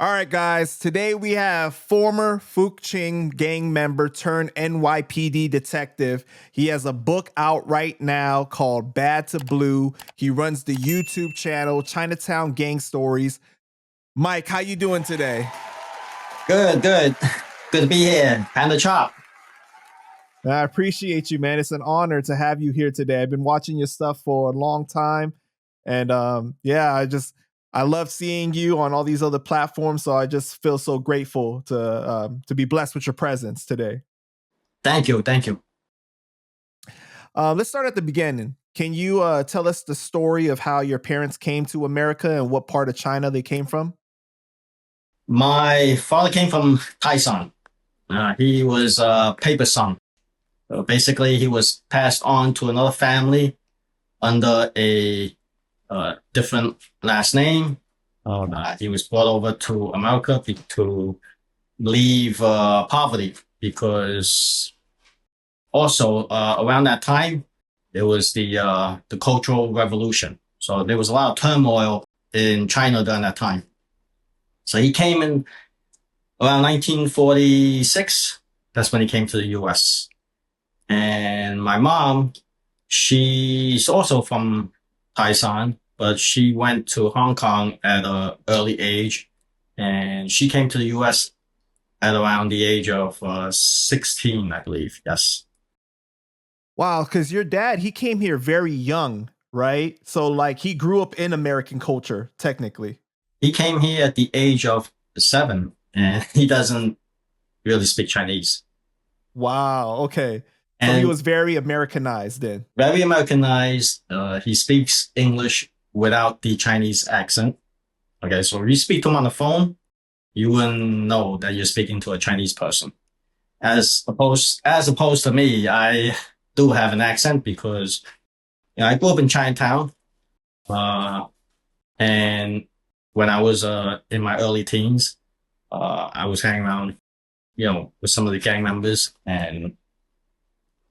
All right, guys. Today we have former Fuk Ching gang member turned NYPD detective. He has a book out right now called Bad to Blue. He runs the YouTube channel Chinatown Gang Stories. Mike, how you doing today? Good. Good to be here. Panda Chop. I appreciate you, man. It's an honor to have you here today. I've been watching your stuff for a long time, and I love seeing you on all these other platforms. So I just feel so grateful to be blessed with your presence today. Thank you. Let's start at the beginning. Can you tell us the story of how your parents came to America and what part of China they came from? My father came from Taiwan. He was a paper son. So basically, he was passed on to another family under a different last name. He was brought over to America to leave poverty because also around that time there was the Cultural Revolution. So there was a lot of turmoil in China during that time. So he came in around 1946. That's when he came to the U.S. And my mom, she's also from Taiwan, but she went to Hong Kong at an early age, and she came to the U.S. at around the age of 16, I believe. Yes. Wow, because your dad, he came here very young, right? So like he grew up in American culture, technically. He came here at the age of 7, and he doesn't really speak Chinese. Wow. Okay. So he And was very Americanized then. very Americanized. He speaks English without the Chinese accent. Okay, so if you speak to him on the phone, you wouldn't know that you're speaking to a Chinese person. As opposed to me, I do have an accent because I grew up in Chinatown, and when I was in my early teens, I was hanging around, with some of the gang members, and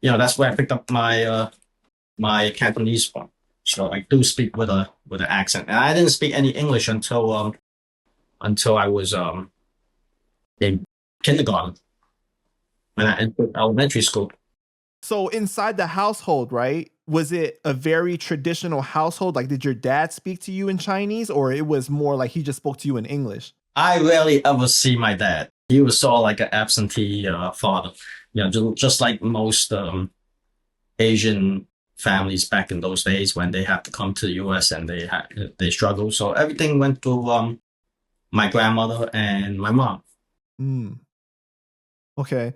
that's where I picked up my Cantonese from. So I do speak with an accent, and I didn't speak any English until I was in kindergarten when I entered elementary school. So inside the household, right? Was it a very traditional household? Like, did your dad speak to you in Chinese, or it was more like he just spoke to you in English? I rarely ever see my dad. He was sort of like an absentee father, just like most Asian families back in those days when they had to come to the U.S. and they struggled. So everything went through my grandmother and my mom. Mm. Okay.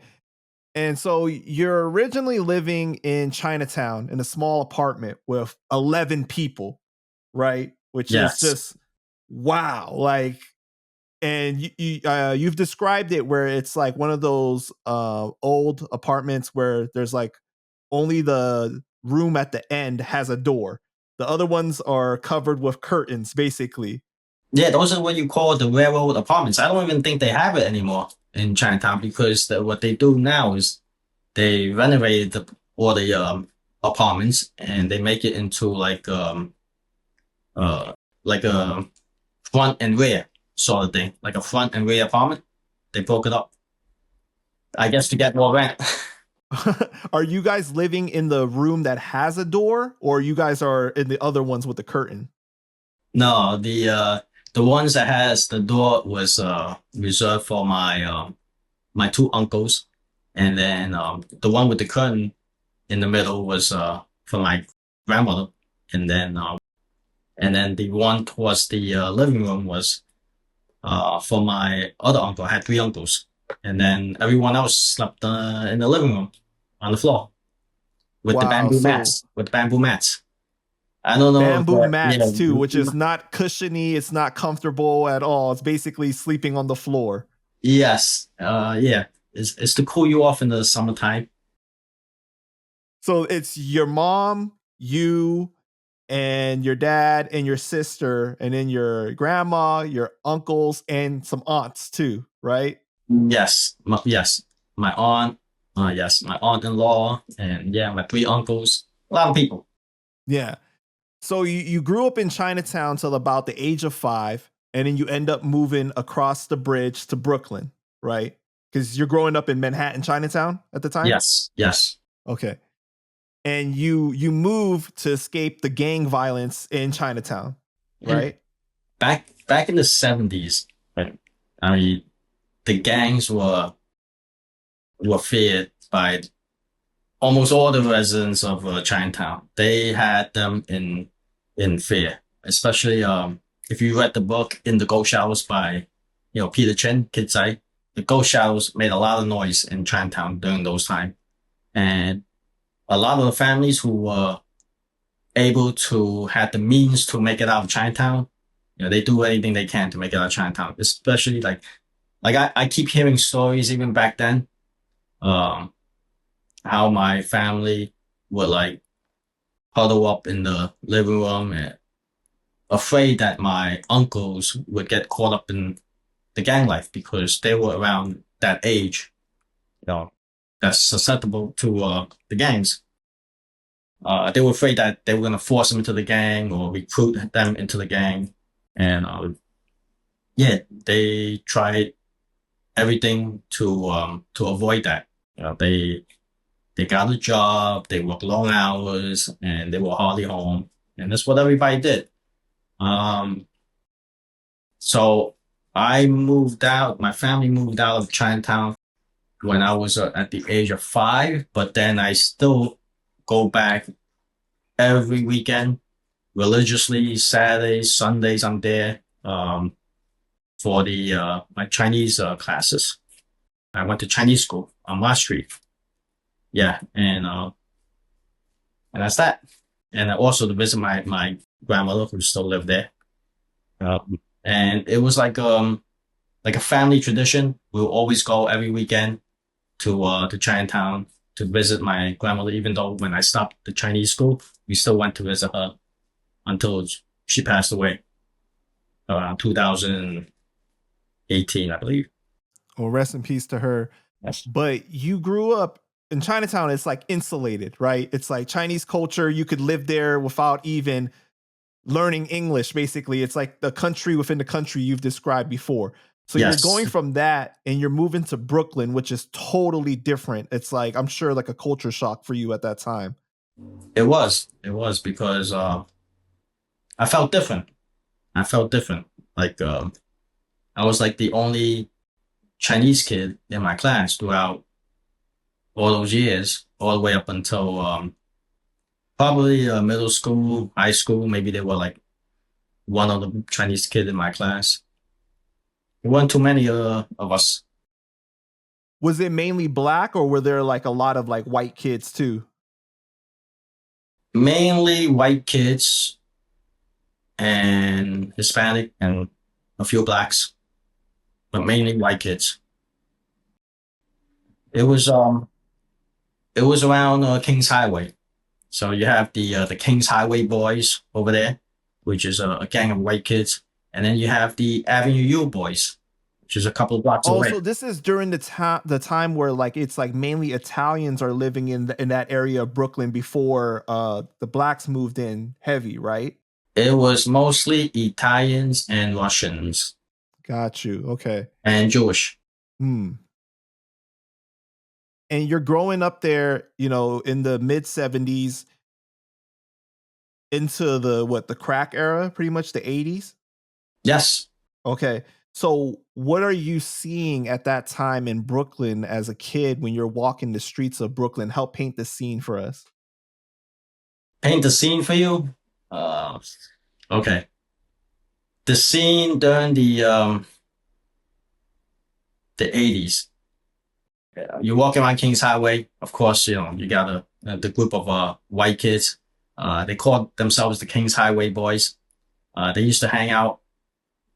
And so you're originally living in Chinatown in a small apartment with 11 people, right? Which is Yes. just wow. Like, and you've described it where it's like one of those old apartments where there's like only the room at the end has a door. The other ones are covered with curtains, basically. Yeah, those are what you call the railroad apartments. I don't even think they have it anymore in Chinatown because what they do now is they renovated all the apartments and they make it into like a front and rear sort of thing, like a front and rear apartment. They broke it up, I guess, to get more rent. Are you guys living in the room that has a door, or you guys are in the other ones with the curtain? No, the ones that has the door was reserved for my two uncles, and then the one with the curtain in the middle was for my grandmother, and then the one towards the living room was for my other uncle. I had 3 uncles, and then everyone else slept in the living room on the floor with the Wow. bamboo So mats. With bamboo mats. I don't know if bamboo yeah, mats too, which is not cushiony. It's not comfortable at all. It's basically sleeping on the floor. yes, yeah. It's to cool you off in the summertime. So it's your mom, you, and your dad, and your sister, and then your grandma, your uncles, and some aunts too, right? Yes, yes, my aunt, yes, my aunt-in-law, and yeah, my 3 uncles. A lot of people. Yeah. So you grew up in Chinatown till about the age of 5. and then you end up moving across the bridge to Brooklyn, right? Because you're growing up in Manhattan, Chinatown at the time. Yes, yes. Okay, and you move to escape the gang violence in Chinatown, And right? back in the 70s, right? I mean, the gangs were feared by almost all the residents of Chinatown. They had them in fear, especially if you read the book In the Ghost Shadows by Peter Chin, Kid Sai. The ghost shadows made a lot of noise in Chinatown during those times, and a lot of the families who were able to had the means to make it out of Chinatown, they do anything they can to make it out of Chinatown. Especially like I keep hearing stories even back then, um, how my family would like huddle up in the living room and afraid that my uncles would get caught up in the gang life because they were around that age, that's susceptible to the gangs. They were afraid that they were going to force them into the gang or recruit them into the gang. And yeah, they tried everything to avoid that. They got a job, they worked long hours, and they were hardly home. And that's what everybody did. Um, so I moved out, my family moved out of Chinatown when I was at the age of 5, but then I still go back every weekend religiously. Saturdays, Sundays, I'm there for the my Chinese classes. I went to Chinese school on West Street. Yeah, and that's that. And also to visit my grandmother who still lived there. And it was like a family tradition. We'll always go every weekend to Chinatown to visit my grandmother. Even though when I stopped the Chinese school, we still went to visit her until she passed away around 2018, I believe. Well, rest in peace to her. Yes. But you grew up in Chinatown. It's like insulated, right? It's like Chinese culture. You could live there without even learning English. Basically, it's like the country within the country you've described before. So Yes. you're going from that and you're moving to Brooklyn, which is totally different. It's like, I'm sure, like a culture shock for you at that time. It was because I felt different. Like I was like the only Chinese kid in my class throughout all those years, all the way up until probably middle school, high school. Maybe they were like one of the Chinese kid in my class. There weren't too many of us. Was it mainly black or were there like a lot of like white kids too? Mainly white kids and Hispanic and a few blacks, but mainly white kids. It was around Kings Highway. So you have the Kings Highway boys over there, which is a gang of white kids, and then you have the Avenue U boys, which is a couple of blocks away. Also, this is during the time where like it's like mainly Italians are living in that area of Brooklyn before the blacks moved in heavy, right? It was mostly Italians and Russians. Got you. Okay. And Jewish. And you're growing up there, in the mid 70s into the crack era, pretty much the 80s. Yes. Okay. So what are you seeing at that time in Brooklyn as a kid when you're walking the streets of Brooklyn? Help paint the scene for us. Paint the scene for you? Okay. The scene during the 80s. You're walking around Kings Highway. Of course, you got the group of white kids. They called themselves the Kings Highway boys. They used to hang out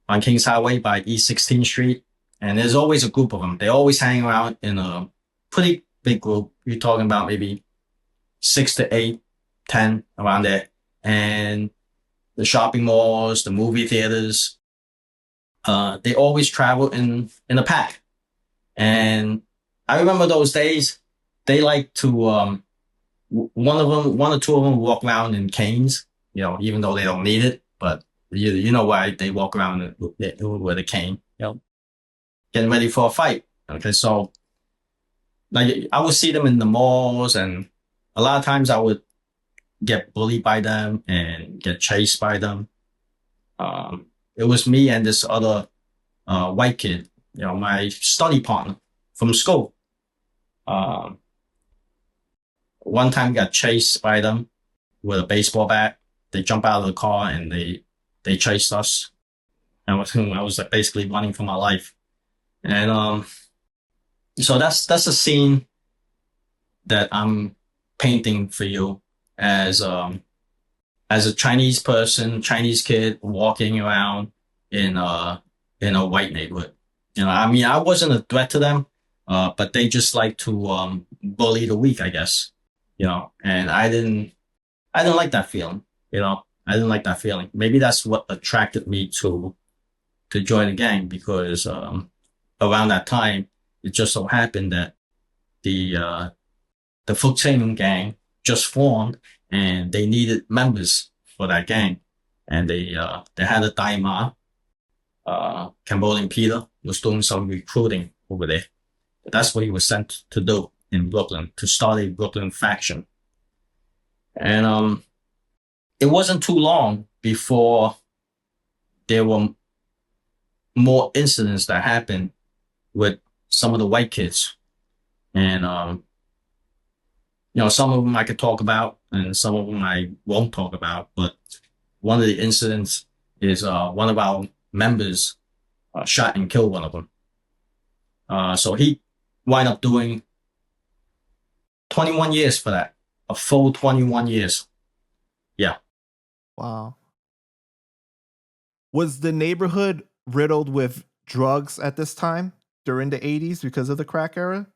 on Kings Highway by East 16th Street. And there's always a group of them. They always hang around in a pretty big group. You're talking about maybe 6 to 8, 10 around there. And the shopping malls, the movie theaters, they always travel in a pack. And I remember those days. They like to one or two of them walk around in canes, even though they don't need it. But You know why they walk around with a cane, getting ready for a fight. Okay, so like I would see them in the malls, and a lot of times I would get bullied by them and get chased by them. It was me and this other white kid, my study partner from school. Um, One time got chased by them with a baseball bat. They jump out of the car and they chased us. I was like basically running for my life. And so that's a scene that I'm painting for you as as a Chinese person, Chinese kid walking around in a white neighborhood. I mean, I wasn't a threat to them, but they just like to bully the weak, I guess. And I didn't like that feeling. I didn't like that feeling. Maybe that's what attracted me to join the gang because around that time, it just so happened that the uh, the Fuk Ching gang just formed and they needed members for that gang, and they had a daima, Cambodian Peter was doing some recruiting over there. That's what he was sent to do in Brooklyn to start a Brooklyn faction, and it wasn't too long before there were more incidents that happened with some of the white kids. And, some of them I could talk about and some of them I won't talk about. But one of the incidents is one of our members shot and killed one of them. So he wound up doing 21 years for that, a full 21 years. Yeah. Wow. Was the neighborhood riddled with drugs at this time during the 80s because of the crack era?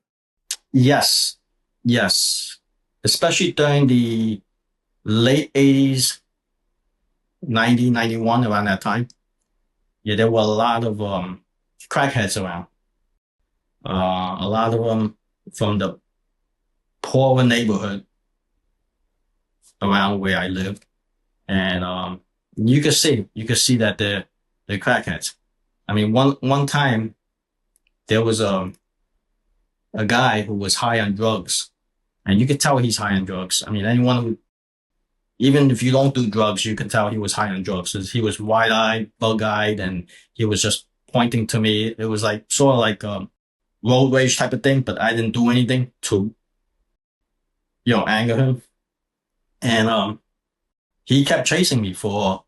Yes. Yes. Especially during the late 80s, 90, 91, around that time. Yeah, there were a lot of crackheads around. A lot of them from the poorer neighborhood around where I lived. And you could see that they're crackheads. I mean, one time there was a guy who was high on drugs, and you could tell he's high on drugs. I mean, anyone who, even if you don't do drugs, you could tell he was high on drugs. He was wide-eyed, bug-eyed, and he was just pointing to me. It was like sort of like a road rage type of thing, but I didn't do anything to, anger him. And he kept chasing me for,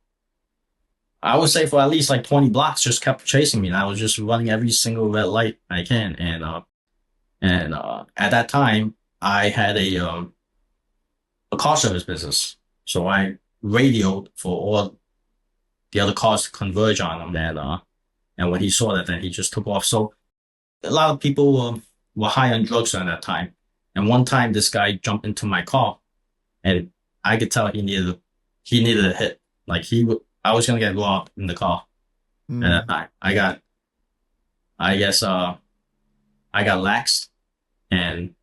I would say, for at least like 20 blocks. Just kept chasing me, and I was just running every single red light I can. And at that time, I had a car service business. So I radioed for all the other cars to converge on him. And when he saw that, then he just took off. So a lot of people were high on drugs at that time. And one time, this guy jumped into my car, and I could tell he needed a hit. Like I was gonna get robbed in the car. At that time, I guess, I got laxed, and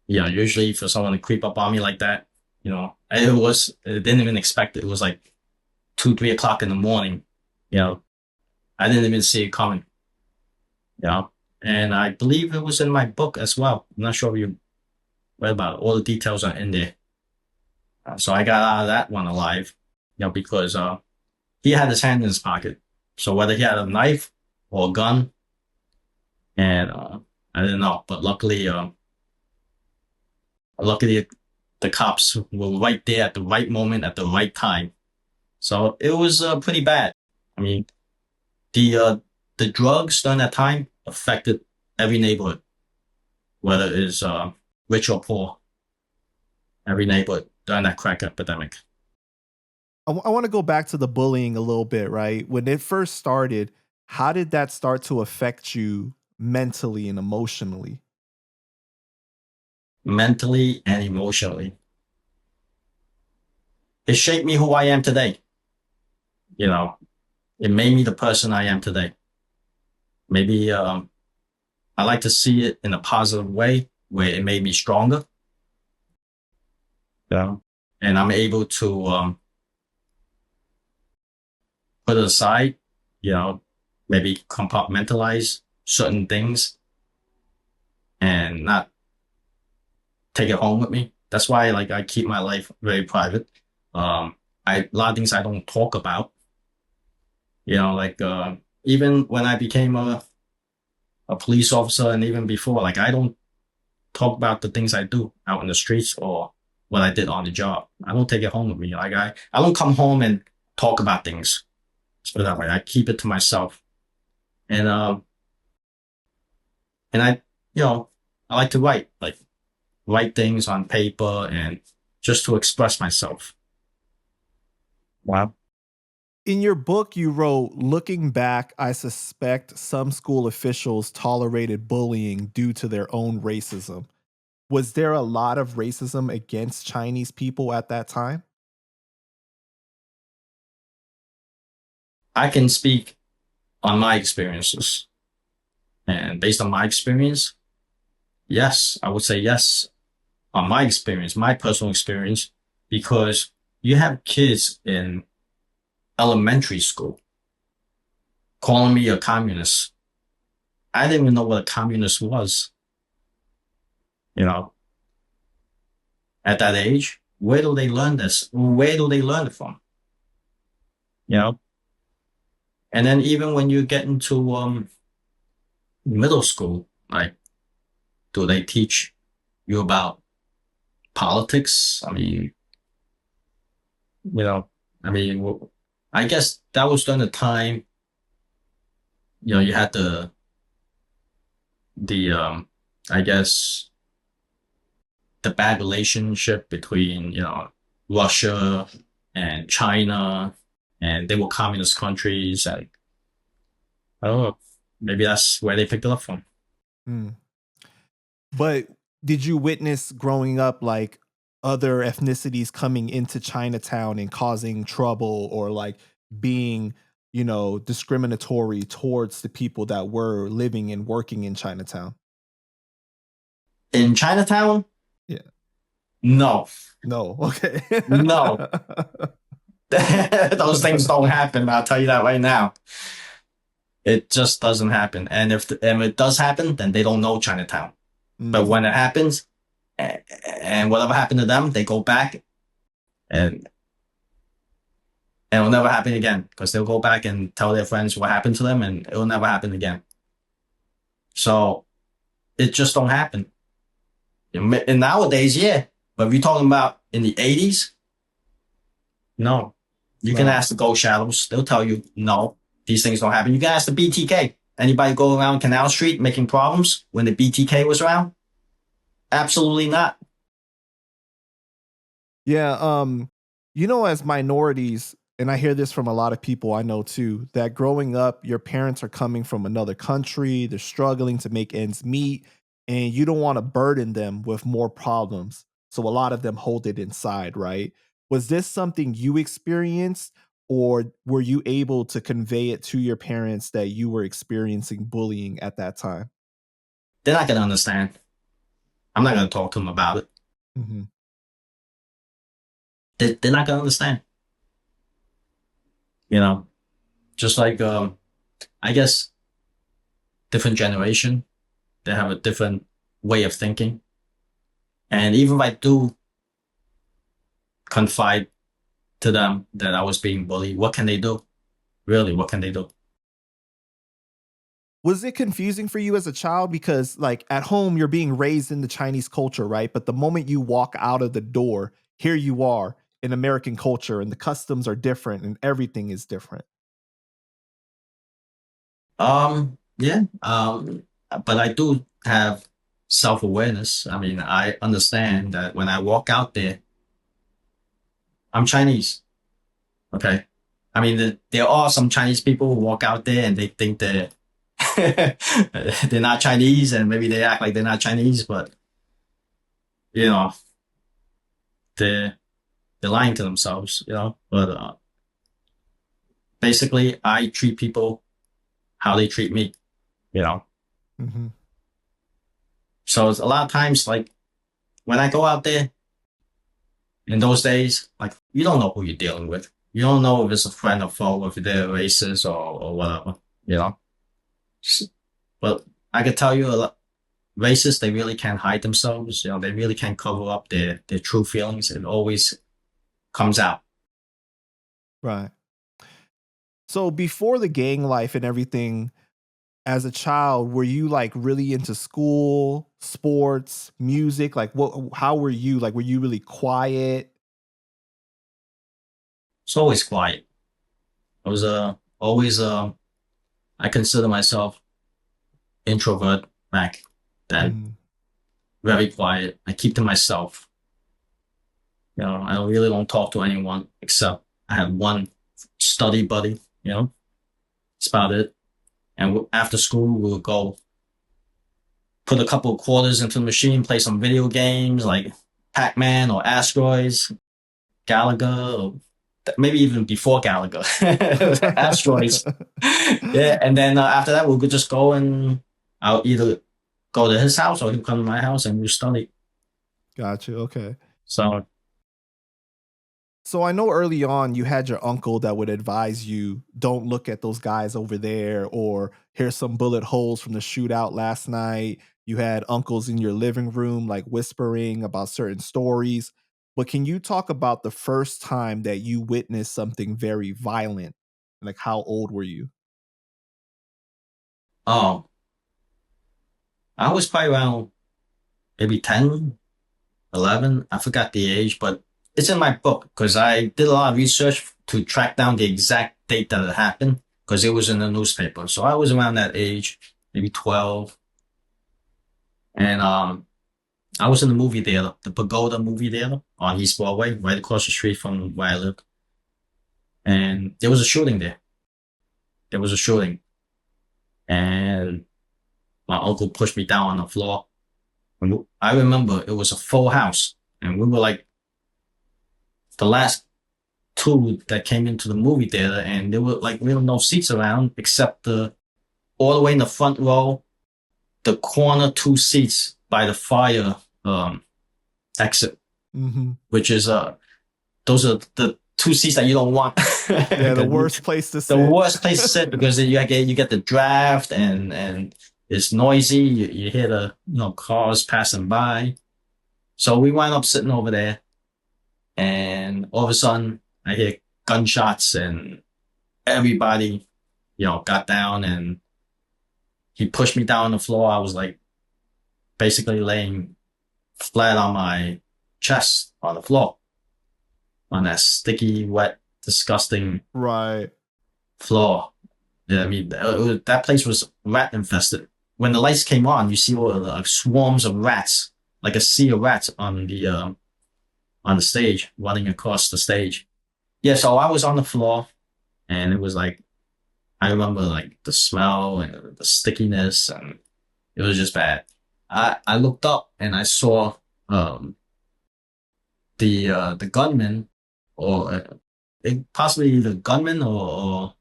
usually for someone to creep up on me like that, I didn't even expect it. It was like 2, 3 o'clock in the morning. I didn't even see it coming. And I believe it was in my book as well. I'm not sure if you read about it. All the details are in there. So I got out of that one alive, because he had his hand in his pocket. So whether he had a knife or a gun, and I didn't know. But luckily, the cops were right there at the right moment at the right time. So it was pretty bad. I mean, the drugs during that time affected every neighborhood, whether it's rich or poor. Every neighborhood during that crack epidemic. I want to go back to the bullying a little bit, right? When it first started, how did that start to affect you mentally and emotionally? Mentally and emotionally. It shaped me who I am today. It made me the person I am today. Maybe I like to see it in a positive way where it made me stronger. And I'm able to put it aside, maybe compartmentalize certain things and not take it home with me. That's why like I keep my life very private. A lot of things I don't talk about. Even when I became a police officer and even before, like I don't talk about the things I do out in the streets or what I did on the job. I don't take it home with me. Like I don't come home and talk about things. So that way I keep it to myself. And and I like to write things on paper and just to express myself. Wow. In your book, you wrote, looking back, I suspect some school officials tolerated bullying due to their own racism. Was there a lot of racism against Chinese people at that time? I can speak on my experiences. And based on my experience, yes, I would say yes on my experience, my personal experience, because you have kids in elementary school calling me a communist. I didn't even know what a communist was. You know, at that age, where do they learn this? Where do they learn it from? You know, and then even when you get into middle school, like, do they teach you about politics? You know, I mean, I guess that was during the time, you had the I guess the bad relationship between, Russia and China, and they were communist countries. Like, I don't know, maybe that's where they picked it up from. Mm. But did you witness growing up like other ethnicities coming into Chinatown and causing trouble or like being, discriminatory towards the people that were living and working in Chinatown? In Chinatown, Yeah. no, No. Okay. no, those things don't happen. I'll tell you that right now. It just doesn't happen. And if it does happen, then they don't know Chinatown. But when it happens, and whatever happened to them, they go back and it'll never happen again because they'll go back and tell their friends what happened to them and it'll never happen again. So it just don't happen. And nowadays, yeah. But if you're talking about in the 80s, no. You can ask the Ghost Shadows. They'll tell you, no, these things don't happen. You can ask the BTK. Anybody go around Canal Street making problems when the BTK was around? Absolutely not. Yeah, as minorities, and I hear this from a lot of people I know too, that growing up, your parents are coming from another country, they're struggling to make ends meet, and you don't want to burden them with more problems. So a lot of them hold it inside, right? Was this something you experienced, or were you able to convey it to your parents that you were experiencing bullying at that time? They're not going to understand. I'm not going to talk to them about it. Mm-hmm. They're not going to understand. Just like, I guess, different generation, they have a different way of thinking. And even if I do confide to them that I was being bullied, what can they do? Really, what can they do? Was it confusing for you as a child? Because, like, at home, you're being raised in the Chinese culture, right? But the moment you walk out of the door, here you are in American culture, and the customs are different and everything is different. Yeah. But I do have self-awareness. I mean, I understand that when I walk out there, I'm Chinese. Okay. I mean, there are some Chinese people who walk out there and they think they're they're not Chinese, and maybe they act like they're not Chinese, but you know, they're they're lying to themselves. But basically, I treat people how they treat me. You know. Mm-hmm. So it's a lot of times, like when I go out there in those days, like you don't know who you're dealing with. You don't know if it's a friend or foe, if they're racist or whatever, you know. But I can tell you a lot. Racists, they really can't hide themselves. You know, they really can't cover up their true feelings. It always comes out. Right. So before the gang life and everything, as a child, were you like really into school, sports, music? Like what how were you? Like were you really quiet? It's always quiet. I was always I consider myself introvert back then. Mm, Very quiet. I keep to myself. You know, I really don't talk to anyone except I have one study buddy. You know, that's about it. And after school, we'll go put a couple of quarters into the machine, play some video games like Pac-Man or Asteroids, Galaga, or maybe even before Galaga, Asteroids. Yeah, and then after that, we'll just go and I'll either go to his house or he'll come to my house and we'll study. Gotcha. Okay. So, So I know early on you had your uncle that would advise you don't look at those guys over there, or here's some bullet holes from the shootout last night. You had uncles in your living room like whispering about certain stories. But can you talk about the first time that you witnessed something very violent? Like how old were you? oh, I was probably around maybe 10, 11. I forgot the age, but it's in my book because I did a lot of research to track down the exact date that it happened because it was in the newspaper. So I was around that age, maybe 12. And I was in the movie theater, the Pagoda movie theater on East Broadway, right across the street from where I lived. And there was a shooting there. There was a shooting. And my uncle pushed me down on the floor. And I remember it was a full house. And we were like the last two that came into the movie theater. And there were like really no seats around except the all the way in the front row, the corner two seats by the fire exit, Mm-hmm. which is those are the two seats that you don't want. Yeah, the worst place to The sit. worst place to sit because you get the draft and it's noisy. You hear the cars passing by. So we wind up sitting over there, and all of a sudden I hear gunshots, and everybody got down, and he pushed me down on the floor. I was like basically laying flat on my chest on the floor on that sticky, wet, disgusting Right. floor. Yeah, I mean, that place was rat infested. When the lights came on, you see all the swarms of rats, like a sea of rats on the stage, running across the stage. Yeah, so I was on the floor, and it was like I remember like the smell and the stickiness, and it was just bad. I looked up and I saw um the gunman, or possibly the gunman or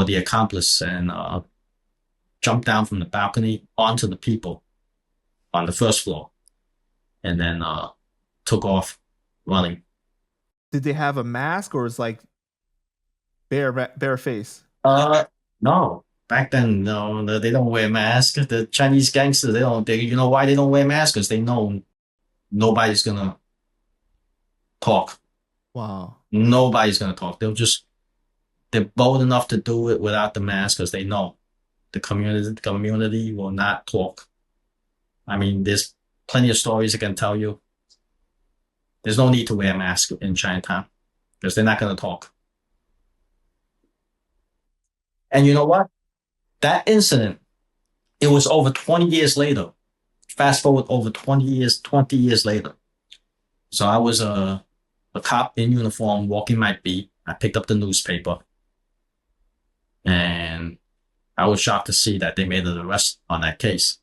the accomplice, and jumped down from the balcony onto the people on the first floor, and then took off running. Did they have a mask or is like bare face? Uh, no, back then, no, they don't wear masks. The Chinese gangsters, they don't. You know why they don't wear masks? Because they know nobody's gonna talk. Wow. Nobody's gonna talk. They're bold enough to do it without the mask because they know the community will not talk. I mean, there's plenty of stories I can tell you. There's no need to wear a mask in Chinatown because they're not going to talk. And you know what? That incident, it was over 20 years later. Fast forward over 20 years later. So I was a cop in uniform walking my beat. I picked up the newspaper, and I was shocked to see that they made an arrest on that case.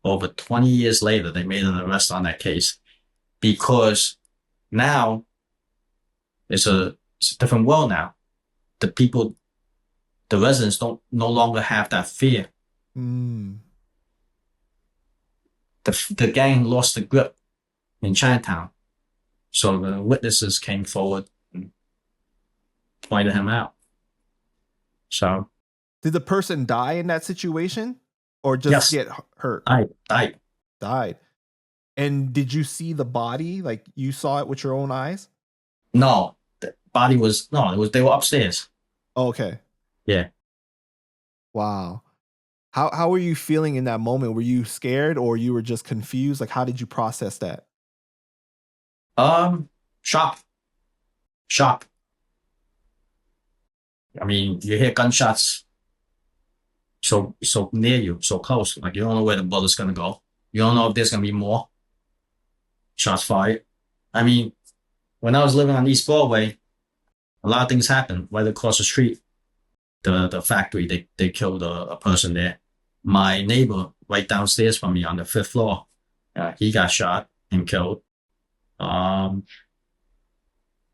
Over 20 years later, they made an arrest on that case because now it's a different world now. The people, the residents don't no longer have that fear. Mm. The gang lost the grip in Chinatown. So the witnesses came forward. pointed him out. So Did the person die in that situation or just yes, get hurt? I died. Died. And did you see the body? Like you saw it with your own eyes? No, the body was no. It was they were upstairs. Okay. Yeah. Wow. How were you feeling in that moment? Were you scared or you were just confused? Like how did you process that? Shock. Shock. I mean, you hear gunshots so near you, so close. Like you don't know where the bullet's gonna go. You don't know if there's gonna be more shots fired. I mean, when I was living on East Broadway, a lot of things happened. Right across the street, the factory, they killed a person there. My neighbor right downstairs from me on the fifth floor, he got shot and killed. Um,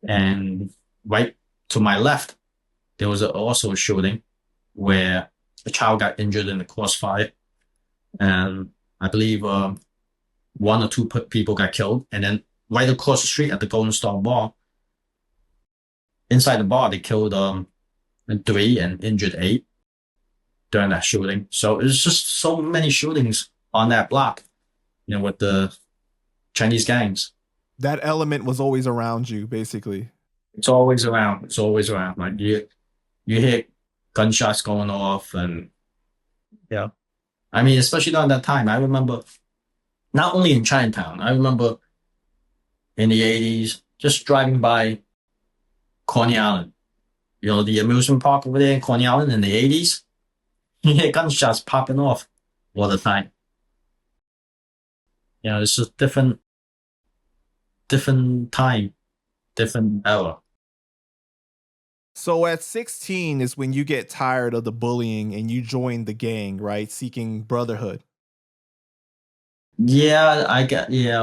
and right to my left, there was also a shooting where a child got injured in the crossfire, and I believe one or two people got killed. And then right across the street at the Golden Star Bar, inside the bar, they killed 3 and injured 8 during that shooting. So it's just so many shootings on that block, with the Chinese gangs. That element was always around you, basically. It's always around. It's always around. Like you hear gunshots going off, and yeah. I mean, especially during that time, I remember not only in Chinatown, I remember in the 80s just driving by Coney Island. The amusement park over there in Coney Island in the 80s. You hear gunshots popping off all the time. It's just different time, different era. So at 16 is when you get tired of the bullying and you join the gang, right? Seeking brotherhood. Yeah,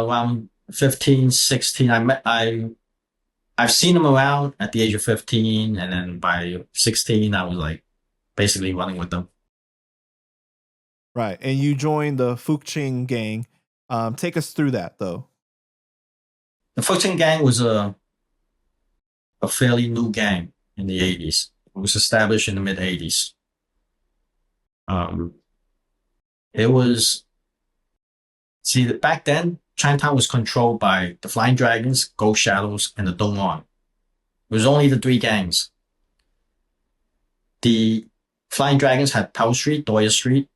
around 15, 16. I've seen them around at the age of 15, and then by 16, I was like basically running with them. Right. And you joined the Fuk Ching gang. Take us through that though. The Fuk Ching gang was a fairly new gang in the 80s. It was established in the mid 80s. It was, see, back then, Chinatown was controlled by the Flying Dragons, Ghost Shadows, and the Dongwon. It was only the 3 gangs. The Flying Dragons had Pell Street, Doyer Street.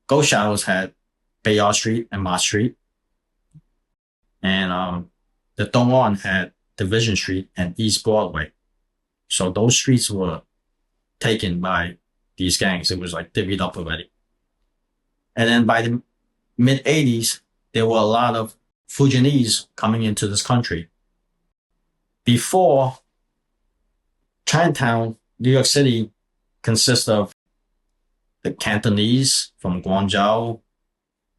Ghost Shadows had Bayard Street and Mott Street. And the Dongwon had Division Street and East Broadway. So those streets were taken by these gangs. It was like divvied up already. And then by the mid 80s, there were a lot of Fujianese coming into this country. Before, Chinatown, New York City, consists of the Cantonese from Guangzhou,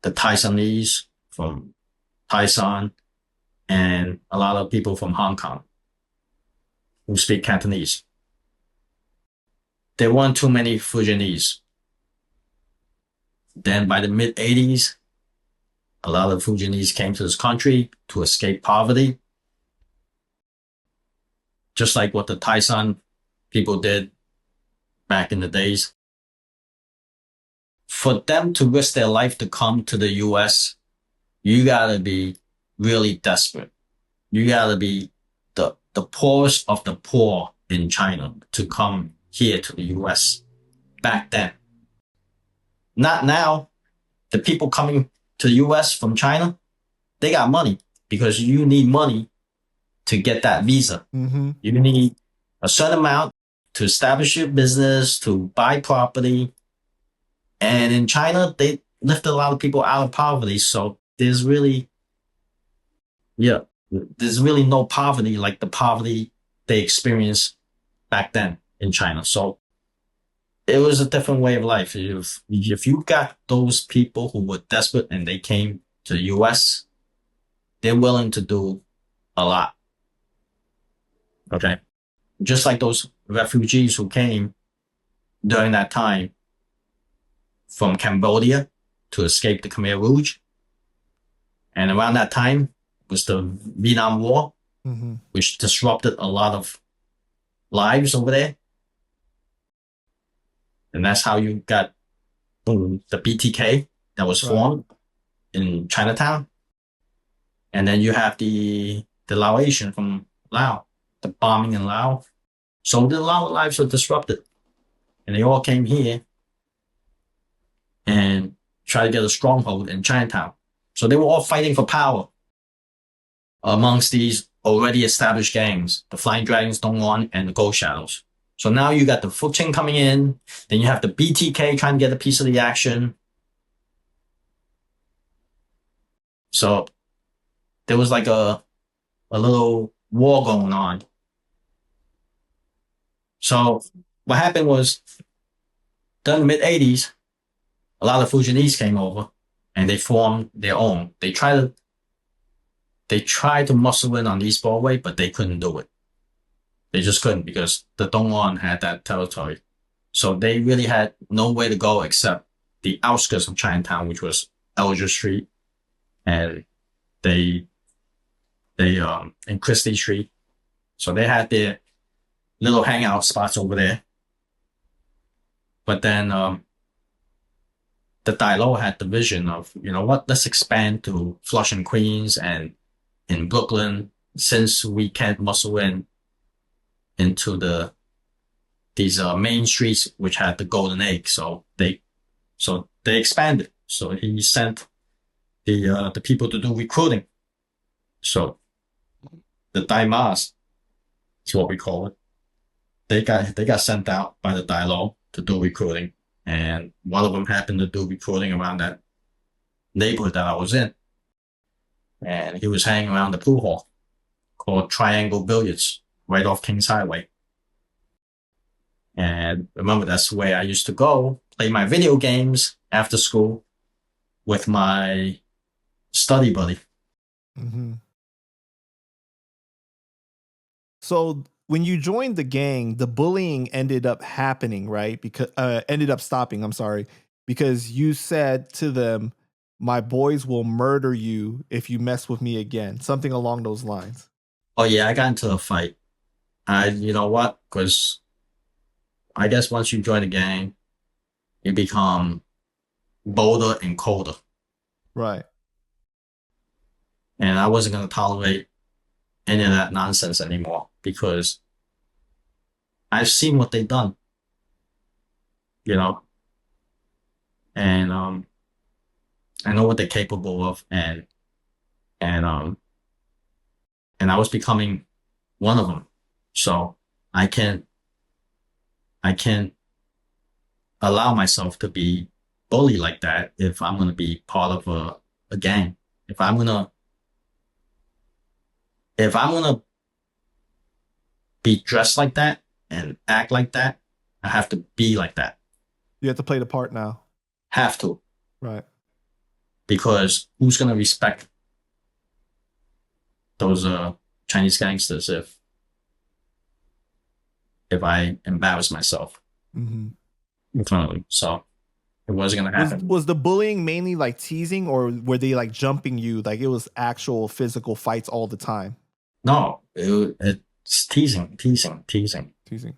the Taisanese from Taisan, and a lot of people from Hong Kong who speak Cantonese. There weren't too many Fujianese. Then by the mid 80s, a lot of Fujianese came to this country to escape poverty, just like what the Taisan people did back in the days. For them to risk their life to come to the US, you gotta be really desperate. You gotta be the poorest of the poor in China to come here to the US back then. Not now. The people coming to the US from China, they got money because you need money to get that visa. Mm-hmm. You need a certain amount to establish your business, to buy property. And in China, they lifted a lot of people out of poverty. So there's really no poverty like the poverty they experienced back then in China. So it was a different way of life. If you got those people who were desperate and they came to the US, they're willing to do a lot. Okay. Just like those refugees who came during that time from Cambodia to escape the Khmer Rouge. And around that time was the Vietnam War, mm-hmm. which disrupted a lot of lives over there. And that's how you got the BTK that was Right. formed in Chinatown. And then you have the Laotian from Laos, the bombing in Laos. So the Lao lives were disrupted. And they all came here and tried to get a stronghold in Chinatown. So they were all fighting for power amongst these already established gangs, the Flying Dragons, Dongwon, and the Gold Shadows. So now you got the Fuk Ching coming in, then you have the BTK trying to get a piece of the action. So there was like a little war going on. So what happened was, during the mid 80s, a lot of Fujianese came over and they formed their own. They tried to muscle in on East Broadway, but they couldn't do it. They just couldn't because the Dongwon had that territory. So they really had nowhere to go except the outskirts of Chinatown, which was Elger Street, and they in Christie Street. So they had their little hangout spots over there. But then the Dailo had the vision of, you know what, let's expand to Flushing, Queens, and in Brooklyn, since we can't muscle into these main streets which had the golden egg. So they expanded. So he sent the people to do recruiting. So the Daimas is what we call it. They got sent out by the Dailo to do recruiting, and one of them happened to do recruiting around that neighborhood that I was in, and he was hanging around the pool hall called Triangle Billiards right off Kings Highway. And remember, that's where I used to go play my video games after school with my study buddy. Mm-hmm. So when you joined the gang, the bullying ended up happening, right? Because ended up stopping. I'm sorry, because you said to them, "My boys will murder you if you mess with me again." Something along those lines. Oh yeah, I got into a fight. You know what? Because I guess once you join a gang, you become bolder and colder. Right. And I wasn't going to tolerate any of that nonsense anymore because I've seen what they've done, you know, and I know what they're capable of, and and I was becoming one of them. So I can't allow myself to be bullied like that if I'm going to be part of a gang. If I'm gonna be dressed like that and act like that, I have to be like that. You have to play the part now. Have to. Right. Because who's gonna respect those Chinese gangsters if I embarrass myself Mm-hmm. in front of them? So it wasn't gonna happen. Was the bullying mainly like teasing, or were they like jumping you? Like it was actual physical fights all the time? No, it's teasing. Teasing.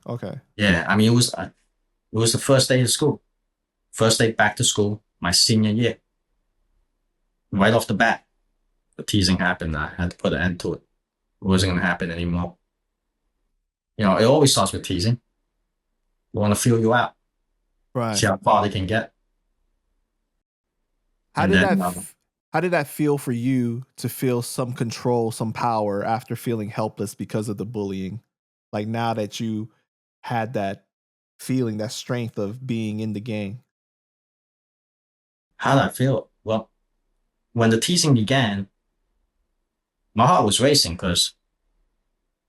Okay. Yeah, I mean it was the first day of school, first day back to school, my senior year. Right off the bat, the teasing happened. I had to put an end to it. It wasn't gonna happen anymore. You know, it always starts with teasing. They want to feel you out, Right. see how far they can get. How And did then, how did that feel for you to feel some control, some power after feeling helpless because of the bullying? Like now that you had that feeling, that strength of being in the gang. how did I feel? Well, when the teasing began, my heart was racing because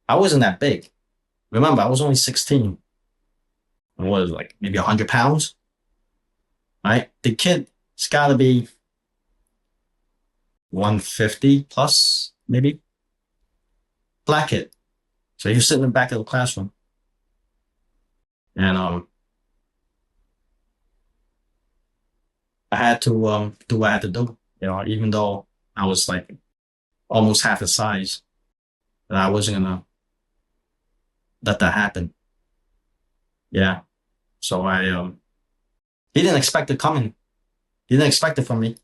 I wasn't that big. Remember, I was only 16. I was like maybe 100 pounds, right? The kid's got to be 150 plus, maybe. Black kid. So he was sitting in the back of the classroom. And I had to do what I had to do, you know, even though I was like almost half the size, that I wasn't gonna that happened. Yeah. So he didn't expect it coming. He didn't expect it from me.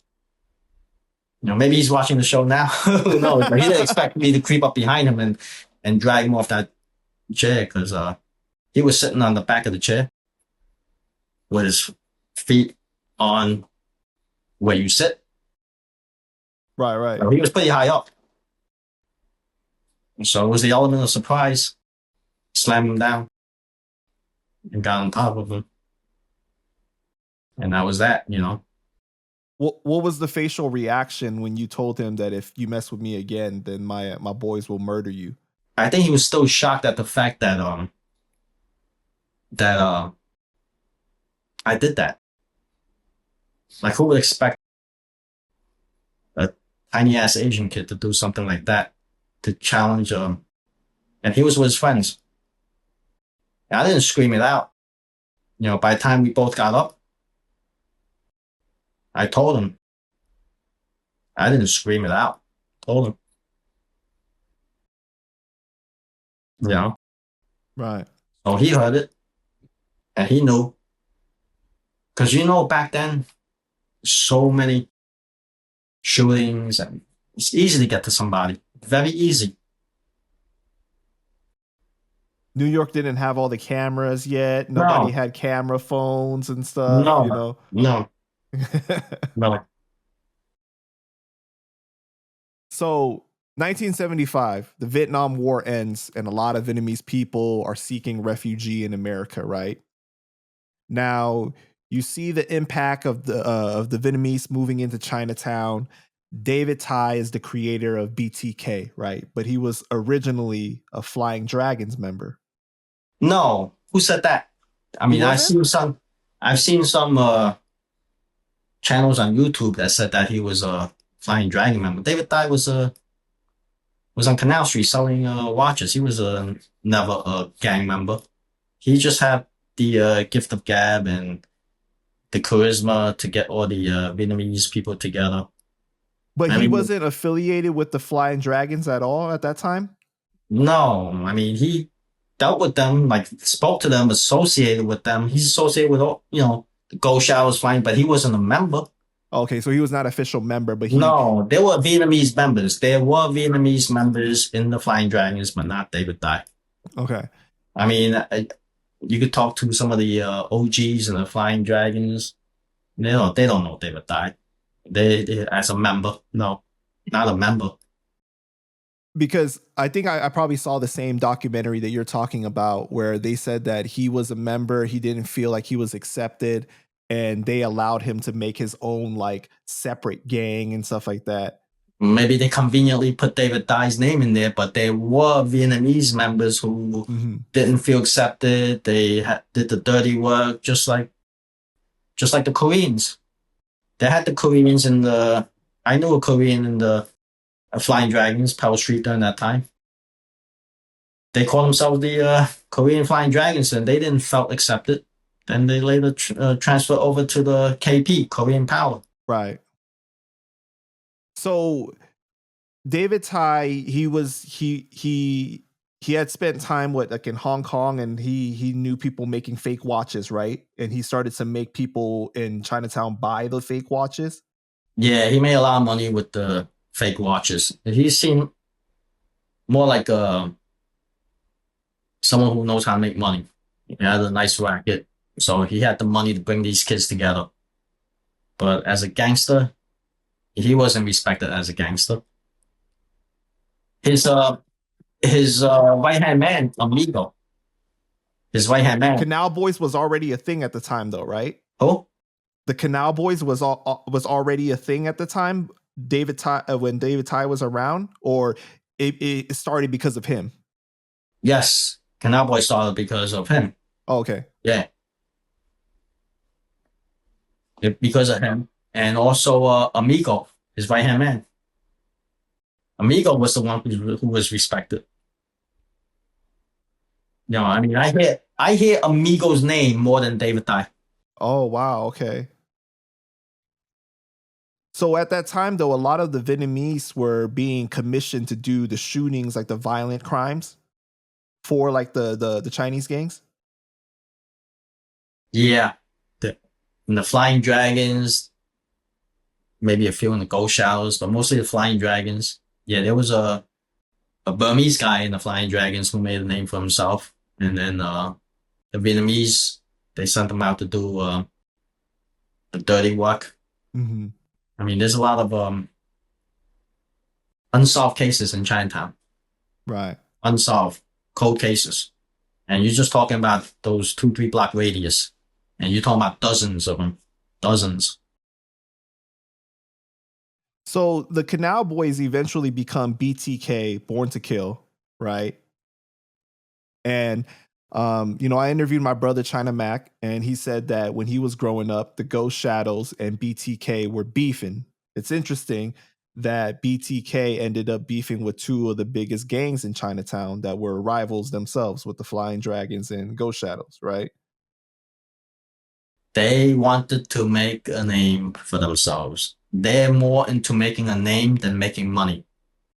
Maybe he's watching the show now. Who knows? But he didn't expect me to creep up behind him and drag him off that chair because he was sitting on the back of the chair with his feet on where you sit. Right. So he was pretty high up. So it was the element of surprise. Slammed him down and got on top of him. And that was that. What was the facial reaction when you told him that if you mess with me again, then my boys will murder you? I think he was still shocked at the fact that I did that. Like, who would expect a tiny ass Asian kid to do something like that to challenge and he was with his friends. And I didn't scream it out. By the time we both got up, I told him. I didn't scream it out. Told him. Right. So he heard it and he knew. Because back then, so many shootings and it's easy to get to somebody. Very easy. New York didn't have all the cameras yet. Nobody had camera phones and stuff. No. So 1975, the Vietnam War ends and a lot of Vietnamese people are seeking refuge in America, right? Now, you see the impact of the Vietnamese moving into Chinatown. David Tai is the creator of BTK, right? But he was originally a Flying Dragons member. No, who said that? I mean, I've seen some channels on YouTube that said that he was a Flying Dragon member. David Tai was on Canal Street selling watches. He was never a gang member. He just had the gift of gab and the charisma to get all the Vietnamese people together. But he wasn't affiliated with the Flying Dragons at all at that time? No, I mean, he dealt with them, like spoke to them, associated with them. He's associated with all, the Gold Showers Flying, but he wasn't a member. Okay, so he was not an official member, but No, there were Vietnamese members. There were Vietnamese members in the Flying Dragons, but not David Tai. Okay. I mean, you could talk to some of the OGs and the Flying Dragons. They don't know David Tai. They as a member, no, not a member. Because I think I probably saw the same documentary that you're talking about where they said that he was a member, he didn't feel like he was accepted, and they allowed him to make his own like separate gang and stuff like that. Maybe they conveniently put David Tai's name in there, but there were Vietnamese members who didn't feel accepted. They did the dirty work, just like the Koreans. They had the Koreans I knew a Korean in the Flying Dragons, Pell Street during that time. They called themselves the Korean Flying Dragons, and they didn't felt accepted. Then they later transferred over to the KP, Korean Power. Right. So David Tai, he had spent time in Hong Kong, and he knew people making fake watches, right? And he started to make people in Chinatown buy the fake watches. Yeah, he made a lot of money with the fake watches. He seemed more like someone who knows how to make money. He had a nice racket, so he had the money to bring these kids together. But as a gangster, he wasn't respected as a gangster. His right hand man, Amigo. His right hand man. Canal Boys was already a thing at the time, though, right? Oh, the Canal Boys was already a thing at the time. David Tai, when David Tai was around, or it started because of him. Yes, Canal Boys started because of him. Oh, okay. Yeah, because of him, and also Amigo, his right hand man. Amigo was the one who was respected. I mean, I hear Amigo's name more than David Tai. Oh, wow. Okay. So at that time, though, a lot of the Vietnamese were being commissioned to do the shootings, like the violent crimes for like the Chinese gangs? Yeah, the and the Flying Dragons, maybe a few in the Ghost Shadows, but mostly the Flying Dragons. Yeah, there was a Burmese guy in the Flying Dragons who made a name for himself, and then the Vietnamese, they sent him out to do the dirty work. Hmm. I mean, there's a lot of unsolved cases in Chinatown, Right. unsolved cold cases, and you're just talking about those 2, 3 block radius, and you're talking about dozens of them, dozens. So the Canal Boys eventually become BTK, Born to Kill, right? And I interviewed my brother China Mac, and he said that when he was growing up, the Ghost Shadows and BTK were beefing. It's interesting that BTK ended up beefing with two of the biggest gangs in Chinatown that were rivals themselves with the Flying Dragons and Ghost Shadows, right? They wanted to make a name for themselves. They're more into making a name than making money.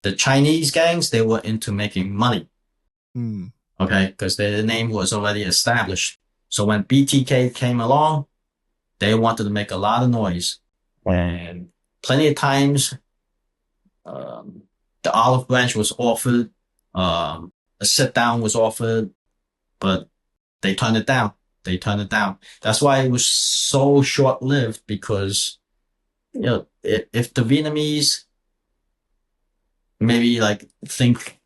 The Chinese gangs, they were into making money. Hmm. Okay, because their name was already established. So when BTK came along, they wanted to make a lot of noise. And plenty of times, um, the olive branch was offered, a sit down was offered, but they turned it down. They turned it down. That's why it was so short lived because, if the Vietnamese maybe like think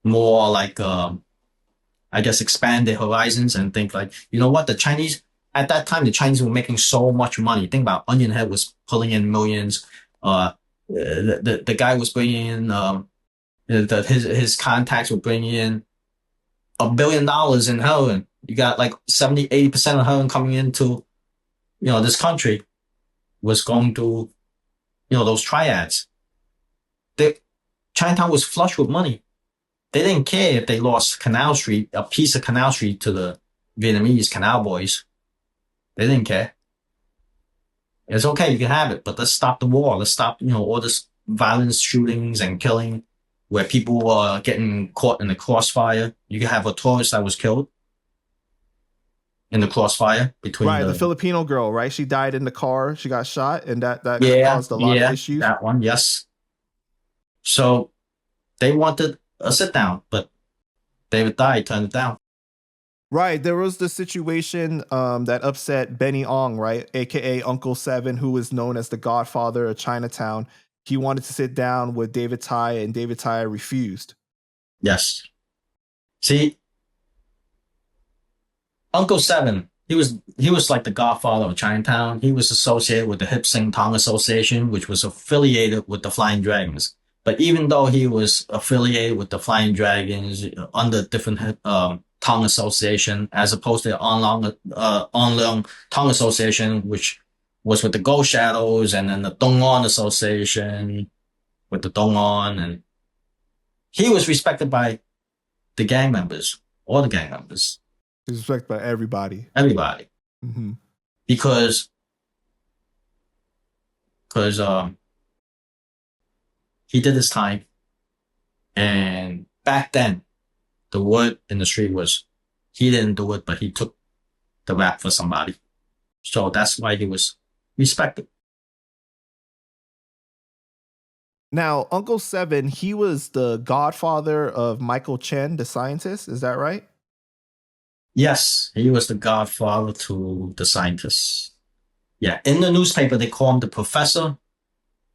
more like, I guess, expand their horizons and think like, you know what, the Chinese at that time, the Chinese were making so much money. Think about Onion Head was pulling in millions. The guy was bringing in, his contacts were bringing in $1 billion in heroin. You got like 70, 80% of heroin coming into, this country was going to, those triads. They, Chinatown was flush with money. They didn't care if they lost Canal Street, a piece of Canal Street to the Vietnamese Canal Boys. They didn't care. It's okay, you can have it, but let's stop the war. Let's stop, all this violence, shootings, and killing, where people were getting caught in the crossfire. You can have a tourist that was killed in the crossfire between Right, the the. Filipino girl, right? She died in the car. She got shot, and that Yeah, caused a lot of yeah, issues. that one, yes. So they wanted a sit down, but David Dye turned it down. Right. There was the situation that upset Benny Ong, right? AKA Uncle Seven, who is known as the godfather of Chinatown. He wanted to sit down with David Tai, and David Tai refused. Yes. See, Uncle Seven, he was like the godfather of Chinatown. He was associated with the Hip Sing Tong Association, which was affiliated with the Flying Dragons. But even though he was affiliated with the Flying Dragons under different Tong Association, as opposed to the On Leong Tong Association, which was with the Ghost Shadows, and then the Dong On Association with the Dong On, and he was respected by the gang members, all the gang members, He's respected by everybody. everybody. Hmm. because because he did his time, and back then the word in the street was he didn't do it, but he took the rap for somebody. So that's why he was respected. Now, Uncle Seven, he was the godfather of Michael Chen, the scientist. Is that right? Yes, he was the godfather to the scientists. Yeah, in the newspaper they call him the professor.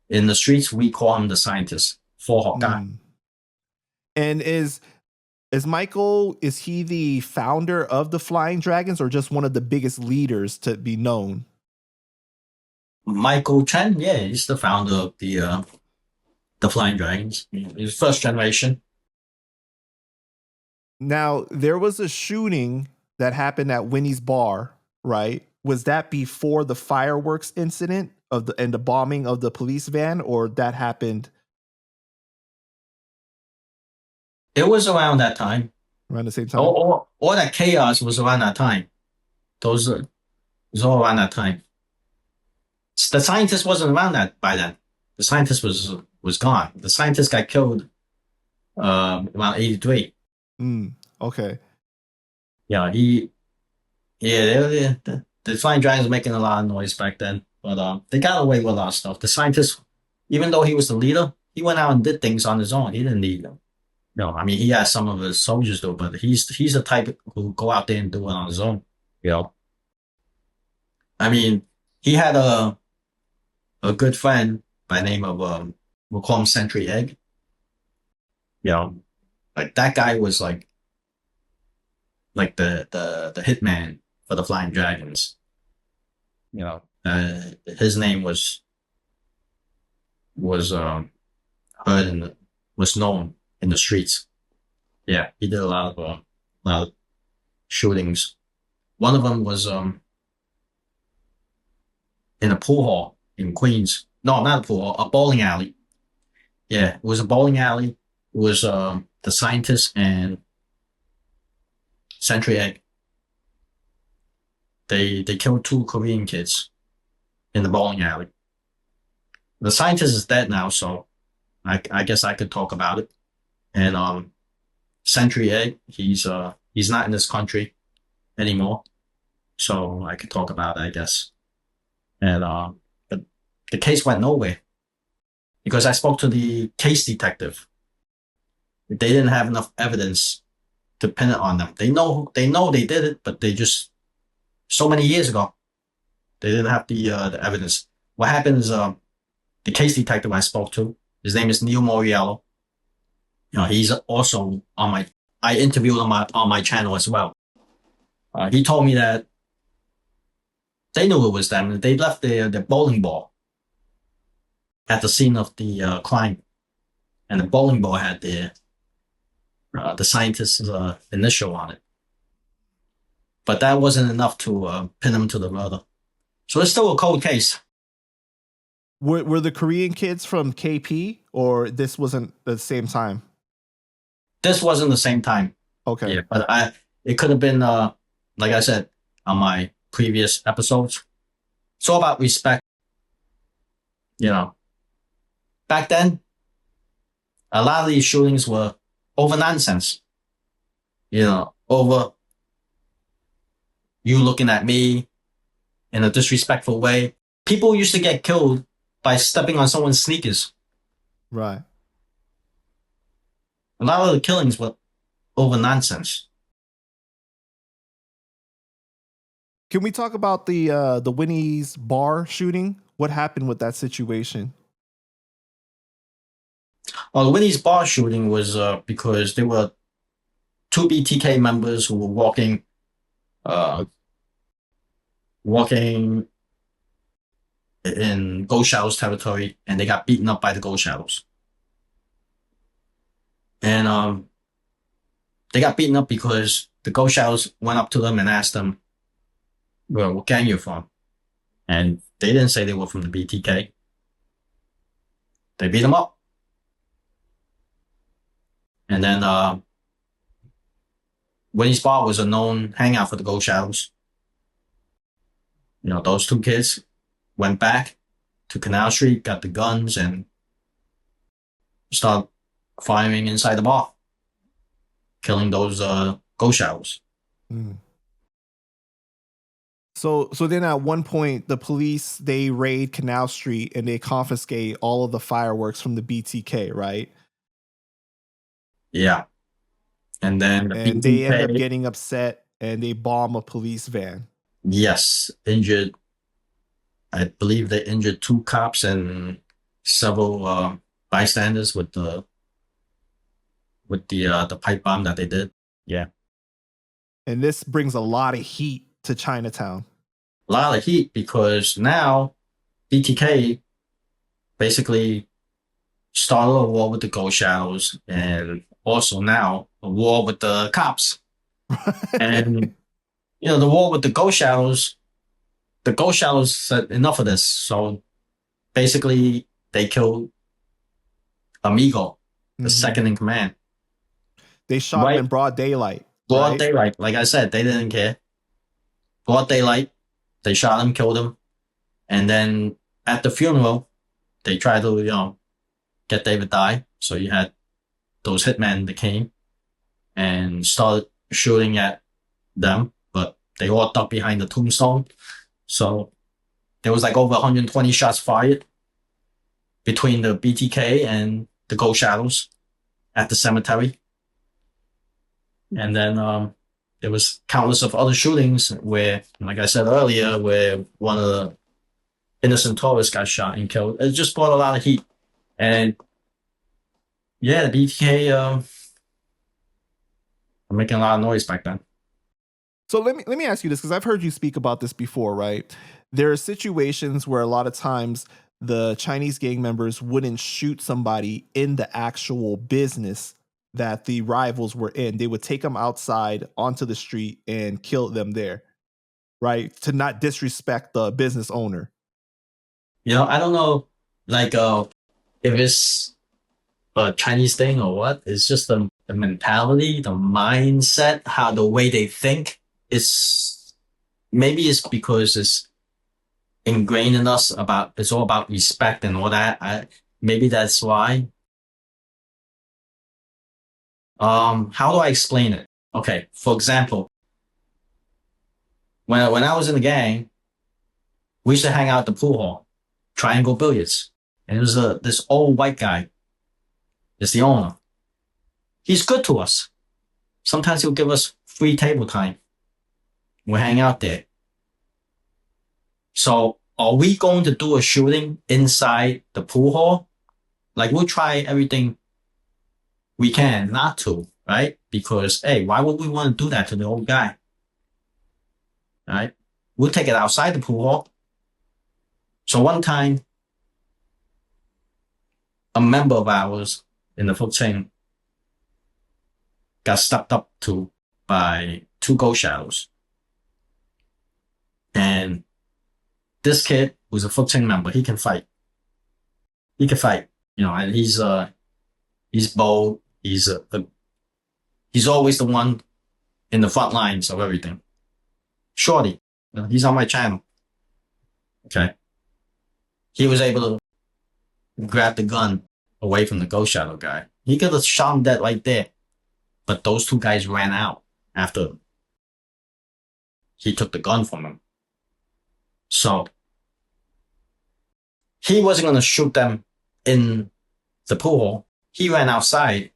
In the streets we call him the scientist. For Hawkeye. Mm. And is Michael, is he the founder of the Flying Dragons or just one of the biggest leaders to be known? Michael Chen, yeah, he's the founder of the Flying Dragons. He's first generation. Now, there was a shooting that happened at Winnie's Bar, right? Was that before the fireworks incident of the bombing of the police van, or that happened It was around that time. around the same time? All that chaos was around that time. Those it was all around that time. The scientist wasn't around that by then. The scientist was gone. The scientist got killed around 83. Okay. Yeah, the Flying Dragons were making a lot of noise back then, but they got away with a lot of stuff. The scientist, even though he was the leader, he went out and did things on his own. He didn't need them. No, I mean he has some of his soldiers though, but he's the type who go out there and do it on his own. You know, I mean he had a good friend by the name of we'll call him Sentry Egg. You know, like that guy was like the hitman for the Flying Dragons. You know, his name was heard in was known in the streets. Yeah, he did a lot of shootings. One of them was in a pool hall in Queens. No, not a pool hall, a bowling alley. Yeah, it was a bowling alley. It was the scientist and Sentry Egg. They killed two Korean kids in the bowling alley. The scientist is dead now, so I guess I could talk about it. And Sentry Egg, he's not in this country anymore, so I could talk about it, I guess. And but the case went nowhere because I spoke to the case detective. They didn't have enough evidence to pin it on them. They know they did it, but they just so many years ago they didn't have the evidence. What happened is the case detective I spoke to, his name is Neil Moriello. You know, he's also on my. I interviewed him on my channel as well. He told me that they knew it was them. They left their bowling ball at the scene of the crime, and the bowling ball had the scientist's initial on it. But that wasn't enough to pin him to the murder. So it's still a cold case. Were the Korean kids from KP, or this wasn't the same time? This wasn't the same time. Okay. Yeah, but it could have been like I said on my previous episodes. It's all about respect. You know, back then, a lot of these shootings were over nonsense. You know, over you looking at me in a disrespectful way. People used to get killed by stepping on someone's sneakers. Right. A lot of the killings were over nonsense. Can we talk about the Winnie's bar shooting? What happened with that situation? Well, the Winnie's bar shooting was because there were two BTK members who were walking in Ghost Shadows territory, and they got beaten up by the Ghost Shadows. And they got beaten up because the Ghost Shadows went up to them and asked them, "Well, what gang you from?" And they didn't say they were from the BTK. They beat them up. And then Winnie's Bar was a known hangout for the Ghost Shadows. You know, those two kids went back to Canal Street, got the guns, and started firing inside the bar, killing those Ghost Shadows. Mm. So then at one point, the police, they raid Canal Street and they confiscate all of the fireworks from the BTK, right? Yeah. And then the And they end up BTK, getting upset and they bomb a police van. yes, injured. I believe they injured two cops and several bystanders with the pipe bomb that they did. Yeah. And this brings a lot of heat to Chinatown. A lot of heat because now BTK basically started a war with the Ghost Shadows and also now a war with the cops. And you know, the war with the Ghost Shadows said enough of this. So basically they killed Amigo, the second in command. They shot him in broad daylight. Broad right? daylight. Like I said, they didn't care. Broad daylight. They shot him, killed him. And then at the funeral, they tried to, get David die. So you had those hitmen that came and started shooting at them, but they all ducked behind the tombstone. So there was like over 120 shots fired between the BTK and the Ghost Shadows at the cemetery. And then there was countless of other shootings where, like I said earlier, where one of the innocent tourists got shot and killed. It just brought a lot of heat. And yeah, the BTK were making a lot of noise back then. So let me ask you this, because I've heard you speak about this before, right? There are situations where a lot of times the Chinese gang members wouldn't shoot somebody in the actual business that the rivals were in. They would take them outside onto the street and kill them there, right? To not disrespect the business owner. You know, I don't know, like, if it's a Chinese thing or what. It's just the mentality, the mindset, how the way they think. It's maybe it's because it's ingrained in us about it's all about respect and all that. Maybe that's why. How do I explain it? Okay, for example, when I was in the gang, we used to hang out at the pool hall, triangle billiards, and it was this old white guy. Is the owner. He's good to us. Sometimes he'll give us free table time. We'll hang out there. So are we going to do a shooting inside the pool hall? Like, we'll try everything we can not to, right? Because, hey, why would we want to do that to the old guy? Right? We'll take it outside the pool hall. So one time, a member of ours in the Fuk Ching got stepped up to by two Ghost Shadows. And this kid, who's a Fuk Ching member, he can fight. He can fight, you know, and he's bold. He's always the one in the front lines of everything. Shorty, you know, he's on my channel. Okay. He was able to grab the gun away from the Ghost Shadow guy. He could have shot him dead right there. But those two guys ran out after he took the gun from him. So he wasn't going to shoot them in the pool hall. He ran outside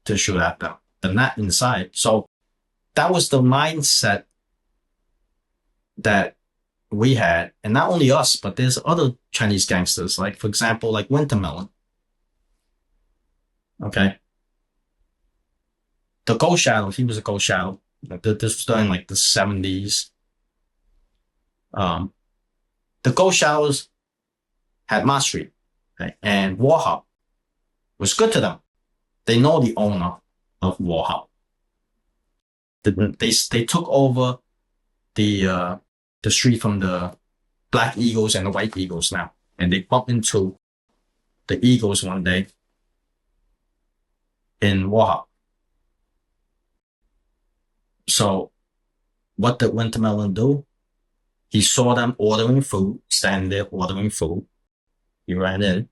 to shoot at them, but not inside. So that was the mindset that we had. And not only us, but there's other Chinese gangsters, like, for example, like Wintermelon. Okay. The Ghost Shadow, he was a Ghost Shadow. This was during like the 70s. The Ghost Shadows had Mott Street, okay? And Warhop was good to them. They know the owner of Warhop. They took over the street from the Black Eagles and the White Eagles now. And they bumped into the Eagles one day in Warhop. So what did Wintermelon do? He saw them ordering food, standing there ordering food. He ran in.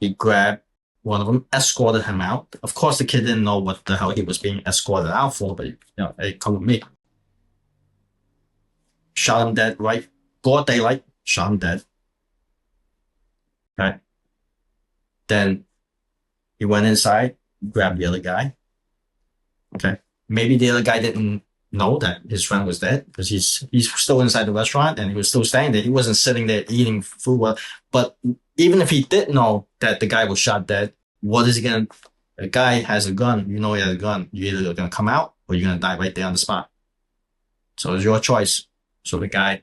He grabbed one of them, escorted him out. Of course, the kid didn't know what the hell he was being escorted out for, but, you know, hey, come with me. Shot him dead, right? Broad daylight, shot him dead. Right? Then he went inside, grabbed the other guy. Okay. Maybe the other guy didn't know that his friend was dead because he's still inside the restaurant and he was still staying there. He wasn't sitting there eating food. But even if he did know that the guy was shot dead, what is he gonna? A guy has a gun. You know he has a gun. You're either gonna come out or you're gonna die right there on the spot. So it's your choice. So the guy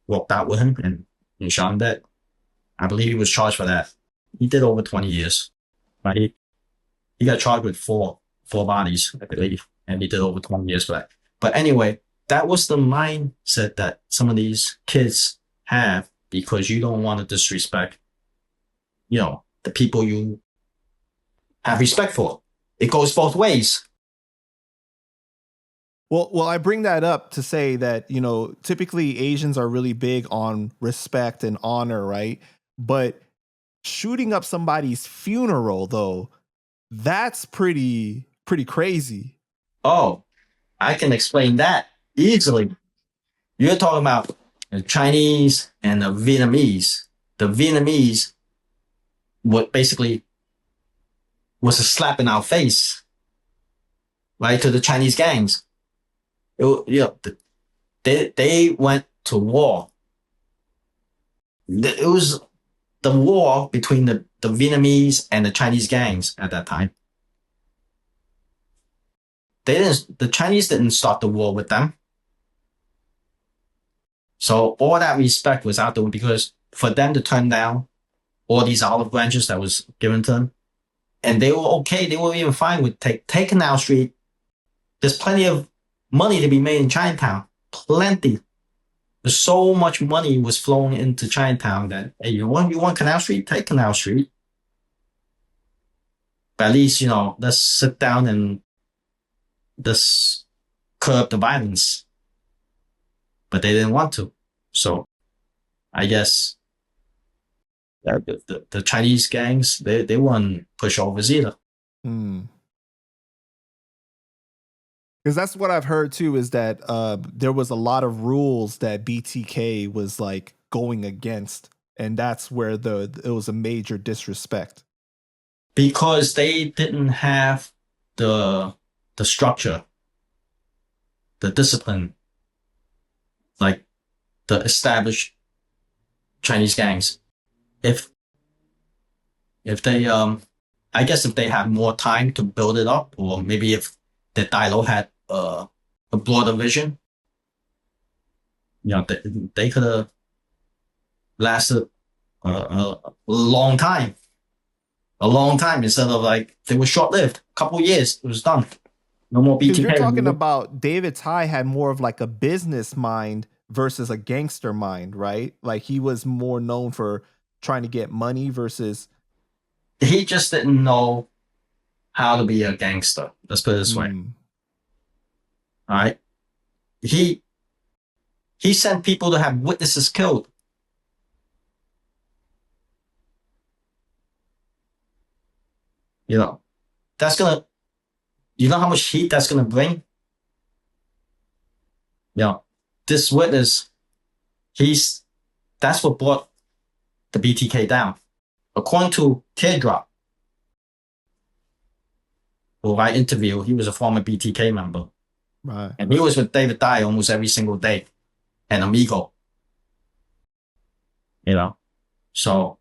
walked out with him and he shot him dead. I believe he was charged for that. He did over 20 years. Right? He got charged with four bodies, I believe, and he did over 20 years for that. But anyway, that was the mindset that some of these kids have because you don't want to disrespect, you know, the people you have respect for. It goes both ways. Well, I bring that up to say that, you know, typically Asians are really big on respect and honor, right? But shooting up somebody's funeral, though, that's pretty pretty crazy. Oh, I can explain that easily. You're talking about the Chinese and the Vietnamese. The Vietnamese what basically was a slap in our face, right, to the Chinese gangs. They went to war. It was the war between the Vietnamese and the Chinese gangs at that time. The Chinese didn't start the war with them. So all that respect was out there because for them to turn down all these olive branches that was given to them, and they were okay. They were even fine with taking our street. There's plenty of money to be made in Chinatown. Plenty. There's so much money was flowing into Chinatown that hey, you want Canal Street? Take Canal Street. But at least let's sit down and let's curb the violence. But they didn't want to. So I guess the Chinese gangs they weren't pushovers either. Because that's what I've heard too, is that there was a lot of rules that BTK was like going against, and that's where it was a major disrespect. Because they didn't have the structure, the discipline, like the established Chinese gangs. If they I guess if they had more time to build it up, or maybe if the dialogue had a broader vision, they could have lasted a long time. A long time instead of like they were short lived. A couple of years, it was done. No more BTK. Because you're talking about David Tai had more of like a business mind versus a gangster mind, right? Like he was more known for trying to get money versus. He just didn't know how to be a gangster. Let's put it this way. All right. He sent people to have witnesses killed. That's gonna. You know how much heat that's gonna bring? This witness, that's what brought the BTK down. According to Teardrop, who I interviewed, he was a former BTK member. Right. And he was with David Dye almost every single day. And Amigo. So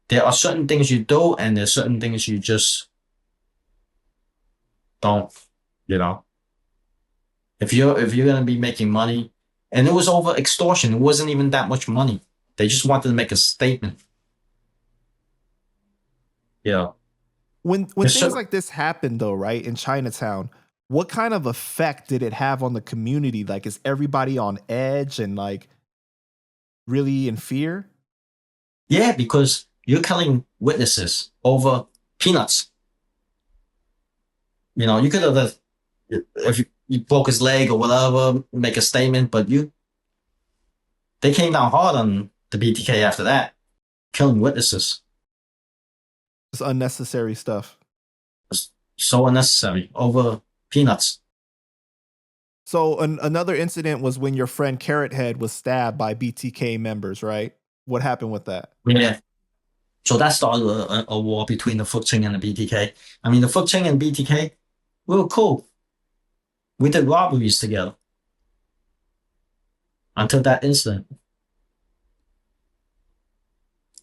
there are certain things you do and there's certain things you just don't, If you're gonna be making money, and it was over extortion, it wasn't even that much money. They just wanted to make a statement. When things like this happen though, right, in Chinatown, what kind of effect did it have on the community? Like, is everybody on edge and like really in fear? Yeah, because you're killing witnesses over peanuts. You could have, if you broke his leg or whatever, make a statement, but they came down hard on the BTK after that, killing witnesses. It's unnecessary stuff. It's so unnecessary over peanuts. So another incident was when your friend Carrot Head was stabbed by BTK members, right? What happened with that? Yeah. So that started a war between the Fuk Ching and the BTK. I mean, the Fuk Ching and BTK, we were cool. We did robberies together. Until that incident.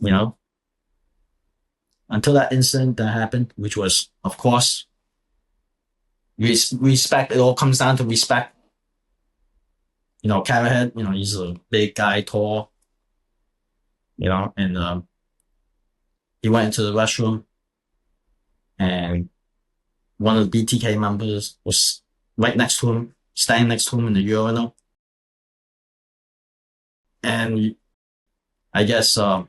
Until that incident that happened, which was, of course, respect. It all comes down to respect. Carrot Head, he's a big guy, tall, and he went into the restroom and one of the BTK members was right next to him, standing next to him in the urinal. And I guess the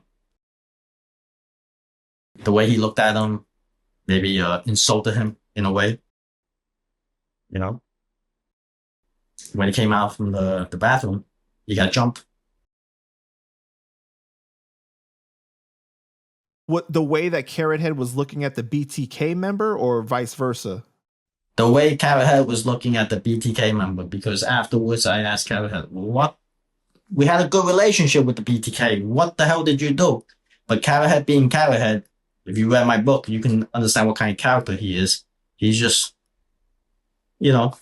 way he looked at him maybe insulted him in a way. When he came out from the bathroom, he got jumped. What, the way that Carrot Head was looking at the BTK member or vice versa? the way Carrot Head was looking at the BTK member, because afterwards I asked Carrot Head, what? We had a good relationship with the BTK. What the hell did you do? But Carrot Head being Carrot Head, if you read my book, you can understand what kind of character he is. He's just, you know,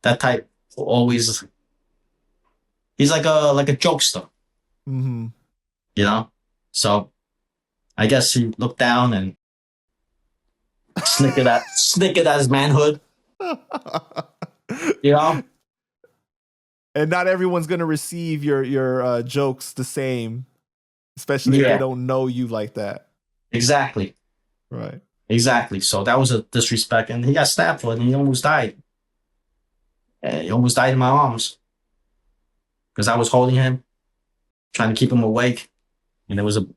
that type always, he's like a jokester, Mm-hmm. you know? So I guess he looked down and snickered at his manhood, you know? And not everyone's gonna receive your jokes the same, especially if they Yeah, don't know you like that. exactly. Right. Exactly. So that was a disrespect, and he got stabbed for it, and he almost died. He almost died in my arms because I was holding him, trying to keep him awake, and there was a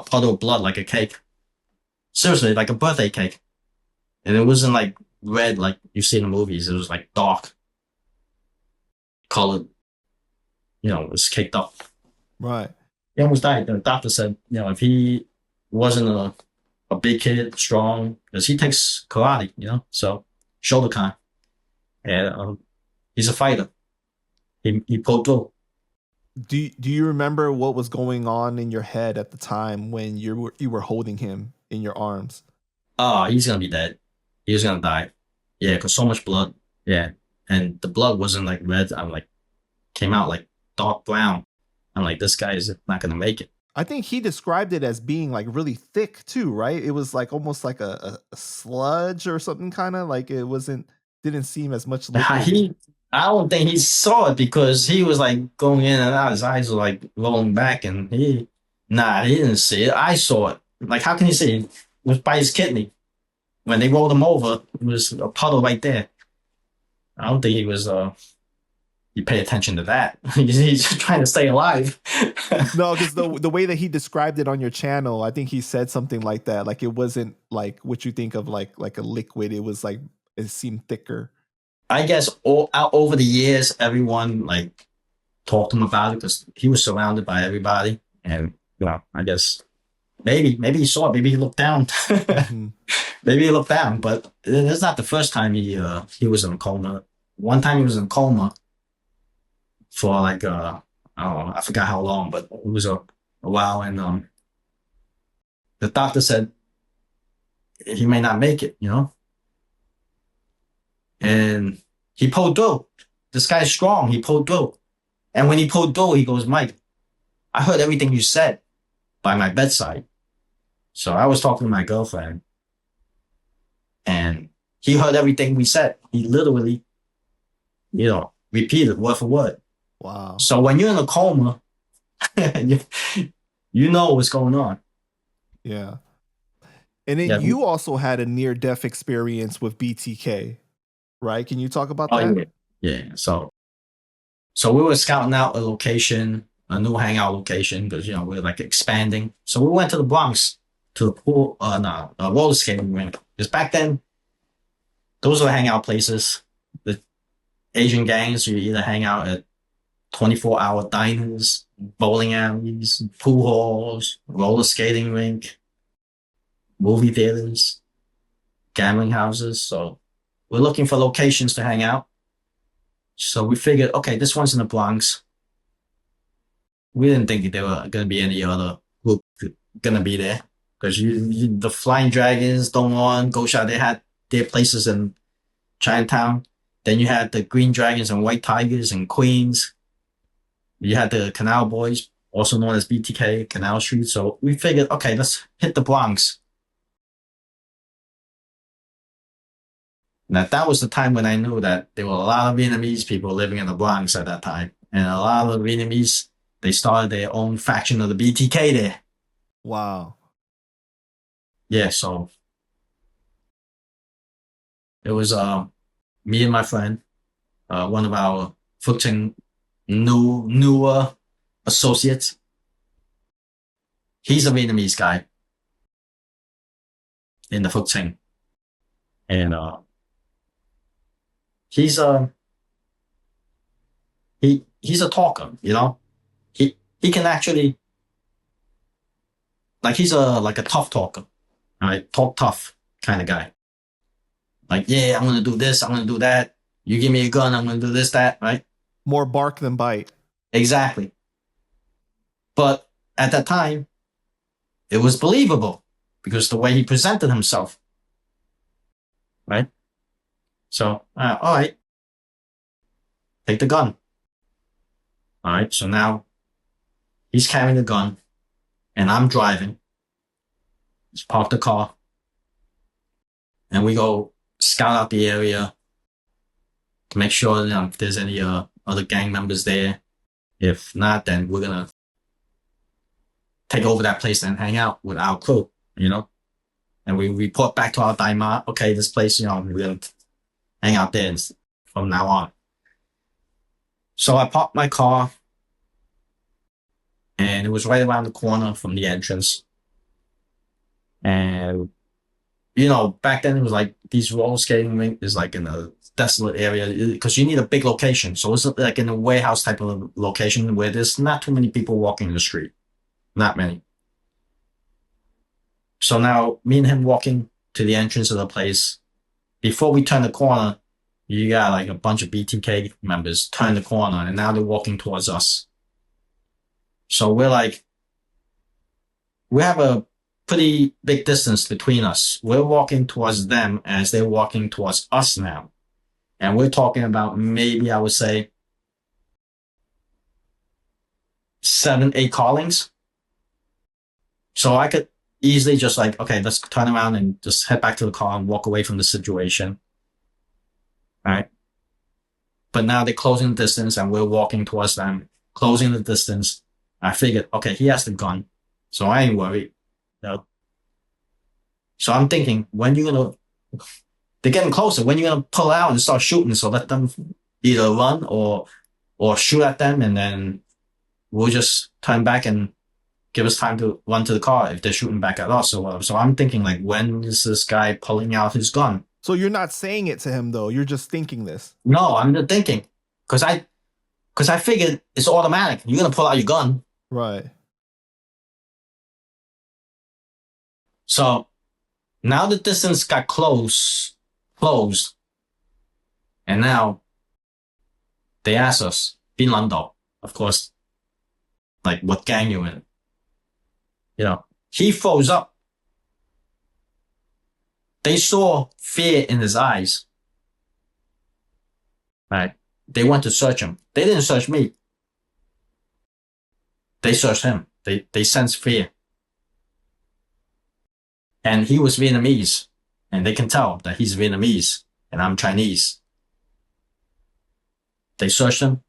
puddle of blood like a cake. Seriously, like a birthday cake, and it wasn't like red like you see in the movies. It was like dark colored. It was caked up. Right. He almost died. The doctor said, if he wasn't a big kid, strong, because he takes karate, so Shotokan, and he's a fighter. He pulled through. Do you remember what was going on in your head at the time when you were holding him in your arms? Oh, he's gonna be dead. He's gonna die. Yeah, cause so much blood. Yeah, and the blood wasn't like red. I'm like, came out like dark brown. I'm like, this guy is not gonna make it. I think he described it as being like really thick too, right? It was like almost like a sludge or something, kind of like it didn't seem as much liquid. I don't think he saw it because he was like going in and out. His eyes were like rolling back, and he didn't see it. I saw it. Like, how can he see it? It was by his kidney. When they rolled him over, it was a puddle right there. I don't think he paid attention to that. He's just trying to stay alive. No, because the way that he described it on your channel, I think he said something like that. Like it wasn't like what you think of like a liquid. It was like it seemed thicker. I guess over the years, everyone like talked to him about it because he was surrounded by everybody, and I guess maybe he saw it. Maybe he looked down. Mm-hmm. Maybe he looked down, but it's not the first time he was in a coma. One time he was in coma for like I don't know, I forgot how long, but it was a while, and the doctor said he may not make it, and he pulled through. This guy's strong. He pulled through, and when he pulled through, he goes, "Mike, I heard everything you said by my bedside." So I was talking to my girlfriend, and he heard everything we said. He literally, repeated word for word. Wow. So when you're in a coma, you know what's going on. Yeah. And then Yeah. you also had a near death experience with BTK, right? Can you talk about that? Yeah. Yeah. So we were scouting out a location, a new hangout location, because we're like expanding. So we went to the Bronx to the pool, roller skating rink. Because back then, those were hangout places. The Asian gangs, you either hang out at 24-hour diners, bowling alleys, pool halls, roller skating rink, movie theaters, gambling houses. So we're looking for locations to hang out. So we figured, okay, this one's in the Bronx. We didn't think there were going to be any other group going to be there because the Flying Dragons, Dongwon, Gosha, they had their places in Chinatown. Then you had the Green Dragons and White Tigers in Queens. You had the Canal Boys, also known as BTK, Canal Street. So we figured, okay, let's hit the Bronx. Now, that was the time when I knew that there were a lot of Vietnamese people living in the Bronx at that time. And a lot of Vietnamese, they started their own faction of the BTK there. Wow. Yeah, so it was me and my friend, one of our Fuk Ching newer associates. He's a Vietnamese guy in the Fuk Ching. And he's he's a talker, He can actually, like, he's like a tough talker. All right, talk tough kind of guy. Like, yeah, I'm gonna do this, I'm gonna do that. You give me a gun, I'm gonna do this, that, right? More bark than bite. Exactly. But at that time, it was believable because the way he presented himself, right? So, all right, take the gun. All right, so now he's carrying the gun and I'm driving. Let's park the car and we go scout out the area to make sure if there's any other gang members there. If not, then we're gonna take over that place and hang out with our crew, and we report back to our daima. Okay, this place, we're gonna hang out there from now on. So I parked my car, and it was right around the corner from the entrance. And back then it was like these roller skating rink is like in a desolate area because you need a big location. So it's like in a warehouse type of location where there's not too many people walking in the street, not many. So now me and him walking to the entrance of the place. Before we turn the corner, you got like a bunch of BTK members turn the corner and now they're walking towards us. So we have a pretty big distance between us. We're walking towards them as they're walking towards us now. And we're talking about maybe, I would say, 7, 8 callings. So I could easily just like, okay, let's turn around and just head back to the car and walk away from the situation. All right. But now they're closing the distance and we're walking towards them, closing the distance. I figured, okay, he has the gun. So I ain't worried. No. So I'm thinking, they're getting closer. When you gonna pull out and start shooting? So let them either run or shoot at them, and then we'll just turn back and give us time to run to the car if they're shooting back at us. So I'm thinking, like, when is this guy pulling out his gun? So you're not saying it to him though. You're just thinking this. No, I'm just thinking because I figured it's automatic. You're gonna pull out your gun, right? So now the distance got closed, and now they ask us, Binlando, of course, like what gang you in? He froze up. They saw fear in his eyes. Right? They went to search him. They didn't search me. They searched him. They sensed fear. And he was Vietnamese. And they can tell that he's Vietnamese and I'm Chinese. They searched him,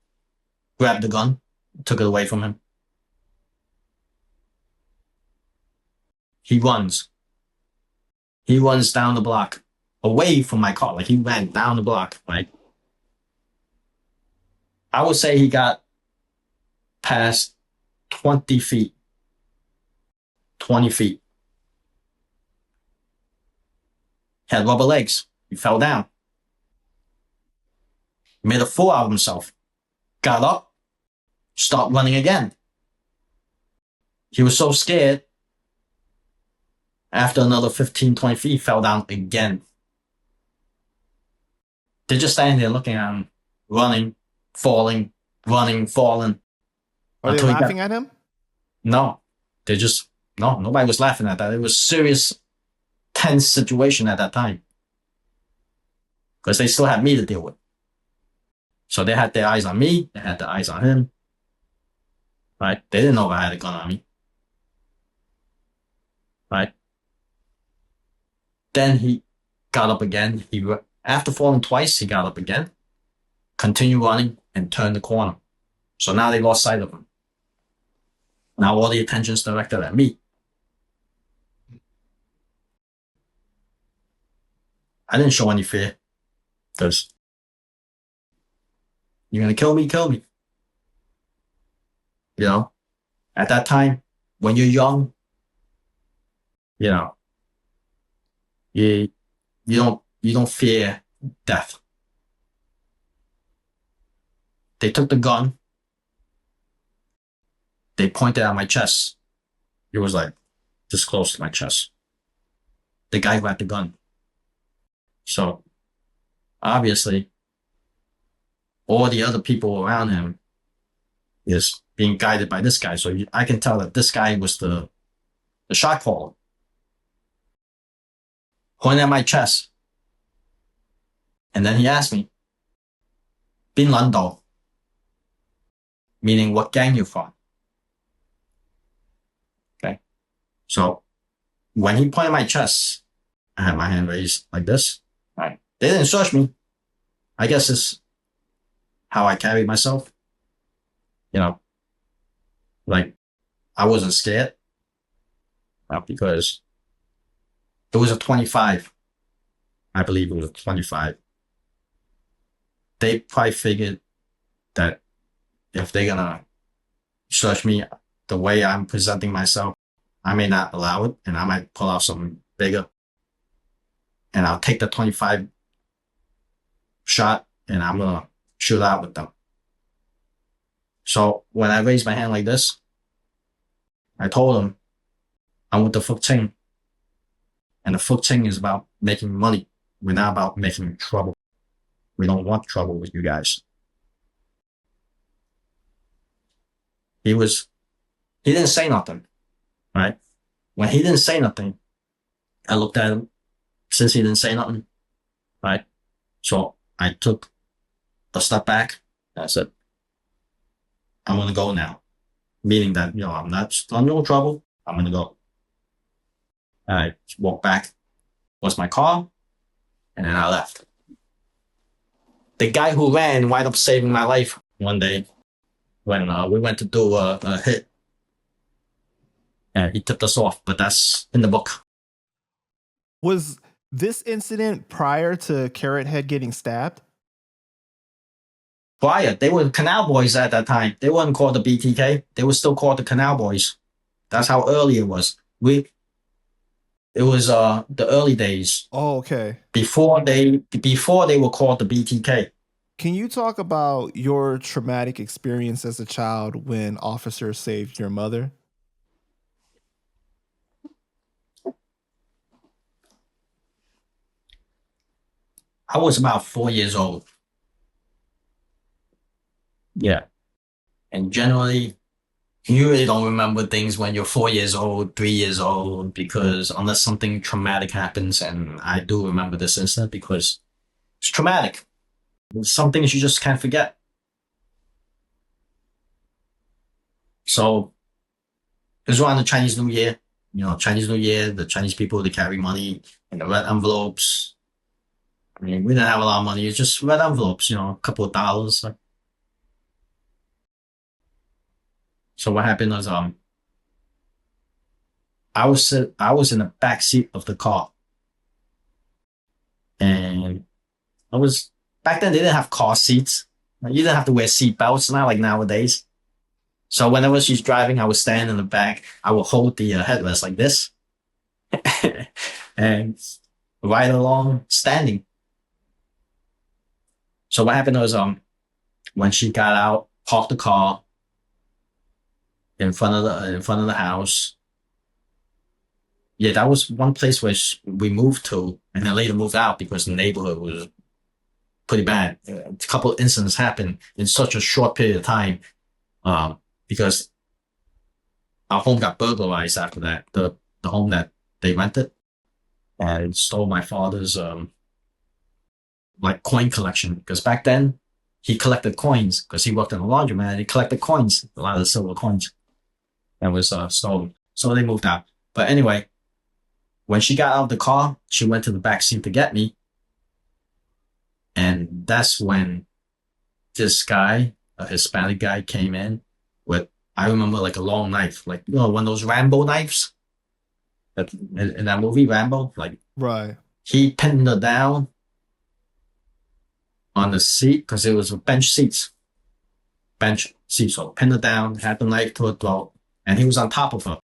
grabbed the gun, took it away from him. He runs. He runs down the block, away from my car. Like he ran down the block, right? I would say he got past 20 feet. 20 feet. Had rubber legs. He fell down. Made a fool out of himself. Got up. Stopped running again. He was so scared. After another 15, 20 feet, he fell down again. They're just standing there looking at him, running, falling, running, falling. Are they laughing at him? No. Nobody was laughing at that. It was serious, tense situation at that time. Because they still had me to deal with. So they had their eyes on me. They had their eyes on him. Right? They didn't know if I had a gun on me. Right? Then he got up again. After falling twice, he got up again, continued running, and turned the corner. So now they lost sight of him. Now all the attention's directed at me. I didn't show any fear. Because you're going to kill me, kill me. At that time, when you're young, you don't fear death. They took the gun. They pointed at my chest. It was like this close to my chest. the guy who had the gun. So obviously, all the other people around him is being guided by this guy. So I can tell that this guy was the shot caller. Pointed at my chest. And then he asked me, Bin Lando, meaning what gang you from. Okay. So when he pointed at my chest, I had my hand raised like this. Right. They didn't search me. I guess it's how I carry myself. You know, like I wasn't scared because it was a 25. I believe it was a 25. They probably figured that if they're gonna search me the way I'm presenting myself, I may not allow it, and I might pull out something bigger. And I'll take the 25 shot, and I'm gonna shoot out with them. So when I raised my hand like this, I told them, I'm with the Fuk Ching. And the Fuk Ching is about making money. We're not about making trouble. We don't want trouble with you guys. He didn't say nothing, right? When he didn't say nothing, I looked at him. Since he didn't say nothing, right? So I took a step back. I said, I'm going to go now. Meaning that, I'm not in no trouble. I'm going to go. I walked back towards my car, and then I left. The guy who ran wound up saving my life one day when we went to do a hit. And he tipped us off, but that's in the book. Was this incident prior to Carrot Head getting stabbed? Prior, they were Canal Boys at that time. They weren't called the BTK. They were still called the Canal Boys. That's how early it was. It was the early days. Oh, okay. Before they were called the BTK. Can you talk about your traumatic experience as a child when officers saved your mother? I was about 4 years old. Yeah. And generally, you really don't remember things when you're 4 years old, 3 years old, because unless something traumatic happens, and I do remember this incident because it's traumatic. Some things you just can't forget. So it was around the Chinese New Year. Chinese New Year, the Chinese people, they carry money in the red envelopes. I mean, we didn't have a lot of money. It's just red envelopes, a couple of dollars. So what happened was, I was in the back seat of the car, and back then they didn't have car seats. You didn't have to wear seat belts, not like nowadays. So whenever she's driving, I would stand in the back. I would hold the headrest like this, and ride along standing. So what happened was, when she got out, parked the car in front of the house. Yeah, that was one place where we moved to, and then later moved out because the neighborhood was pretty bad. A couple of incidents happened in such a short period of time, because our home got burglarized after that. The home that they rented, and stole my father's coin collection, because back then he collected coins because he worked in a laundromat. He collected coins, a lot of the silver coins, that was stolen. So they moved out. But anyway, when she got out of the car, she went to the back seat to get me. And that's when this guy, a Hispanic guy, came in with, I remember, like a long knife, like, one of those Rambo knives in that movie, Rambo. Like, right. He pinned her down on the seat because it was bench seats. So pinned her down, had the knife to her throat, and he was on top of her.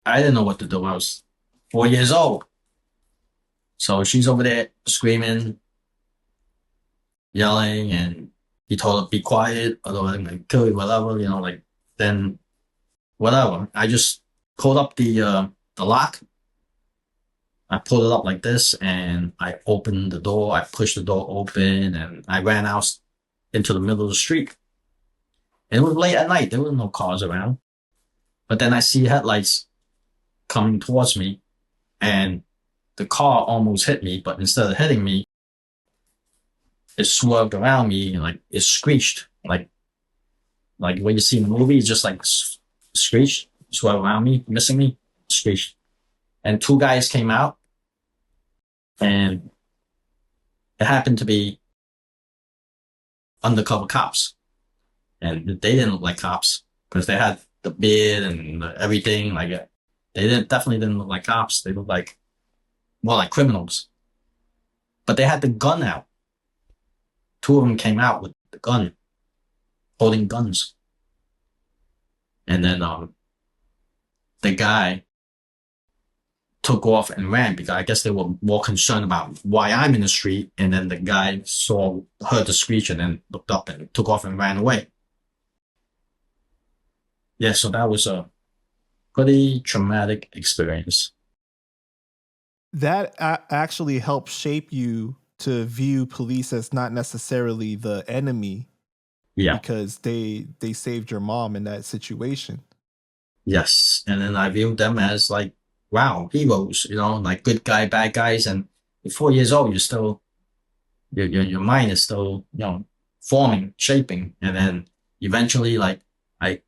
I didn't know what to do. I was 4 years old. So she's over there screaming, yelling, and he told her, be quiet, otherwise I'm going to kill you, whatever, then whatever. I just pulled up the lock. I pulled it up like this, and I opened the door. I pushed the door open, and I ran out into the middle of the street. And it was late at night. There was no cars around. But then I see headlights coming towards me, and the car almost hit me. But instead of hitting me, it swerved around me, and like it screeched, like what you see in the movie. It's just like screeched, swerved around me, missing me, screeched. And two guys came out, and it happened to be undercover cops, and they didn't look like cops because they had the beard and everything. Like they definitely didn't look like cops. They looked like more like criminals. But they had the gun out. Two of them came out with the gun, holding guns, and then the guy took off and ran because I guess they were more concerned about why I'm in the street. And then the guy heard the screech and then looked up and took off and ran away. Yeah, so that was a pretty traumatic experience. That actually helped shape you to view police as not necessarily the enemy Yeah, because they saved your mom in that situation. yes. And then I viewed them as like, wow, heroes, like good guy, bad guys. And at 4 years old, you're still, your mind is still, forming, shaping. And then eventually, like, I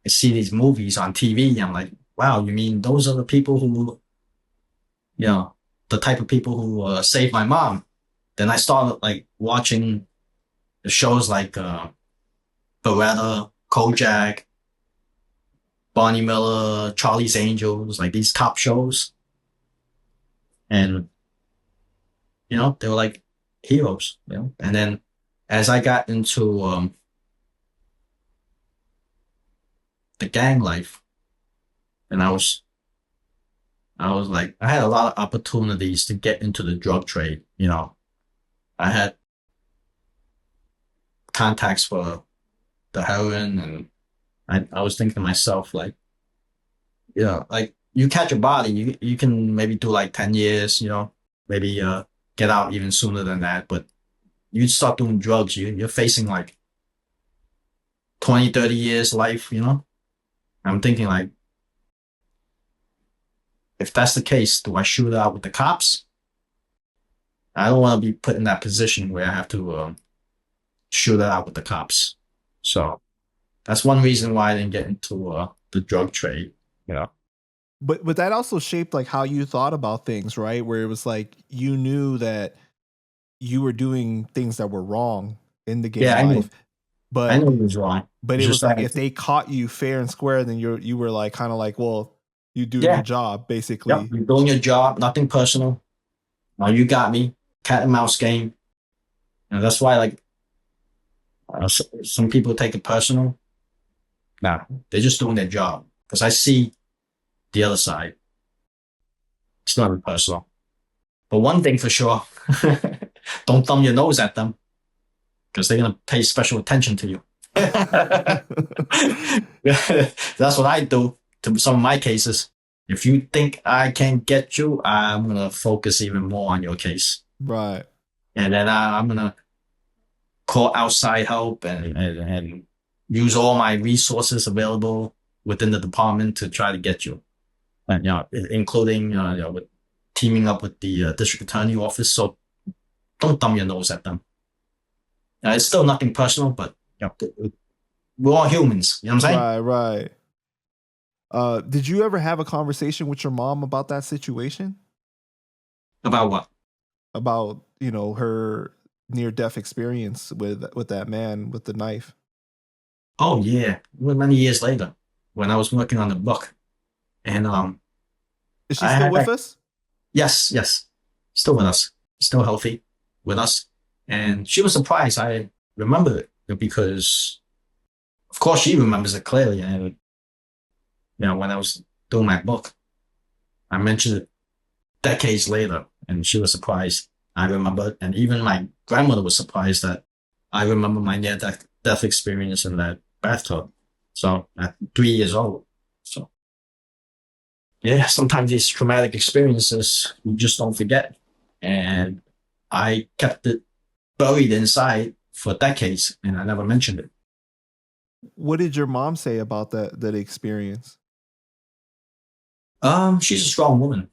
see these movies on TV. I'm like, wow, you mean those are the people who, the type of people who saved my mom? Then I started like watching the shows like Beretta, Kojak, Bonnie Miller, Charlie's Angels, like these top shows. And, they were like heroes, And then as I got into the gang life, and I was like, I had a lot of opportunities to get into the drug trade, I had contacts for the heroin, and I was thinking to myself, like, like you catch a body, you can maybe do like 10 years, maybe get out even sooner than that. But you start doing drugs, you're facing like 20, 30 years life, I'm thinking like, if that's the case, do I shoot out with the cops? I don't want to be put in that position where I have to shoot it out with the cops. So that's one reason why I didn't get into the drug trade. But that also shaped like how you thought about things, right? Where it was like you knew that you were doing things that were wrong in the Yeah, gang I knew. life, I but knew it was wrong. but It's it just was like like, if they caught you fair and square, then you were like kind of like, well, you doing your yeah, job yep, basically. you're doing your job, nothing personal. Now you got me, cat and mouse game. That's why like some people take it personal. Nah, they're just doing their job. Because I see the other side. It's not personal. But one thing for sure, don't thumb your nose at them because they're going to pay special attention to you. That's what I do to some of my cases. If you think I can get you, I'm going to focus even more on your case. Right. And then I'm going to call outside help and use all my resources available within the department to try to get you. And, including, with teaming up with the district attorney office. So don't thumb your nose at them. It's still nothing personal, but we're all humans. You know what I'm saying? Right. Did you ever have a conversation with your mom about that situation? About what? About, her near-death experience with that man with the knife? Oh yeah, it was many years later when I was working on the book, and Is she still with us? Yes, still with us, still healthy with us, and she was surprised I remembered it because, of course, she remembers it clearly, and when I was doing my book, I mentioned it decades later, and she was surprised I remembered, and even my grandmother was surprised that I remember my near-death experience in that bathtub. So at 3 years old. So yeah, sometimes these traumatic experiences you just don't forget. And I kept it buried inside for decades and I never mentioned it. What did your mom say about that experience? She's a strong woman,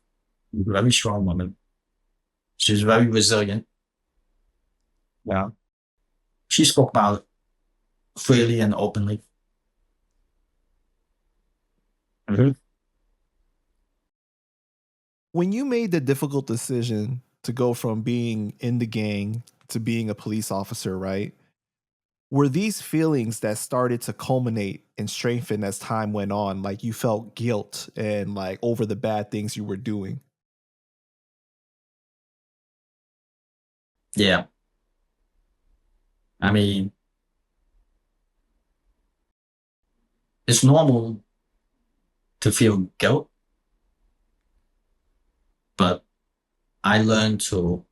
very strong woman. She's very resilient. Yeah. She spoke about it freely and openly. Mm-hmm. When you made the difficult decision to go from being in the gang to being a police officer, right? Were these feelings that started to culminate and strengthen as time went on? Like you felt guilt and like over the bad things you were doing? Yeah. I mean, it's normal to feel guilt, but I learned to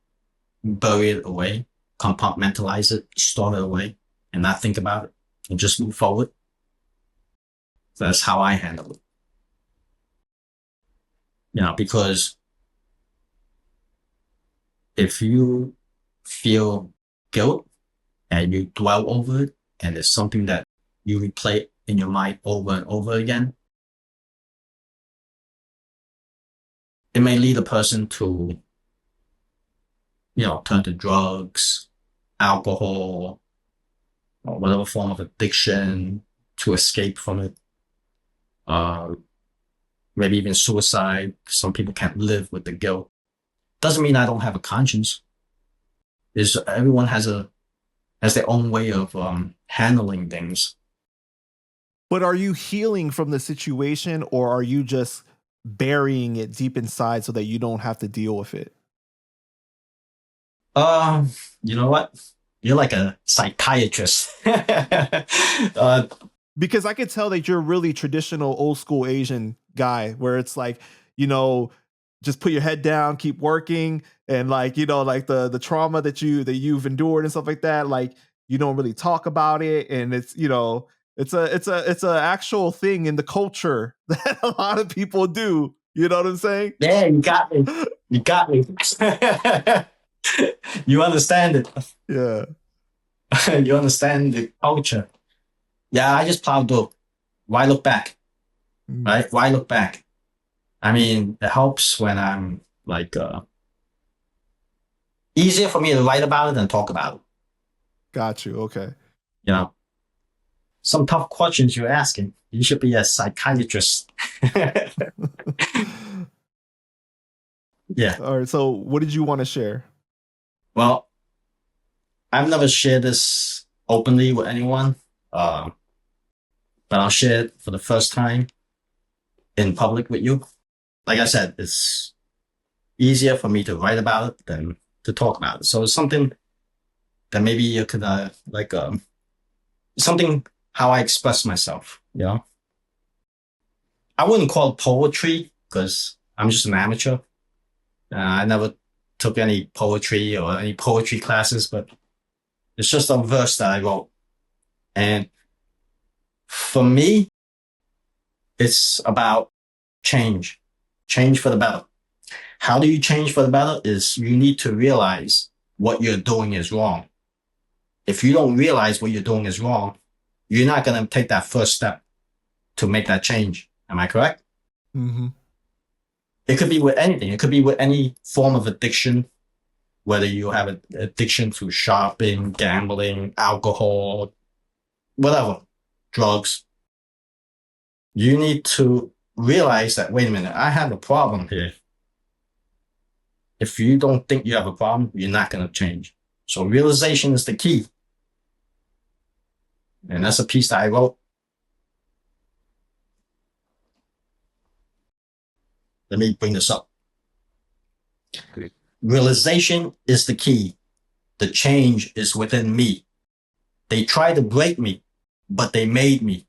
bury it away, compartmentalize it, store it away, and not think about it and just move forward. That's how I handle it. Because if you feel guilt and you dwell over it and it's something that you replay in your mind over and over again, it may lead a person to, turn to drugs, alcohol, or whatever form of addiction to escape from it. Maybe even suicide. Some people can't live with the guilt. Doesn't mean I don't have a conscience. Everyone has their own way of handling things. But are you healing from the situation or are you just burying it deep inside so that you don't have to deal with it? You know what? You're like a psychiatrist. Because I could tell that you're really traditional old school Asian guy where it's like, just put your head down, keep working, and like, like the trauma that you've endured and stuff like that, like you don't really talk about it. And it's, it's a actual thing in the culture that a lot of people do. You know what I'm saying? Yeah, you got me. You got me. You understand it. Yeah. You understand the culture. Yeah, I just plowed through. Why look back? Right? Why look back? I mean, it helps when I'm like, easier for me to write about it than talk about it. Got you. Okay. Some tough questions you're asking. You should be a psychiatrist. Yeah. All right. So what did you want to share? Well, I've never shared this openly with anyone, but I'll share it for the first time in public with you. Like I said, it's easier for me to write about it than to talk about it. So it's something that maybe you could something how I express myself. I wouldn't call it poetry because I'm just an amateur. I never took any poetry or any poetry classes, but it's just a verse that I wrote. And for me, it's about change for the better. How do you change for the better? Is you need to realize what you're doing is wrong. If you don't realize what you're doing is wrong, you're not going to take that first step to make that change. Am I correct? Mm-hmm. It could be with anything. It could be with any form of addiction, whether you have an addiction to shopping, gambling, alcohol, whatever, drugs. You need to realize that, wait a minute, I have a problem here. If you don't think you have a problem, you're not going to change. So realization is the key. And that's a piece that I wrote. Let me bring this up. Realization is the key. The change is within me. They tried to break me, but they made me.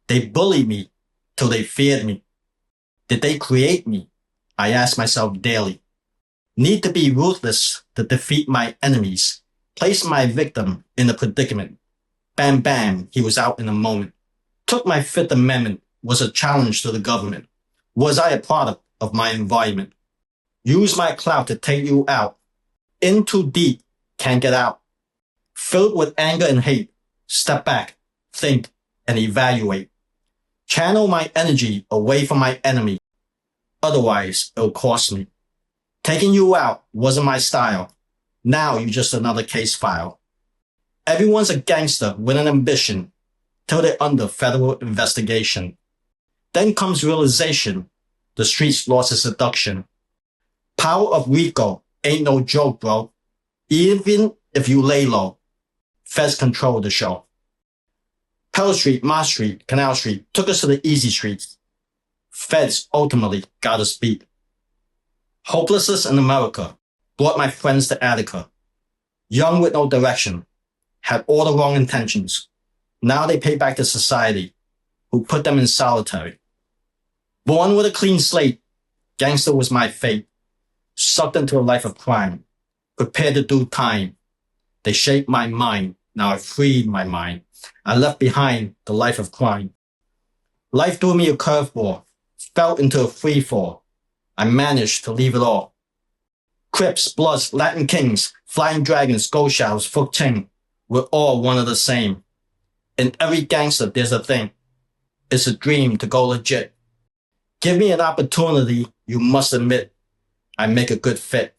They bullied me till they feared me. Did they create me? I ask myself daily. Need to be ruthless to defeat my enemies. Place my victim in a predicament. Bam, bam, he was out in a moment. Took my Fifth Amendment was a challenge to the government. Was I a product of my environment? Use my clout to take you out. In too deep, can't get out. Filled with anger and hate, step back, think, and evaluate. Channel my energy away from my enemy. Otherwise, it'll cost me. Taking you out wasn't my style. Now you're just another case file. Everyone's a gangster with an ambition till they're under federal investigation. Then comes realization. The streets lost its seduction. Power of Rico ain't no joke, bro. Even if you lay low, feds control the show. Pell Street, Mott Street, Canal Street took us to the easy streets. Feds ultimately got us beat. Hopelessness in America brought my friends to Attica. Young with no direction, had all the wrong intentions. Now they pay back to society, who put them in solitary. Born with a clean slate, gangster was my fate. Sucked into a life of crime, prepared to do time. They shaped my mind, now I freed my mind. I left behind the life of crime. Life threw me a curveball, fell into a free fall. I managed to leave it all. Crips, Bloods, Latin Kings, Flying Dragons, Ghost Shadows, Fuk Ching, we're all one of the same. In every gangster, there's a thing. It's a dream to go legit. Give me an opportunity, you must admit, I make a good fit.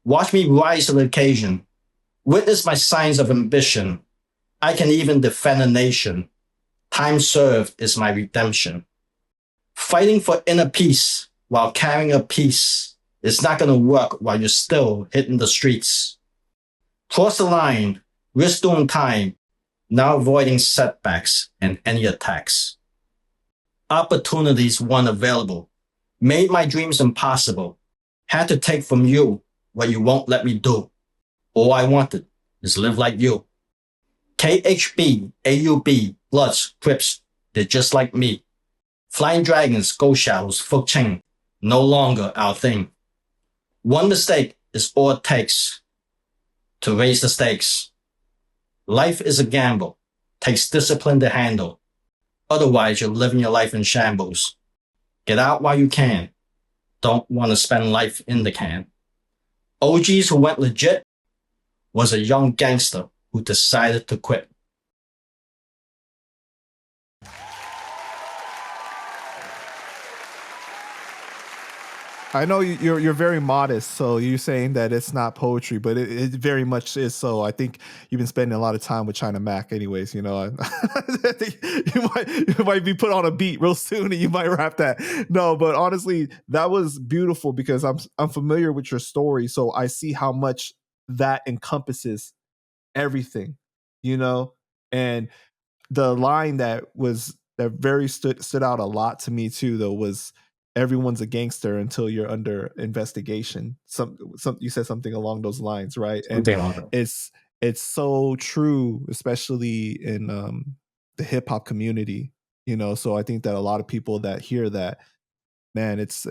Watch me rise to the occasion. Witness my signs of ambition. I can even defend a nation. Time served is my redemption. Fighting for inner peace while carrying a piece is not going to work while you're still hitting the streets. Cross the line, risk doing time, now avoiding setbacks and any attacks. Opportunities weren't available, made my dreams impossible, had to take from you what you won't let me do. All I wanted is live like you. KHB, AUB, Bloods, Crips, they're just like me. Flying Dragons, Ghost Shadows, Fuk Ching, no longer our thing. One mistake is all it takes to raise the stakes. Life is a gamble, takes discipline to handle. Otherwise, you're living your life in shambles. Get out while you can. Don't want to spend life in the can. OGs who went legit was a young gangster who decided to quit. I know you're very modest, so you're saying that it's not poetry, but it very much is. So I think you've been spending a lot of time with China Mac, anyways. You know, I think you might be put on a beat real soon, and you might rap that. No, but honestly, that was beautiful because I'm familiar with your story, so I see how much that encompasses everything. You know, and the line that very stood out a lot to me too, though, was everyone's a gangster until you're under investigation. Some you said something along those lines, right? And it's so true, especially in the hip hop community, you know. So I think that a lot of people that hear that, man, it's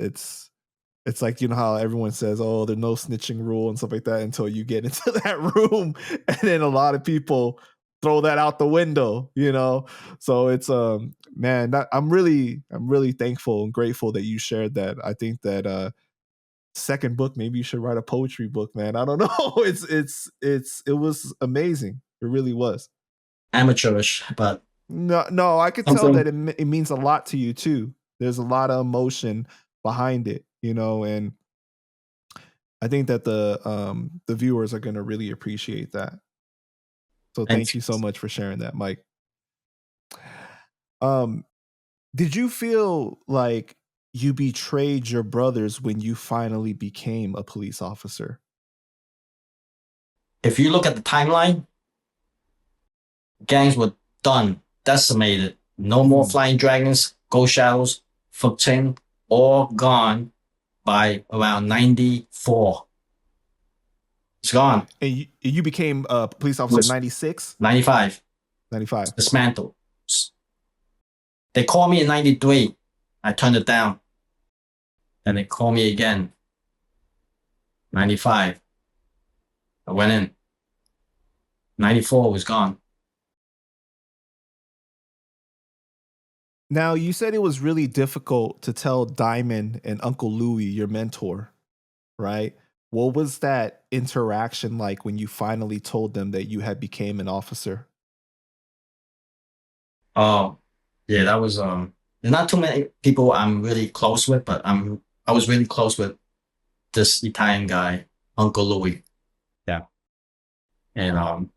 like, you know how everyone says, oh, there's no snitching rule and stuff like that until you get into that room, and then a lot of people throw that out the window, you know. So it's man, I'm really thankful and grateful that you shared that. I think that second book, maybe you should write a poetry book, man. I don't know. It was amazing. It really was. Amateurish, but no, I could tell that it means a lot to you too. There's a lot of emotion behind it, you know, and I think that the viewers are going to really appreciate that. So thank you so much for sharing that, Mike. Did you feel like you betrayed your brothers when you finally became a police officer? If you look at the timeline, gangs were done, decimated. No more Flying Dragons, Ghost Shadows, Fuk Ching, all gone by around 94. It's gone. And you became a police officer in 96? 95. 95. Dismantled. They called me in 93. I turned it down. Then they called me again. 95. I went in. 94 was gone. Now, you said it was really difficult to tell Diamond and Uncle Louie, your mentor, right? What was that interaction like when you finally told them that you had became an officer? Oh, yeah, that was there's not too many people I'm really close with, but I was really close with this Italian guy, Uncle Louis. Yeah. And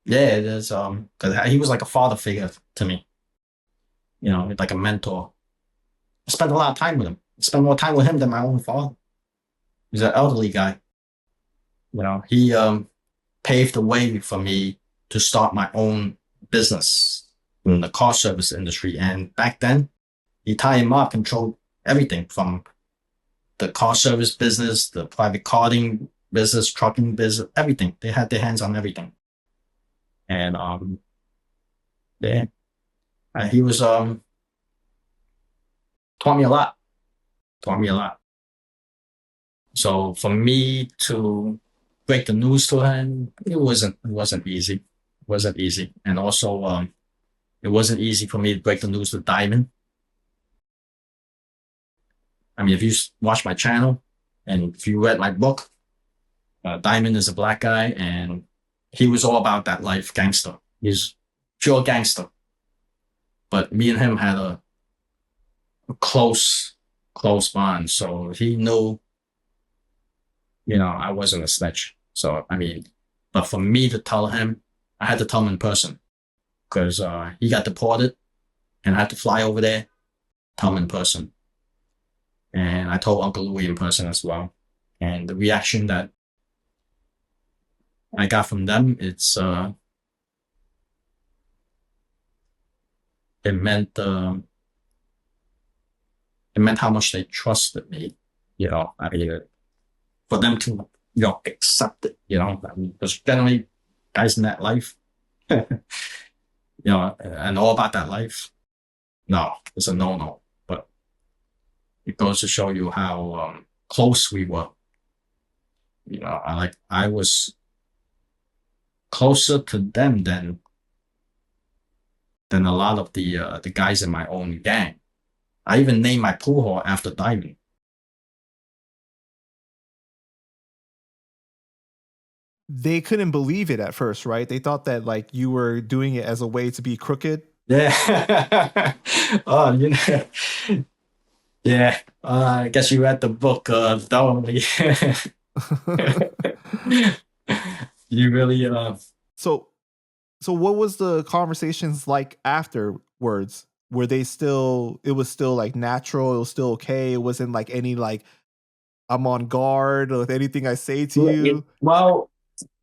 yeah, there's because he was like a father figure to me, like a mentor. I spent a lot of time with him. I spent more time with him than my own father. He's an elderly guy. He paved the way for me to start my own business in the car service industry. And back then, the Italian mob controlled everything from the car service business, the private carding business, trucking business, everything. They had their hands on everything. And yeah, he was taught me a lot. Taught me a lot. So for me to break the news to him, it wasn't easy. It wasn't easy. And also it wasn't easy for me to break the news to Diamond. I mean, if you watch my channel and if you read my book, Diamond is a black guy and he was all about that life, gangster. He's pure gangster. But me and him had a close bond. So he knew, I wasn't a snitch. So, I mean, but for me to tell him, I had to tell him in person because he got deported and I had to fly over there, tell him in person. And I told Uncle Louis in person as well. And the reaction that I got from them, it meant how much they trusted me. I mean, for them to accept it. I mean, because generally guys in that life, and all about that life, no, it's a no. But it goes to show you how close we were. I was closer to them than a lot of the guys in my own gang. I even named my pool hall after Diamond. They couldn't believe it at first, right? They thought that like you were doing it as a way to be crooked. Yeah. Oh, yeah. I guess you read the book thoroughly. You really So what was the conversations like afterwards? Were they still, it was still like natural, it was still okay, it wasn't like any like I'm on guard with anything I say to you? Well,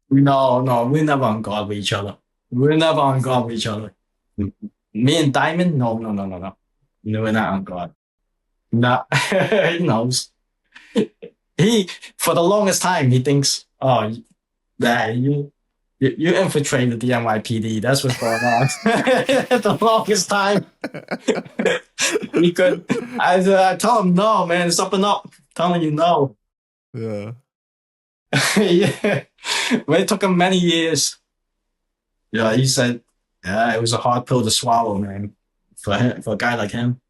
no, we're never on guard with each other. We're never on guard with each other. Me and Diamond, no. No, we're not on guard. No, he knows. For the longest time, he thinks, oh, that you infiltrated the NYPD. That's what's going on. The longest time. He could. I told him, no, man, it's up and up. I'm telling you, no. Yeah. Yeah. But it took him many years. Yeah, he said, yeah, it was a hard pill to swallow, man, for a guy like him.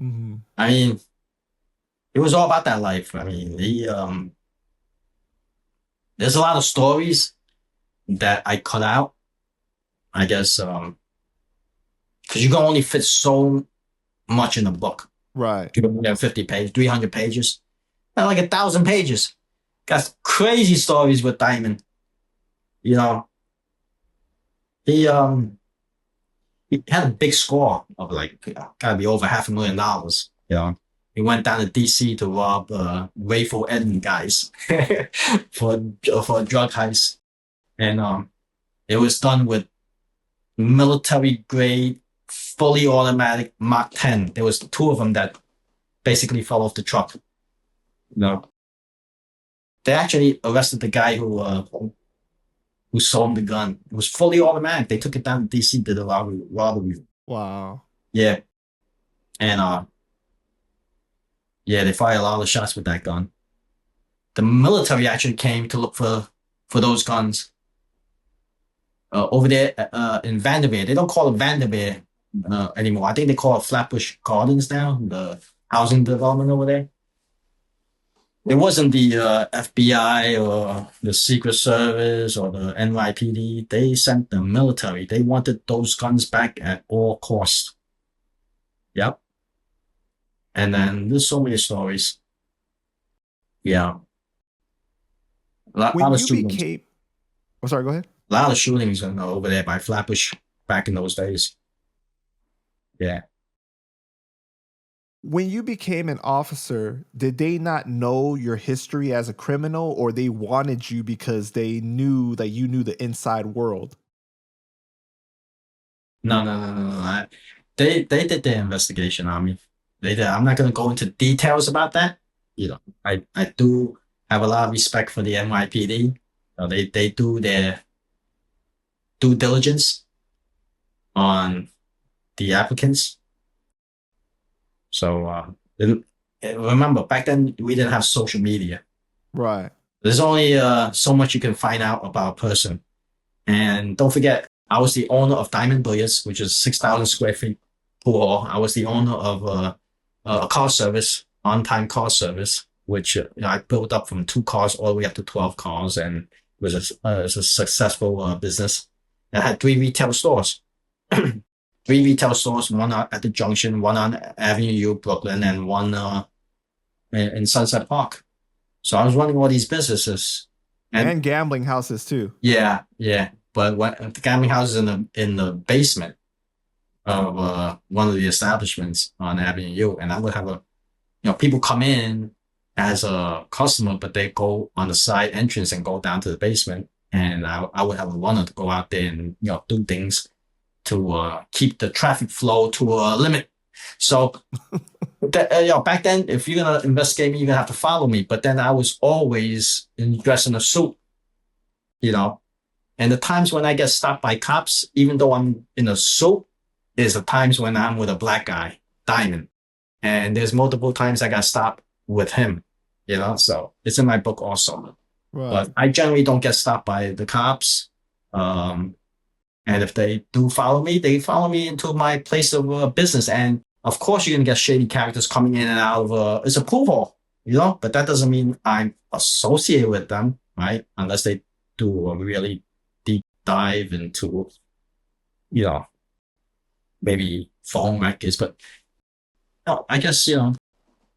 Mm-hmm. I mean, it was all about that life. I mean, there's a lot of stories that I cut out, I guess, because you can only fit so much in a book. Right. 50 pages, 300 pages, and like 1,000 pages. Got crazy stories with Diamond. He had a big score of like gotta be over $500,000. He went down to DC to rob Rayful Eden guys for a drug heist, and it was done with military grade, fully automatic Mark 10. There was two of them that basically fell off the truck. They actually arrested the guy who sold the gun. It was fully automatic. They took it down to DC, did a robbery. Wow. Yeah. And yeah, they fired a lot of shots with that gun. The military actually came to look for those guns over there in Vanderveer. They don't call it Vanderveer anymore. I think they call it Flatbush Gardens now, the housing development over there. It wasn't the FBI or the Secret Service or the NYPD. They sent the military. They wanted those guns back at all costs. Yep. And then there's so many stories. Yeah. A lot When of you shootings. became, oh, sorry, go ahead. A lot of shootings over there by Flatbush back in those days. Yeah. When you became an officer, did they not know your history as a criminal, or they wanted you because they knew that you knew the inside world? No. They did their investigation on me. They did. I'm not going to go into details about that. You know, I do have a lot of respect for the NYPD. They do their due diligence on the applicants. So remember, back then we didn't have social media. Right. There's only so much you can find out about a person. And don't forget, I was the owner of Diamond Billiards, which is 6,000 square feet pool. I was the owner of a car service, on-time car service, which I built up from 2 cars all the way up to 12 cars, and it was a successful business. I had 3 retail stores. 3 retail stores, one at the Junction, one on Avenue U, Brooklyn, and one in Sunset Park. So I was running all these businesses. And gambling houses too. Yeah. But the gambling house is in the basement of one of the establishments on Avenue U, and I would have people come in as a customer, but they go on the side entrance and go down to the basement, and I would have a runner to go out there and do things to keep the traffic flow to a limit. So back then, if you're gonna investigate me, you're gonna have to follow me. But then I was always dressed in a suit, And the times when I get stopped by cops, even though I'm in a suit, is the times when I'm with a black guy, Diamond. And there's multiple times I got stopped with him, So it's in my book also. Right. But I generally don't get stopped by the cops. And if they do follow me, they follow me into my place of business. And of course, you're going to get shady characters coming in and out of it's a pool hall, but that doesn't mean I'm associated with them, right? Unless they do a really deep dive into, maybe phone records. But no, I guess,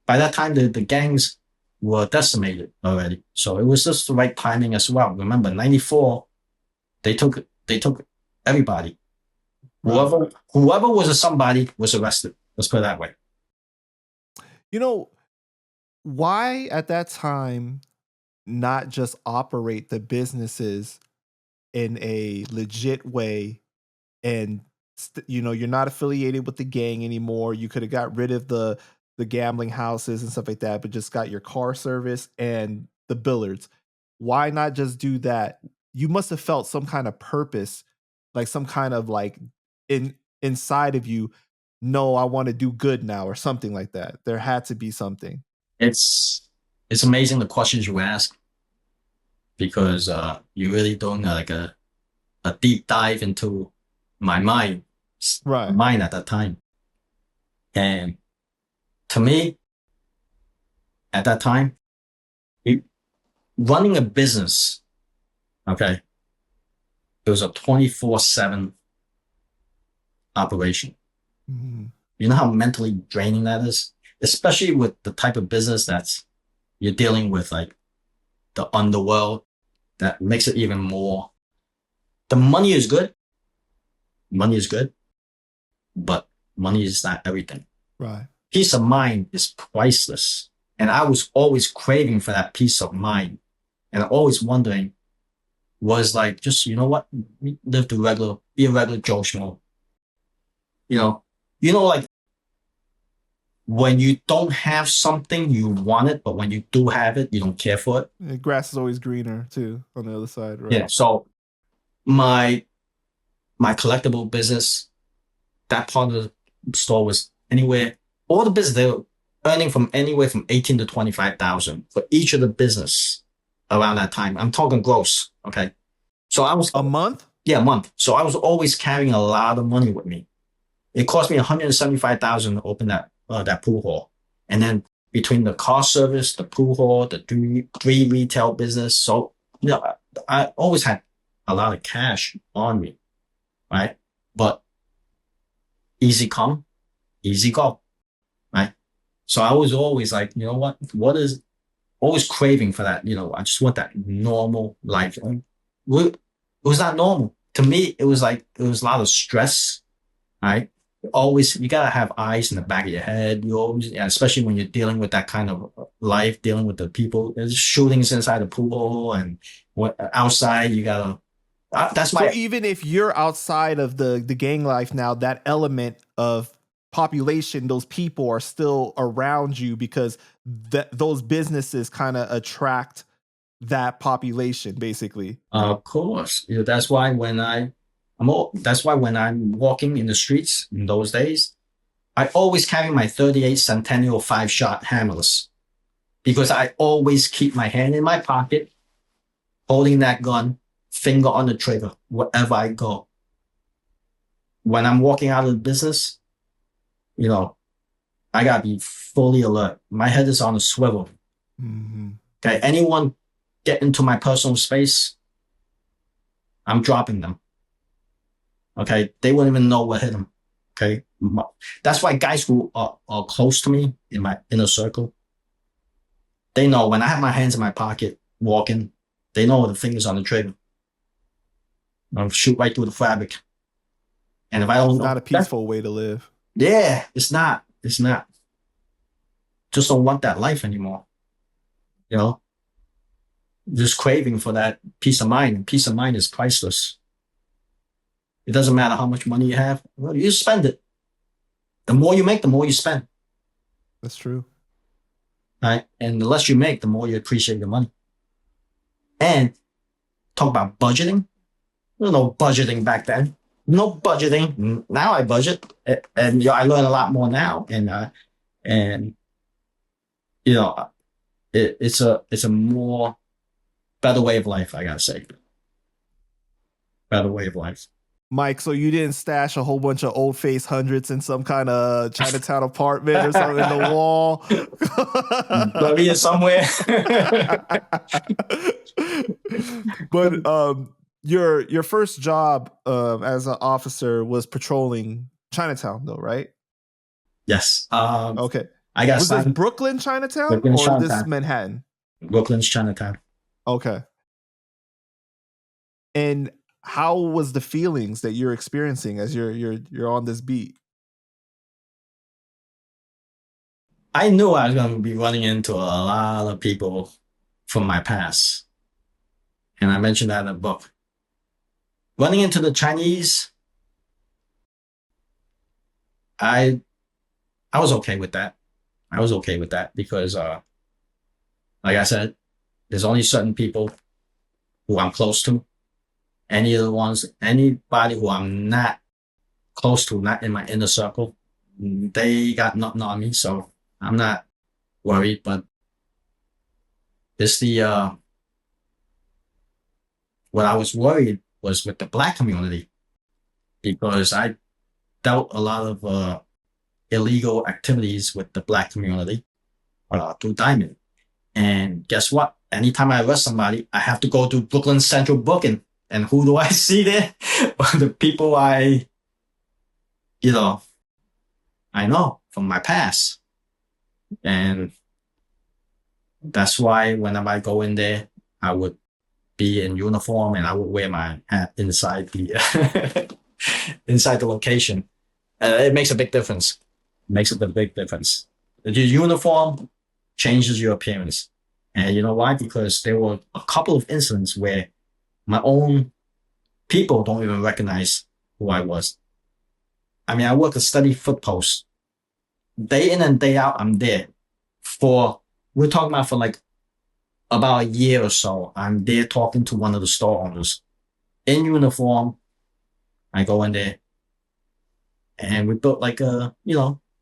by that time, the gangs were decimated already. So it was just the right timing as well. Remember, 94, they took everybody. Whoever was a somebody was arrested. Let's put it that way. Why at that time not just operate the businesses in a legit way, and you're not affiliated with the gang anymore. You could have got rid of the gambling houses and stuff like that, but just got your car service and the billiards. Why not just do that? You must have felt some kind of purpose, like some kind of inside of you. No, I want to do good now, or something like that. There had to be something. It's amazing the questions you ask, because you really doing like a deep dive into my mind, right? Mind at that time. And to me, at that time, running a business, okay, it was a 24/7 operation. Mm-hmm. You know how mentally draining that is, especially with the type of business that's you're dealing with, like the underworld. That makes it even more. The money is good. Money is good, but money is not everything. Right. Peace of mind is priceless. And I was always craving for that peace of mind. And always wondering, was like, just, what? Live the regular, be a regular Joe Schmo. Like when you don't have something, you want it, but when you do have it, you don't care for it. The grass is always greener too on the other side, right? Yeah. So my collectible business, that part of the store was anywhere, all the business, they were earning from anywhere from 18 to 25,000 for each of the business around that time. I'm talking gross. Okay. So I was a month? Yeah, a month. So I was always carrying a lot of money with me. It cost me $175,000 to open that pool hall, and then between the car service, the pool hall, the three retail business, so I always had a lot of cash on me, right? But easy come, easy go, right? So I was always like, you know what is always craving for that, I just want that normal life. It was not normal. To me, it was a lot of stress, right? Always, you gotta have eyes in the back of your head. You always, especially when you're dealing with that kind of life, dealing with the people. There's shootings inside the pool and outside. You gotta. That's So why. even if you're outside of the gang life now, that element of population, those people are still around you because those businesses kind of attract that population, basically. Of course, that's why that's why when I'm walking in the streets in those days, I always carry my 38 Centennial 5-shot hammers because I always keep my hand in my pocket, holding that gun, finger on the trigger, wherever I go. When I'm walking out of the business, I gotta be fully alert. My head is on a swivel. Mm-hmm. Okay, anyone get into my personal space, I'm dropping them. Okay, they wouldn't even know what hit them. Okay, that's why guys who are close to me in my inner circle, they know when I have my hands in my pocket walking, they know the fingers on the trigger. I'll shoot right through the fabric. And if I don't It's know, not a peaceful way to live. Yeah, it's not. It's not. Just don't want that life anymore. Just craving for that peace of mind. And peace of mind is priceless. It doesn't matter how much money you have. Well, you spend it. The more you make, the more you spend. That's true. Right? And the less you make, the more you appreciate the money. And talk about budgeting. There was no budgeting back then. No budgeting. Now I budget, and I learn a lot more now. And it's a more better way of life. I gotta say, better way of life. Mike, so you didn't stash a whole bunch of old face hundreds in some kind of Chinatown apartment or something in the wall? Maybe it's somewhere. But your first job as an officer was patrolling Chinatown, though, right? Yes. Okay. I got was this Brooklyn Chinatown or Chinatown. This Manhattan? Brooklyn's Chinatown. Okay. And how was the feelings that you're experiencing as you're on this beat? I knew I was going to be running into a lot of people from my past, and I mentioned that in the book. Running into the Chinese, I was okay with that. I was okay with that because, like I said, there's only certain people who I'm close to. Anybody who I'm not close to, not in my inner circle, they got nothing on me, so I'm not worried. But it's what I was worried was with the Black community, because I dealt a lot of illegal activities with the Black community through Diamond. And guess what? Anytime I arrest somebody, I have to go to Brooklyn Central Booking. And who do I see there? The people I know from my past. And that's why whenever I go in there, I would be in uniform and I would wear my hat inside the location. It makes a big difference. Your uniform changes your appearance. And you know why? Because there were a couple of incidents where my own people don't even recognize who I was. I mean, I work a steady foot post. Day in and day out, I'm there. We're talking about for like about a year or so. I'm there talking to one of the store owners. In uniform, I go in there. And we built like a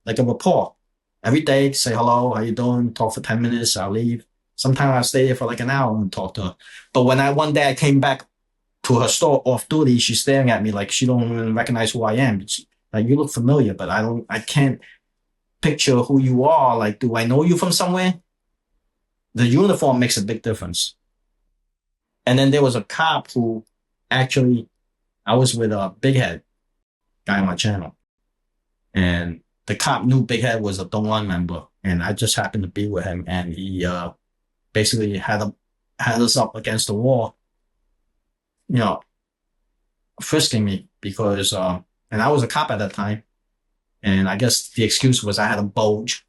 rapport. Every day, say hello, how you doing? Talk for 10 minutes, I'll leave. Sometimes I'll stay there for like an hour and talk to her. But when one day I came back to her store off duty, she's staring at me like she don't even recognize who I am. Like, you look familiar, but I can't picture who you are. Like, do I know you from somewhere? The uniform makes a big difference. And then there was a cop who actually, I was with a Big Head guy on my channel. And the cop knew Big Head was a Dongwon member. And I just happened to be with him. And he basically had us up against the wall, frisking me because, and I was a cop at that time. And I guess the excuse was I had a bulge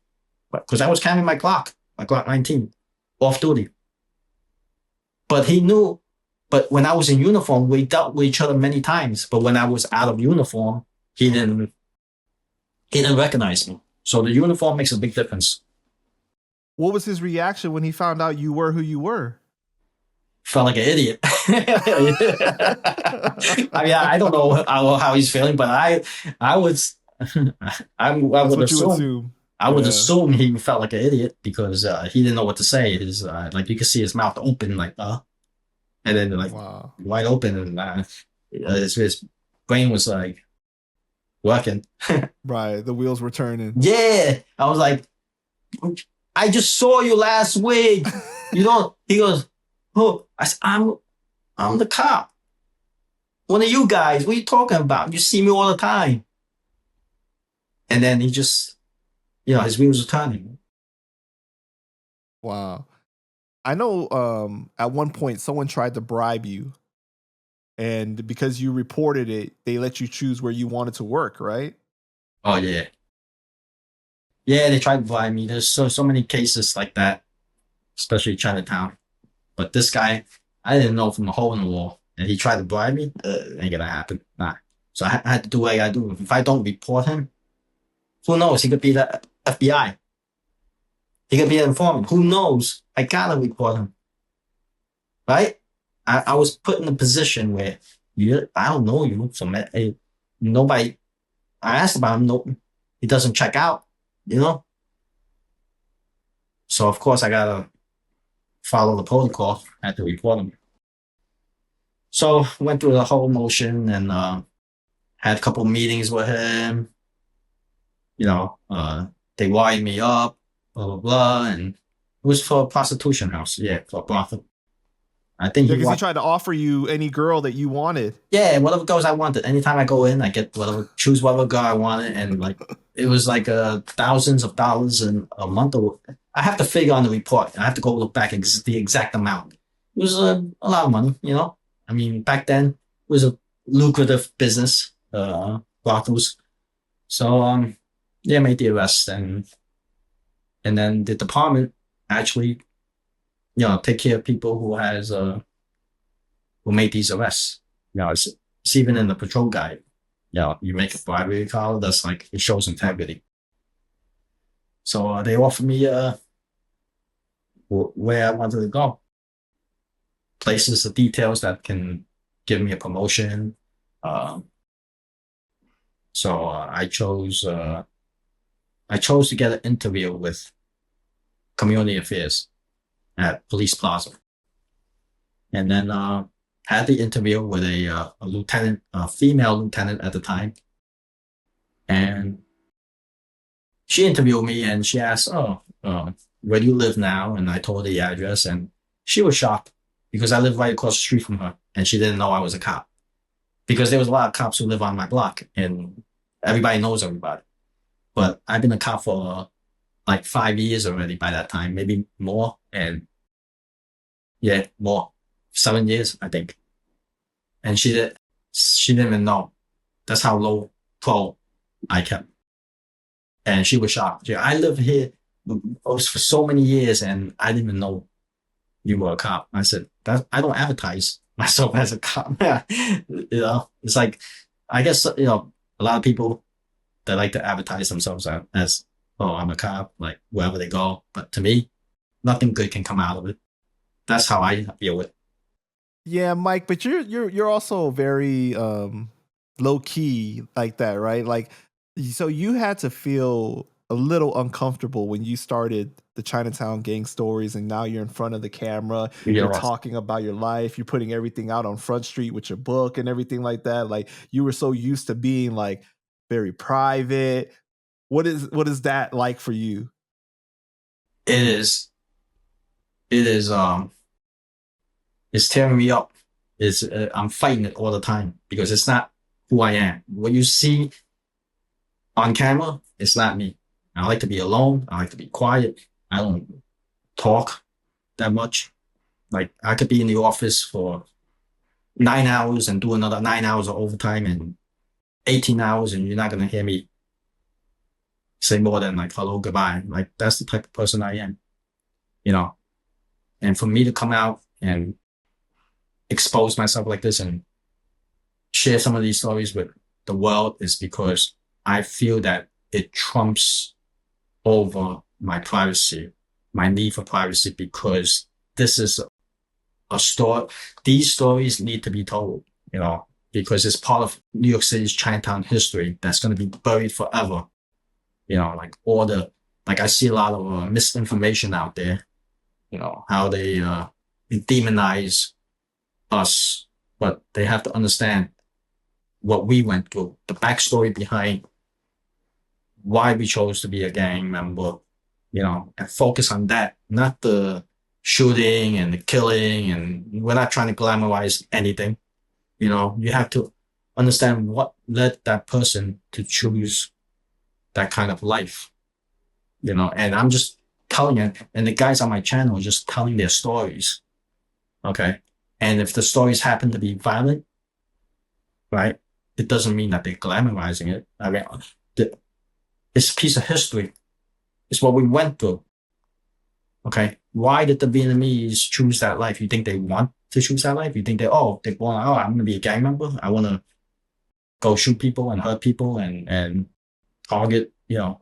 because I was carrying my Glock 19, off duty. But he knew, but when I was in uniform, we dealt with each other many times. But when I was out of uniform, he didn't recognize me. So the uniform makes a big difference. What was his reaction when he found out you were who you were? Felt like an idiot. I mean, I don't know how he's feeling, but I would assume. I would assume he felt like an idiot because he didn't know what to say. His like, you could see his mouth open, like and then like wide open, and his brain was like working. Right, the wheels were turning. Yeah, I was like, I just saw you last week. He goes, oh, I said, I'm the cop. One of you guys. What are you talking about? You see me all the time. And then he just, his wheels were turning. Wow. I know at one point someone tried to bribe you. And because you reported it, they let you choose where you wanted to work, right? Oh, yeah. Yeah, they tried to bribe me. There's so many cases like that, especially Chinatown. But this guy, I didn't know from a hole in the wall. And he tried to bribe me. Ain't gonna happen. Nah. So I had to do what I gotta do. If I don't report him, who knows? He could be the FBI. He could be an informant. Who knows? I gotta report him. Right? I was put in a position where I don't know you. So nobody, I asked about him. No, he doesn't check out, So of course I gotta follow the protocol. I had to report him. So went through the whole motion and had a couple of meetings with him. They wired me up, blah, blah, blah. And it was for a prostitution house. Yeah, for a brothel. I think because he tried to offer you any girl that you wanted. Yeah, whatever girls I wanted. Anytime I go in, I get choose whatever girl I wanted. And like, it was like thousands of dollars in a month. I have to figure on the report. I have to go look back the exact amount. It was a lot of money, I mean, back then it was a lucrative business, brothels. So, yeah, I made the arrest and then the department actually, take care of people who made these arrests. It's even in the patrol guide. You make a bribery call, that's like, it shows integrity. So they offered me where I wanted to go. Places, the details that can give me a promotion. So I chose to get an interview with Community Affairs at Police Plaza. And then had the interview with a lieutenant, a female lieutenant at the time. And she interviewed me and she asked, where do you live now? And I told her the address and she was shocked because I live right across the street from her and she didn't know I was a cop. Because there was a lot of cops who live on my block and everybody knows everybody. But I've been a cop for like 5 years already by that time, maybe more. And yeah, more. 7 years, I think. And she didn't even know. That's how low pro I kept. And she was shocked. Yeah, I lived here for so many years and I didn't even know you were a cop. I said, I don't advertise myself as a cop. It's like, I guess, a lot of people that like to advertise themselves as, I'm a cop, like wherever they go. But to me, nothing good can come out of it. That's how I feel it. Yeah, Mike, but you're also very low key like that, right? Like, so you had to feel a little uncomfortable when you started the Chinatown gang stories, and now you're in front of the camera. You're talking about your life. You're putting everything out on Front Street with your book and everything like that. Like, you were so used to being like very private? What is that like for you? It is. It is. It's tearing me up. It's I'm fighting it all the time because it's not who I am. What you see on camera, it's not me. I like to be alone. I like to be quiet. I don't talk that much. Like I could be in the office for 9 hours and do another 9 hours of overtime and 18 hours, and you're not gonna hear me say more than like hello, goodbye. Like that's the type of person I am, you know. And for me to come out and expose myself like this and share some of these stories with the world is because I feel that it trumps over my privacy, my need for privacy, because this is a story. These stories need to be told, you know, because it's part of New York City's Chinatown history that's going to be buried forever. You know, like like I see a lot of misinformation out there, you know, how they demonize us, but they have to understand what we went through, the backstory behind why we chose to be a gang member, you know, and focus on that, not the shooting and the killing. And we're not trying to glamorize anything. You know, you have to understand what led that person to choose that kind of life, you know, and I'm just telling it. And the guys on my channel are just telling their stories. Okay. And if the stories happen to be violent, right, it doesn't mean that they're glamorizing it. I mean, it's a piece of history. It's what we went through. Okay. Why did the Vietnamese choose that life? You think they want to choose that life? You think they want, I'm going to be a gang member. I want to go shoot people and hurt people and target, you know,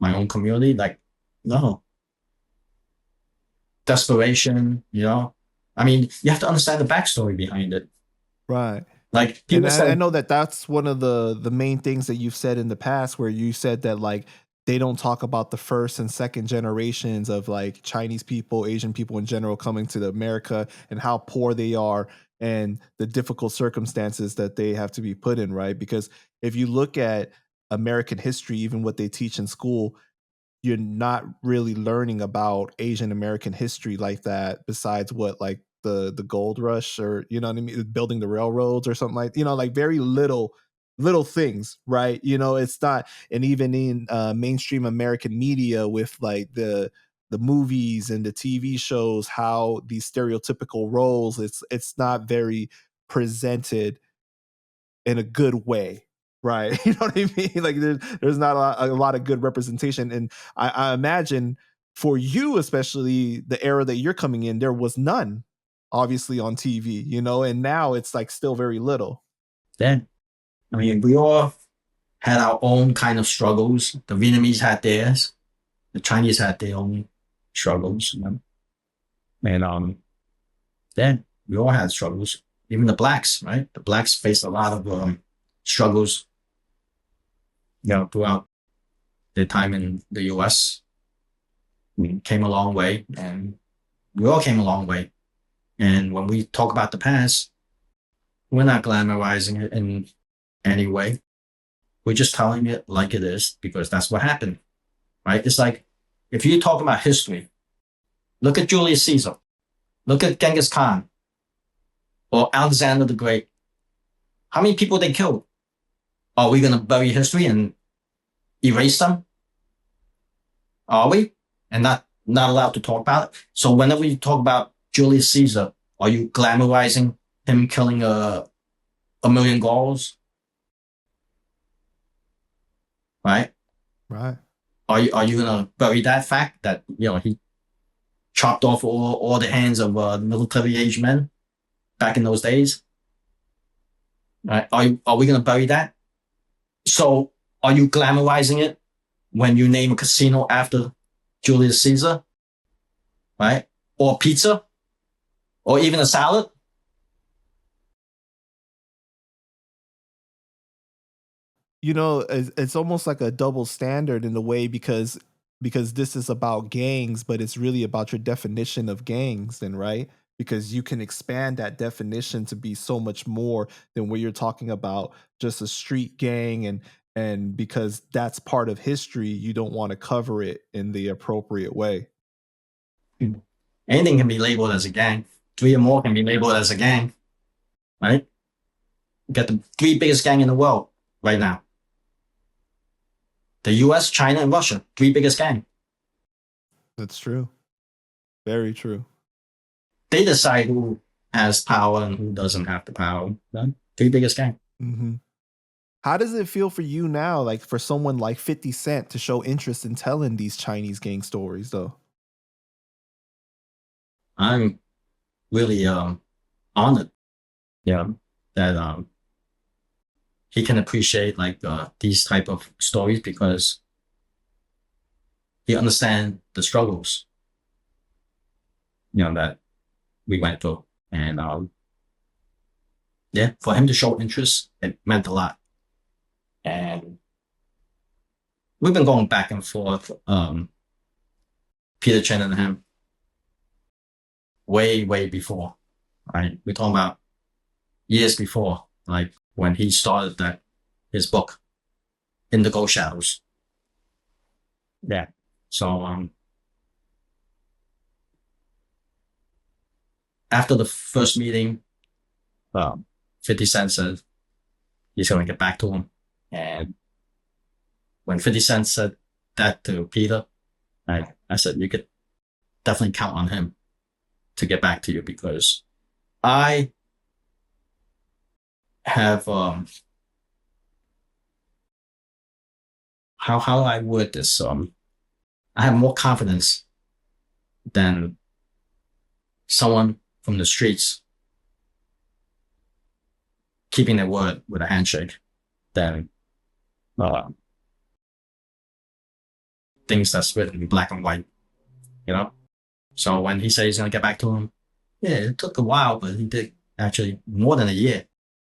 my own community. Like, no. Desperation, you know. I mean, you have to understand the backstory behind it. Right. Like And people I say, know that that's one of the main things that you've said in the past, where you said that like they don't talk about the first and second generations of like Chinese people, Asian people in general coming to America and how poor they are and the difficult circumstances that they have to be put in, right? Because if you look at American history, even what they teach in school, you're not really learning about Asian American history like that, besides what like the gold rush, or you know what I mean, building the railroads or something, like, you know, like very little things, right? You know, it's not. And even in mainstream American media, with like the movies and the TV shows, how these stereotypical roles, it's not very presented in a good way, right? You know what I mean? Like there's not a lot of good representation. And I imagine for you, especially the era that you're coming in, there was none, obviously, on TV, you know, and now it's like still very little. then, I mean, we all had our own kind of struggles. The Vietnamese had theirs. The Chinese had their own struggles. You know? And then we all had struggles. Even the blacks, right? The blacks faced a lot of struggles, you know, throughout their time in the U.S. We came a long way, and we all came a long way. And when we talk about the past, we're not glamorizing it in any way. We're just telling it like it is because that's what happened, right? It's like if you talk about history, look at Julius Caesar, look at Genghis Khan or Alexander the Great. How many people they killed? Are we going to bury history and erase them? Are we? And not allowed to talk about it? So whenever you talk about Julius Caesar, are you glamorizing him killing a million Gauls? Right? Right. Are you gonna bury that fact that, you know, he chopped off all the hands of military age men back in those days? Right? Are we gonna bury that? So are you glamorizing it when you name a casino after Julius Caesar? Right? Or pizza? Or even a salad? You know, it's almost like a double standard in a way, because this is about gangs, but it's really about your definition of gangs, then, right? Because you can expand that definition to be so much more than where you're talking about just a street gang, And because that's part of history, you don't want to cover it in the appropriate way. Anything can be labeled as a gang. 3 or more can be labeled as a gang, right? You got the 3 biggest gang in the world right now. The US, China, and Russia, 3 biggest gang. That's true. Very true. They decide who has power and who doesn't have the power. 3 biggest gang. Mm-hmm. How does it feel for you now, like for someone like 50 Cent to show interest in telling these Chinese gang stories, though? I'm really honored, that he can appreciate like these type of stories because he understands the struggles, that we went through, and for him to show interest, it meant a lot. And we've been going back and forth, Peter Chen and him, way before, right? We're talking about years before, like when he started his book, Indigo Shadows. Yeah. So after the first meeting, 50 Cent said he's going to get back to him. And when 50 Cent said that to Peter, I said, you could definitely count on him to get back to you, because I have, how I word this, I have more confidence than someone from the streets keeping their word with a handshake than things that's written in black and white, So when he said he's going to get back to him, it took a while, but he did, actually more than a year,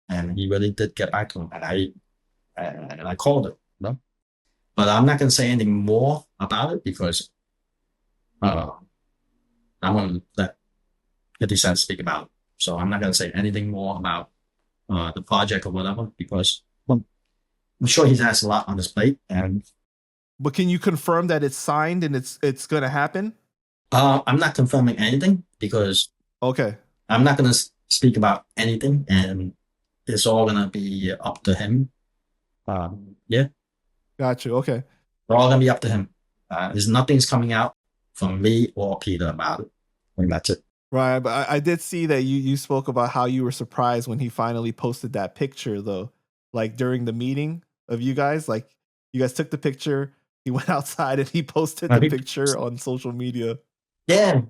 and he really did get back to him, and I called it, But I'm not going to say anything more about it because I want to let 50 Cent speak about it. So I'm not going to say anything more about the project or whatever, because I'm sure he's asked a lot on his plate. But can you confirm that it's signed and it's going to happen? I'm not confirming anything because I'm not going to speak about anything, and it's all going to be up to him. Got you. Okay. They're all going to be up to him. There's nothing's coming out from me or Peter about it. I think that's it. Right. But I did see that you spoke about how you were surprised when he finally posted that picture, though, like during the meeting of you guys, like you guys took the picture, he went outside and he posted the picture on social media. Yeah.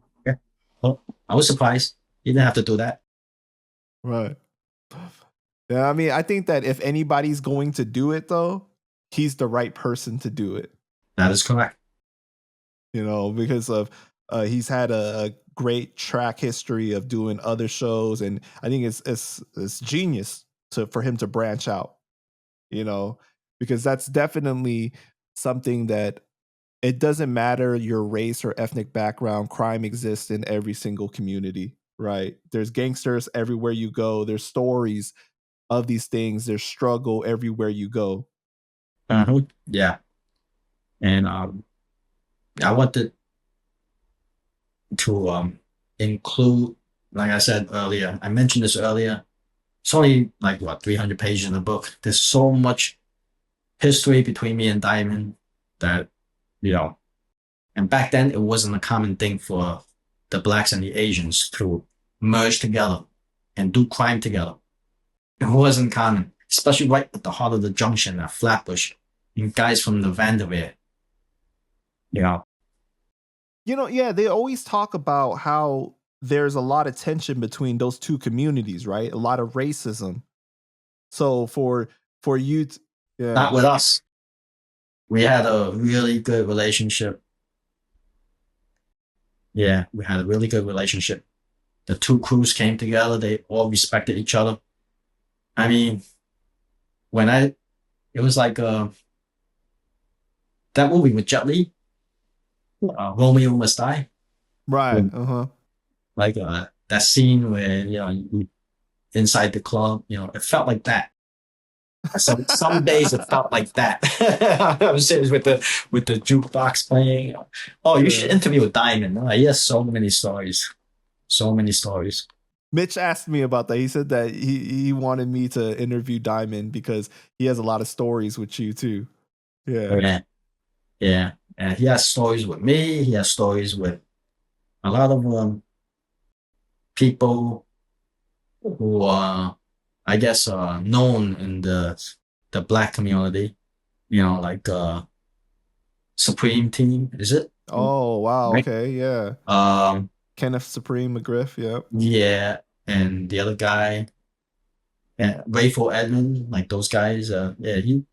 Well, I was surprised. He didn't have to do that. Right. Yeah. I mean, I think that if anybody's going to do it, though, he's the right person to do it. That is correct. Because of he's had a great track history of doing other shows, and I think it's genius for him to branch out. Because that's definitely something that it doesn't matter your race or ethnic background. Crime exists in every single community, right? There's gangsters everywhere you go. There's stories of these things. There's struggle everywhere you go. Yeah. And I wanted to include, like I said earlier, I mentioned this earlier, it's only like 300 pages in the book. There's so much history between me and Diamond that, and back then it wasn't a common thing for the blacks and the Asians to merge together and do crime together. It wasn't common, especially right at the heart of the junction at Flatbush, and guys from the Vanderveer. Yeah, they always talk about how there's a lot of tension between those two communities, right? A lot of racism. So for you, not with us. We had a really good relationship. Yeah, we had a really good relationship. The two crews came together. They all respected each other. I mean, it was like that movie with Jet Li, Romeo Must Die. Right. Like that scene where, inside the club, it felt like that. Some days it felt like that. I was sitting with the jukebox playing. Oh, you should Yeah. interview Diamond. Oh, he has so many stories. So many stories. Mitch asked me about that. He said that he wanted me to interview Diamond because he has a lot of stories with you too. Oh, Yeah. yeah. Yeah. And he has stories with me. He has stories with a lot of people who are, I guess, known in the black community. You know, like Supreme Team, is it? Oh wow. Right. Okay. Yeah. Um, Kenneth Supreme McGriff. Yep. yeah, and the other guy, yeah, Rayful Edmond, like those guys. Yeah, he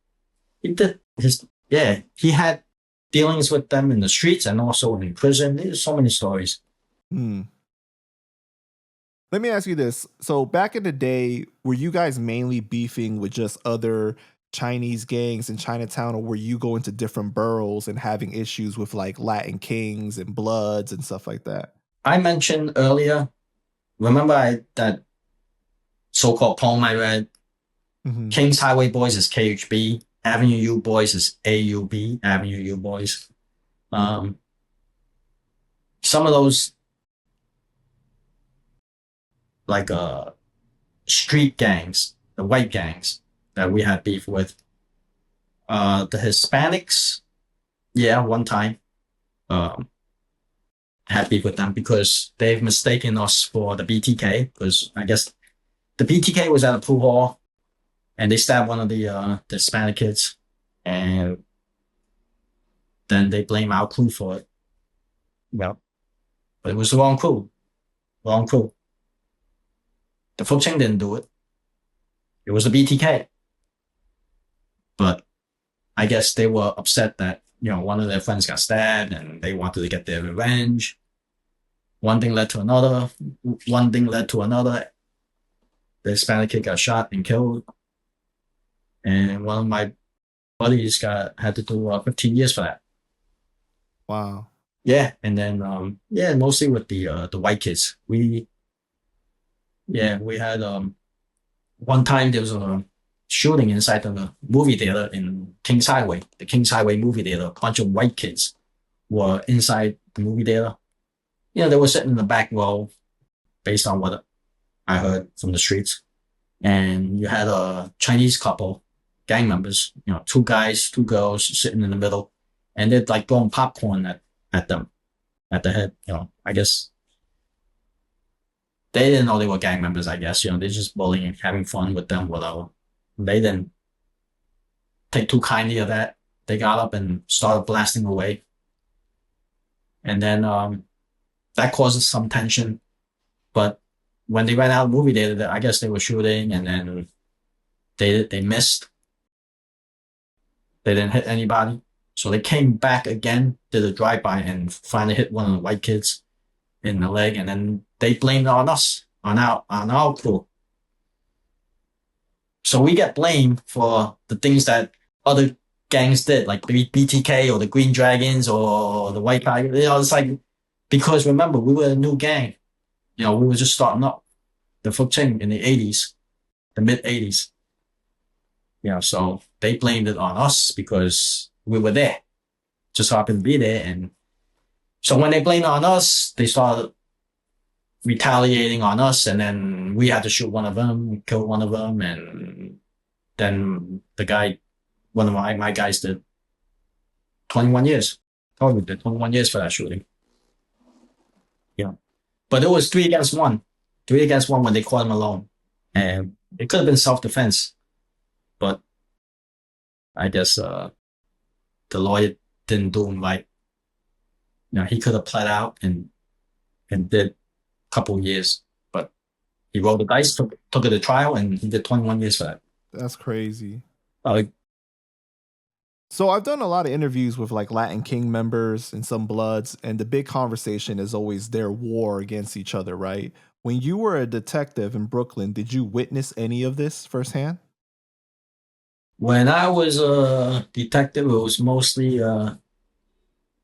did his. Yeah, he had dealings with them in the streets and also in prison. There's so many stories. Hmm. Let me ask you this. So back in the day, were you guys mainly beefing with just other Chinese gangs in Chinatown, or were you going to different boroughs and having issues with like Latin Kings and Bloods and stuff like that? I mentioned earlier. Remember that so-called poem I read. Hmm. King's Highway Boys is KHB. Avenue U Boys is AUB. Avenue U Boys. Um, some of those like street gangs, the white gangs that we had beef with. The Hispanics, yeah, one time um, had beef with them because they've mistaken us for the BTK. Because I guess the BTK was at a pool hall and they stabbed one of the Hispanic kids, and then they blame our crew for it. Well, but it was the wrong crew, wrong crew. The Fuk Ching didn't do it. It was the BTK. But I guess they were upset that one of their friends got stabbed and they wanted to get their revenge. One thing led to another. One thing led to another. The Hispanic kid got shot and killed, and one of my buddies got had to do 15 years for that. Wow. Yeah, and then yeah, mostly with the white kids. We had one time there was a shooting inside the movie theater in Kings Highway, the Kings Highway movie theater. A bunch of white kids were inside the movie theater. They were sitting in the back row, based on what I heard from the streets. And you had a Chinese couple, gang members, two guys, two girls sitting in the middle, and they're like throwing popcorn at them, at the head. I guess they didn't know they were gang members. I guess they're just bullying, having fun with them, whatever. They didn't take too kindly of that. They got up and started blasting away, and then that causes some tension. But when they ran out of the movie theater, I guess they were shooting, and then they missed. They didn't hit anybody. So they came back again, did a drive-by, and finally hit one of the white kids in the leg, and then they blamed it on us, on our crew. So we get blamed for the things that other gangs did, like the BTK or the Green Dragons or the White Tiger. It's like, because remember, we were a new gang. We were just starting up the Fuk Ching in the 80s, the mid 80s. So they blamed it on us because we were there, just happened to be there. And so when they blamed it on us, they started retaliating on us, and then we had to shoot one of them, kill one of them, and then one of my guys did 21 years. Totally did 21 years for that shooting. But it was 3 against 1. 3 against 1 when they caught him alone. And it could have been self-defense, but I guess the lawyer didn't do him right. He could have pled out and did a couple of years, but he rolled the dice, took it to trial, and he did 21 years for that. That's crazy. Uh, So I've done a lot of interviews with like Latin King members and some Bloods, and the big conversation is always their war against each other, right? When you were a detective in Brooklyn, did you witness any of this firsthand? when I was a detective, it was mostly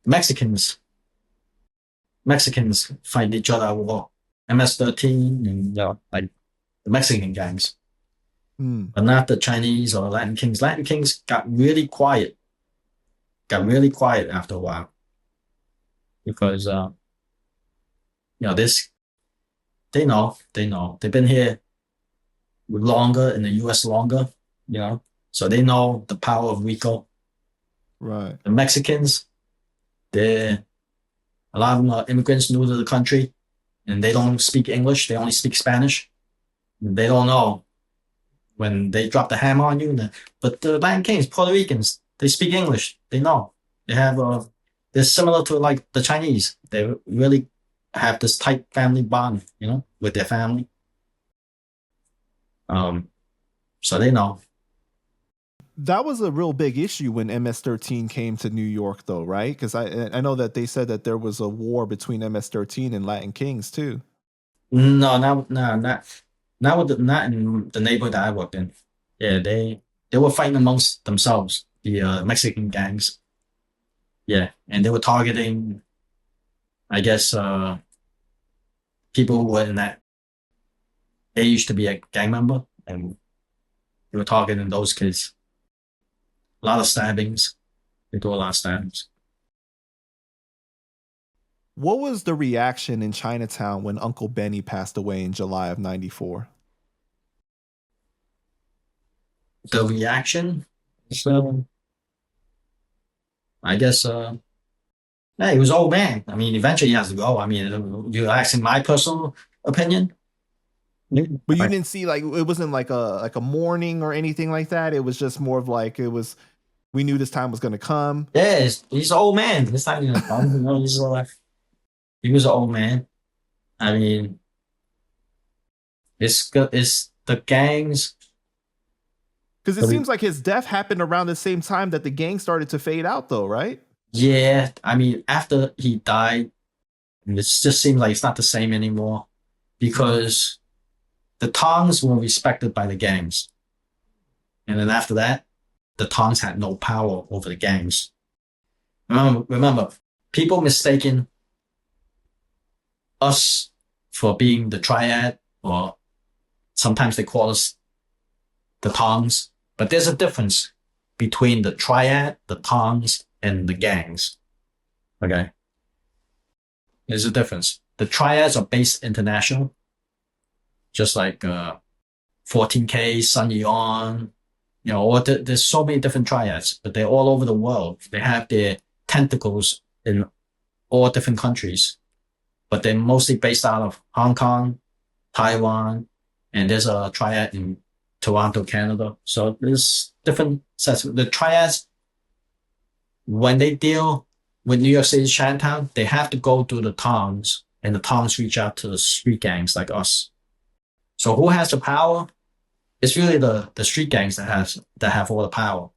Mexicans. Mexicans fight each other at war. MS-13 and like the Mexican gangs. Hmm. but not the Chinese or Latin Kings. Latin Kings got really quiet after a while because this they know they've been here longer in the U.S. longer, so they know the power of Rico. Right. The Mexicans, they're a lot of them are immigrants new to the country, and they don't speak English. They only speak Spanish. They don't know when they drop the hammer on you. But the Latin Kings, Puerto Ricans, they speak English. They know. They have they're similar to like the Chinese. They really have this tight family bond, with their family. Um, so they know. That was a real big issue when MS-13 came to New York, though, right? Because I know that they said that there was a war between MS-13 and Latin Kings too. No, not in the neighborhood that I worked in. Yeah, they were fighting amongst themselves, the Mexican gangs. Yeah, and they were targeting, I guess, people who were in that age to be a gang member, and they were targeting those kids. A lot of stabbings. They do a lot of stabbings. What was the reaction in Chinatown when Uncle Benny passed away in July of '94? The reaction, so I guess, yeah, he was old man. I mean, eventually he has to go. I mean, you're asking my personal opinion. But you didn't see like it wasn't like a mourning or anything like that. It was just more of like it was. We knew this time was going to come. Yeah, he's an old man. It's not even fun. He was an old man. I mean, it's good. It's the gangs. Because it seems like his death happened around the same time that the gang started to fade out, though, right? Yeah, I mean, after he died, it just seems like it's not the same anymore because the Tongs were respected by the gangs. And then after that, the Tongs had no power over the gangs. Remember, people mistaken us for being the triad, or sometimes they call us the Tongs. But there's a difference between the triad, the Tongs, and the gangs. Okay? There's a difference. The triads are based international, just like 14K, Sun Yon, or there's so many different triads, but they're all over the world. They have their tentacles in all different countries, but they're mostly based out of Hong Kong, Taiwan, and there's a triad in Toronto, Canada. So there's different sets. The triads, when they deal with New York City's Chinatown, they have to go through the towns, and the towns reach out to the street gangs like us. So who has the power? It's really the street gangs that have all the power,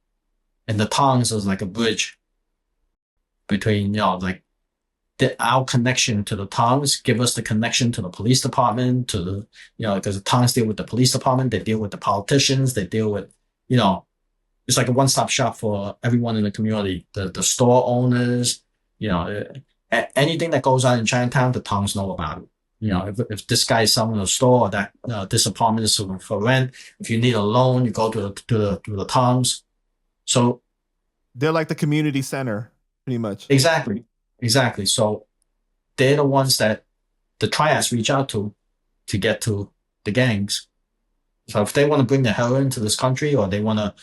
and the towns is like a bridge between like our connection to the towns give us the connection to the police department, to the because the towns deal with the police department, they deal with the politicians, they deal with it's like a one-stop shop for everyone in the community, the store owners, anything that goes on in Chinatown, the towns know about it. If this guy is selling a store, or that this apartment is for rent, if you need a loan, you go to the towns. So they're like the community center, pretty much. exactly. So they're the ones that the triads reach out to get to the gangs. So if they want to bring the heroin to this country, or they want to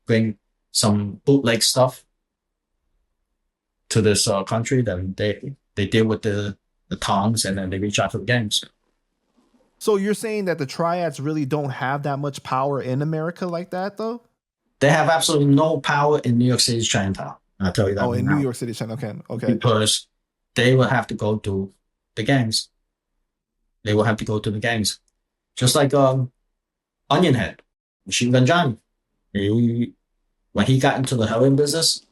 bring some bootleg stuff to this country, then they deal with the tongs, and then they reach out to the gangs. So you're saying that the triads really don't have that much power in America like that, though? They have absolutely no power in New York City's Chinatown. I'll tell you that. Oh, right in now. New York City, Chinatown. Okay. Because they will have to go to the gangs. They will have to go to the gangs. Just like Onion Head, Machine Gun Johnny. When he got into the heroin business,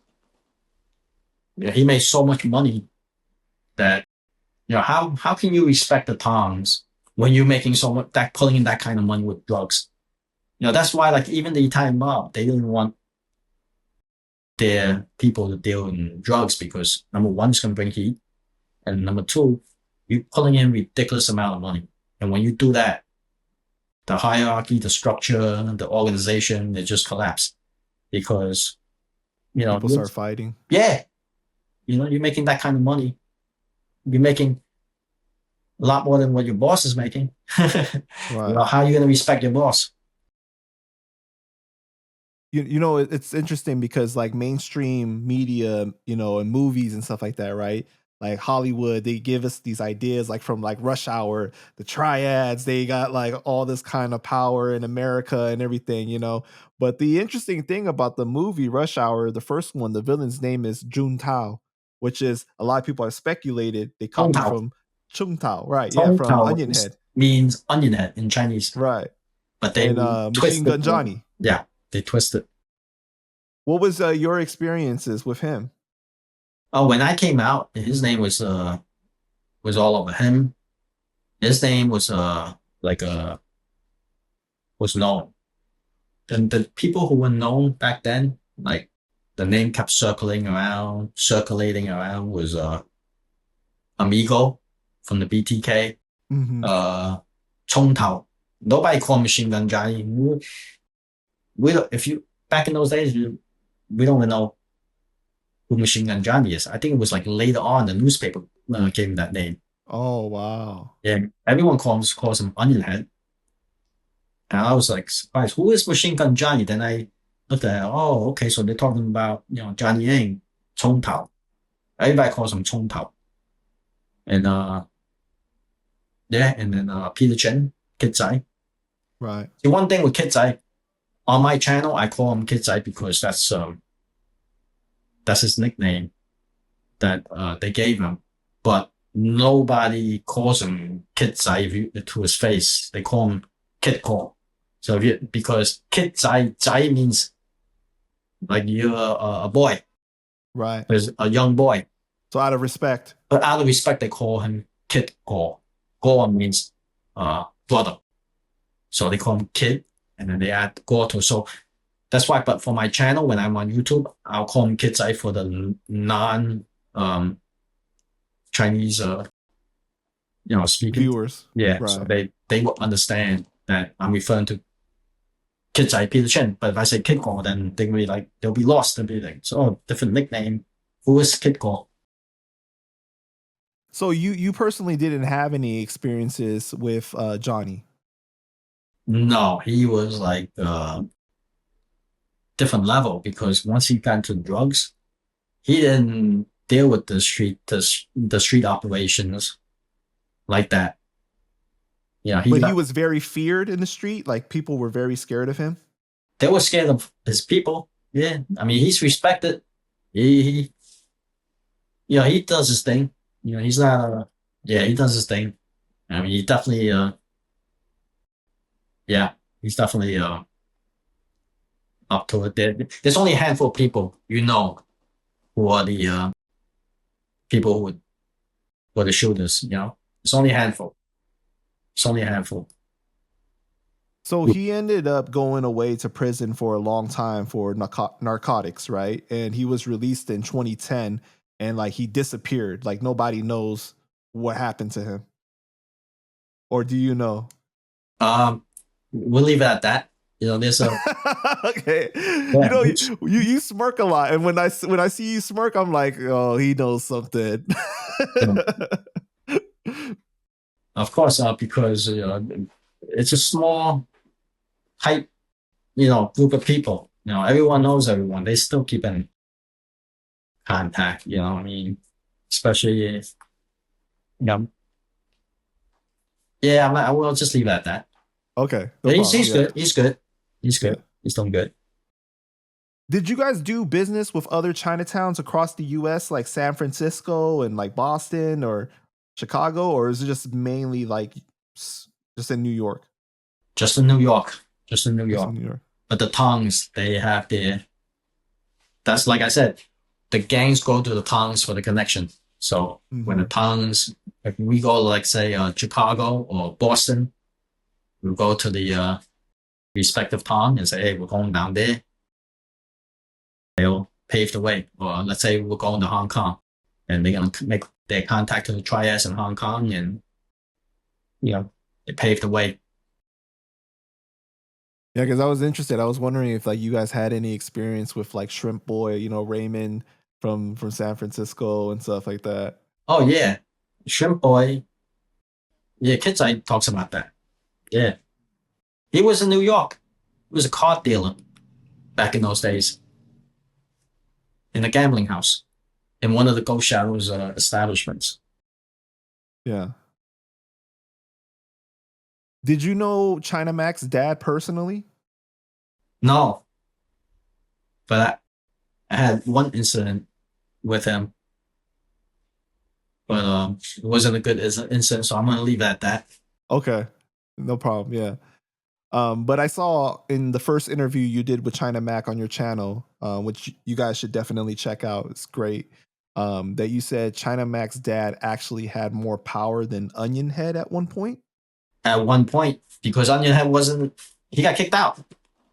he made so much money that how can you respect the tongs when you're making so much, that pulling in that kind of money with drugs? That's why like even the Italian mob, they didn't want their people to deal in drugs because number one, it's going to bring heat, and number two, you're pulling in ridiculous amount of money. And when you do that, the hierarchy, the structure, the organization, it just collapsed because People start fighting. yeah, you're making that kind of money. You're making a lot more than what your boss is making. Right. How are you going to respect your boss? It's interesting because like mainstream media, and movies and stuff like that, right? Like Hollywood, they give us these ideas like from like Rush Hour, the triads, they got like all this kind of power in America and everything. But the interesting thing about the movie Rush Hour, the first one, the villain's name is Jun Tao, which is a lot of people have speculated they Tong copied Tao. from Chung Tao, right? Yeah, Tong from Tao Onion Head, means onion head in Chinese, right? but they And Machine twisted Gun Johnny. yeah, they twisted. What was your experiences with him? Oh, when I came out, his name was all over him. His name was like was known. And the people who were known back then, like the name kept circulating around was Amigo from the BTK, Hmm. Chong Tao. Nobody called Machine Gun Johnny. We don't, if you back in those days, we don't even know who Machine Gun Johnny is. I think it was like later on the newspaper gave him that name. Oh wow. Yeah, everyone calls him Onion Head. And I was like surprised, who is Machine Gun Johnny? Then I looked at it, oh, okay, so they're talking about, Johnny Yang, Chong Tao. Everybody calls him Chong Tao. And yeah, and then Peter Chen, Kid Zai. Right. The one thing with Kid Zai, on my channel, I call him Kid Zai because that's his nickname that they gave him. But nobody calls him Kid Zai to his face. They call him Kid Call. So because Kid Zai means like you're a boy, Right. there's a young boy. So out of respect. But out of respect, they call him Kid Call. Call means brother. So they call him Kid, and then they add Go to. So that's why. But for my channel, when I'm on YouTube, I'll call him Kid Zai for the non Chinese speaking Viewers. Yeah, Right. so they will understand that I'm referring to Kid Zai Peter Chen. But if I say Kid Call, then they'll be lost. They'll be like, so different nickname. Who is Kid Call? So you personally didn't have any experiences with Johnny. No, he was like different level because once he got into drugs, he didn't deal with the street operations like that. Yeah, But he was very feared in the street. Like people were very scared of him. they were scared of his people. Yeah, I mean he's respected. He he does his thing. He's not yeah, he does his thing. I mean he definitely yeah, he's definitely up to it. There's only a handful of people who are the people who were the shooters. It's only a handful. It's only a handful. So he ended up going away to prison for a long time for narcotics, right? And he was released in 2010, and like he disappeared. Like nobody knows what happened to him. Or do you know? We'll leave it at that. There's a Okay. yeah, You smirk a lot, and when I see you smirk, I'm like, oh, he knows something. of course, because it's a small, tight, group of people. Everyone knows everyone. They still keep in contact. I mean, especially if, yeah, I will just leave it at that. Okay. No, he's yeah. good. He's good. He's good. Yeah. He's doing good. Did you guys do business with other Chinatowns across the US, like San Francisco and like Boston or Chicago, or is it just mainly like just in New York? Just in New York. Just in New Just York. in New York. But the tongues, they have that's like I said, the gangs go to the tongues for the connection. So when the tongues, if we go like say Chicago or Boston, we go to the respective tongue and say, hey, we're going down there. They'll pave the way. Or let's say we're going to Hong Kong and they're going to make their contact to the triads in Hong Kong and, they pave the way. Yeah, because I was interested. I was wondering if like you guys had any experience with like Shrimp Boy, Raymond from San Francisco and stuff like that. Oh yeah, Shrimp Boy. Yeah, Kids I talks about that. Yeah, he was in New York. He was a card dealer back in those days in a gambling house in one of the Ghost Shadows establishments. Yeah. Did you know China Mac's dad personally? No, but I had one incident with him, but it wasn't a good incident, so I'm gonna leave it at that. Okay. No problem. Yeah. But I saw in the first interview you did with China Mac on your channel, which you guys should definitely check out. It's great. That you said China Mac's dad actually had more power than Onion Head at one point. At one point, because Onion Head wasn't, he got kicked out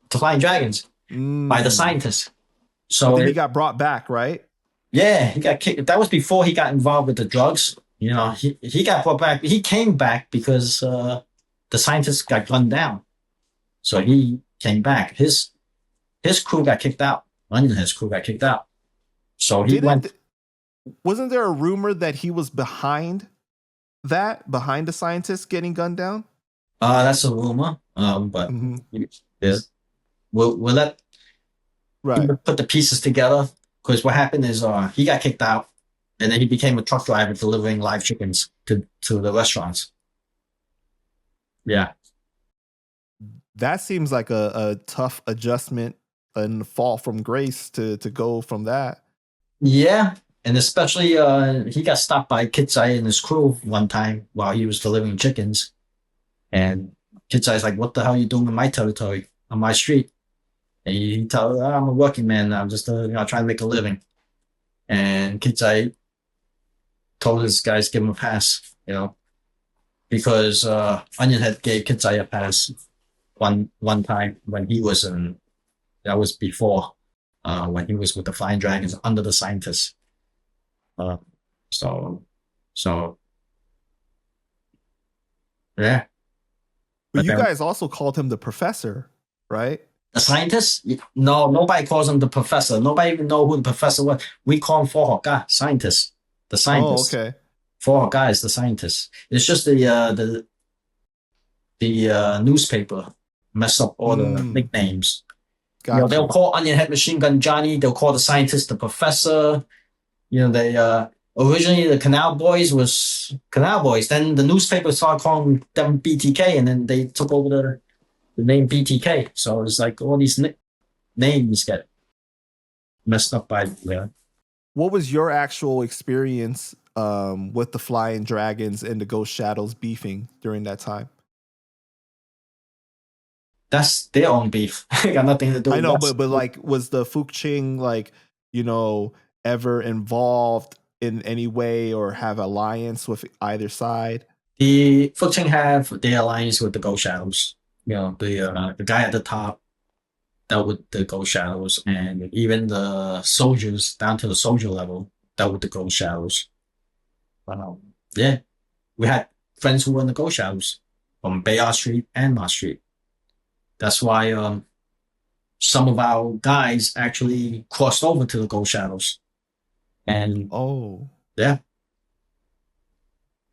to Flying Dragons by the Mm. scientists. But So then he got brought back, right? yeah, he got kicked. That was before he got involved with the drugs. He got brought back. He came back because the scientists got gunned down. So he came back. His crew got kicked out. Onion Head's crew got kicked out. So he went. Didn't wasn't there a rumor that he was behind the scientists getting gunned down? That's a rumor. But Hmm. yeah, we'll let Right. him put the pieces together. Because what happened is he got kicked out, and then he became a truck driver delivering live chickens to the restaurants. Yeah. That seems like a tough adjustment and fall from grace to go from that. Yeah, and especially he got stopped by Kitsai and his crew one time while he was delivering chickens, and Kitsai's like, "What the hell are you doing in my territory on my street?" And he tells, oh, "I'm a working man. I'm just trying to make a living." And Kitsai told his guys give him a pass, because Onionhead gave Kitsai a pass one time when he was in. That was before when he was with the Flying Dragons under the scientists. Uh, so, so yeah. But But you then guys also called him the professor, right? the scientist, no, nobody calls him the professor. Nobody even know who the professor was. We call him Fohoka, scientist. The Oh, scientist. okay. Fohoka is the scientist. It's just the newspaper mess up all the Mm, nicknames. got They'll you. call Onion Head Machine Gun Johnny. They'll call the scientist the professor. They originally the Canal Boys was Canal Boys. Then the newspaper started calling them BTK, and then they took over the name BTK. So it's like all these names get messed up by What was your actual experience with the Flying Dragons and the Ghost Shadows beefing during that time? that's their own beef. Got nothing to do I with know, us. but like, was the Fuk Ching like, ever involved in any way or have alliance with either side? The Fuk Ching have their alliance with the Ghost Shadows. The guy at the top dealt with the Ghost Shadows, and even the soldiers down to the soldier level dealt with the Ghost Shadows. Yeah, we had friends who were in the Ghost Shadows from Bayard Street and Ma Street. That's why some of our guys actually crossed over to the Ghost Shadows. And Oh, yeah,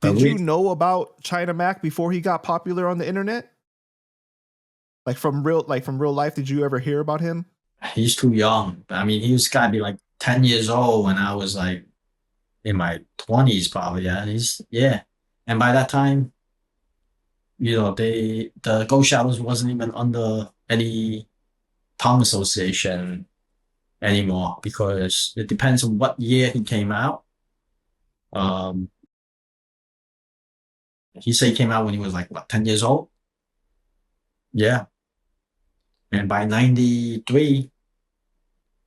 did we you know about China Mac before he got popular on the internet? Like from real life, did you ever hear about him? he's too young. I mean, he was gotta be like 10 years old when I was like in my 20s probably. Yeah, yeah. And by that time, the Ghost Shadows wasn't even under any tongue association anymore because it depends on what year he came out. Um, he said he came out when he was like what 10 years old. Yeah, and by 93,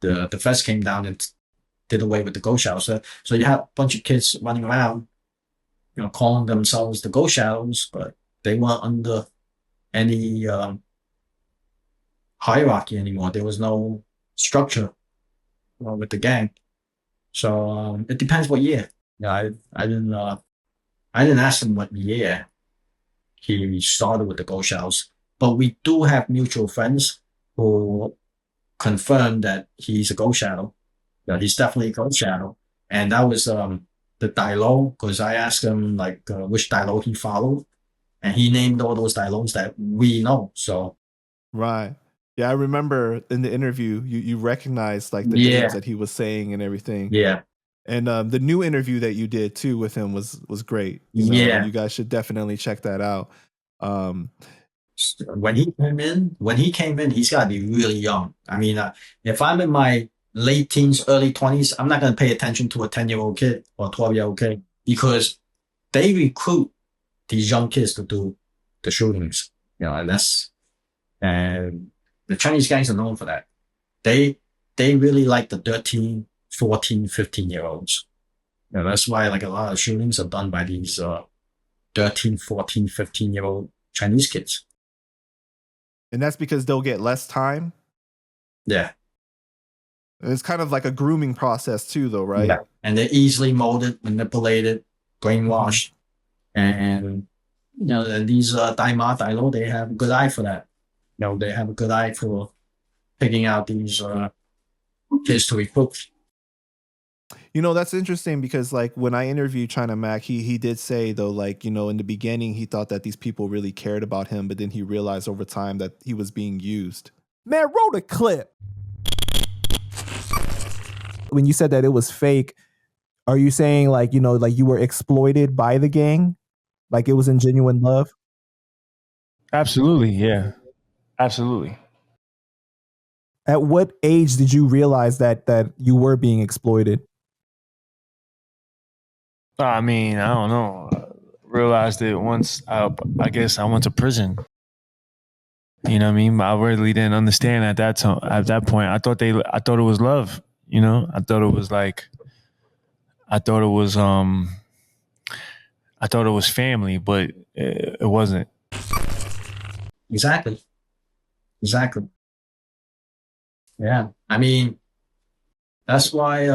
the feds came down and did away with the Ghost Shadows. So you have a bunch of kids running around, calling themselves the Ghost Shadows, but they weren't under any hierarchy anymore. There was no structure with the gang. So it depends what year. Yeah, I didn't ask him what year he started with the Ghost Shadows. but we do have mutual friends who confirmed that he's a ghost shadow. Yeah, he's definitely a ghost shadow. And that was the Dailo, because I asked him like which Dailo he followed, and he named all those Dailos that we know. So Right. Yeah, I remember in the interview you recognized like the names yeah, that he was saying and everything. yeah, And the new interview that you did too with him was great. And yeah. you guys should definitely check that out. Um, When he came in, he's got to be really young. I mean, if I'm in my late teens, early 20s, I'm not going to pay attention to a 10-year-old kid or 12-year-old kid because they recruit these young kids to do the shootings. And and the Chinese gangs are known for that. They really like the 13, 14, 15-year-olds. That's why like a lot of shootings are done by these 13, 14, 15-year-old Chinese kids. and that's because they'll get less time. Yeah. It's kind of like a grooming process too, though, right? Yeah. And they're easily molded, manipulated, brainwashed. And and these Daima, Dailo, they have a good eye for that. They have a good eye for picking out these kids to recruit. That's interesting because like when I interviewed China Mac, he did say though, like, in the beginning he thought that these people really cared about him, but then he realized over time that he was being used. Man, roll a clip. When you said that it was fake, are you saying like, like you were exploited by the gang? Like it was in genuine love? Absolutely, yeah. Absolutely. At what age did you realize that you were being exploited? I mean, I don't know. I realized it once I guess I went to prison. You know what I mean? But I really didn't understand at that time. At that point, I thought it was love. I thought it was like, I thought it was, I thought it was family, but it wasn't. Exactly. Exactly. Yeah. I mean, that's why,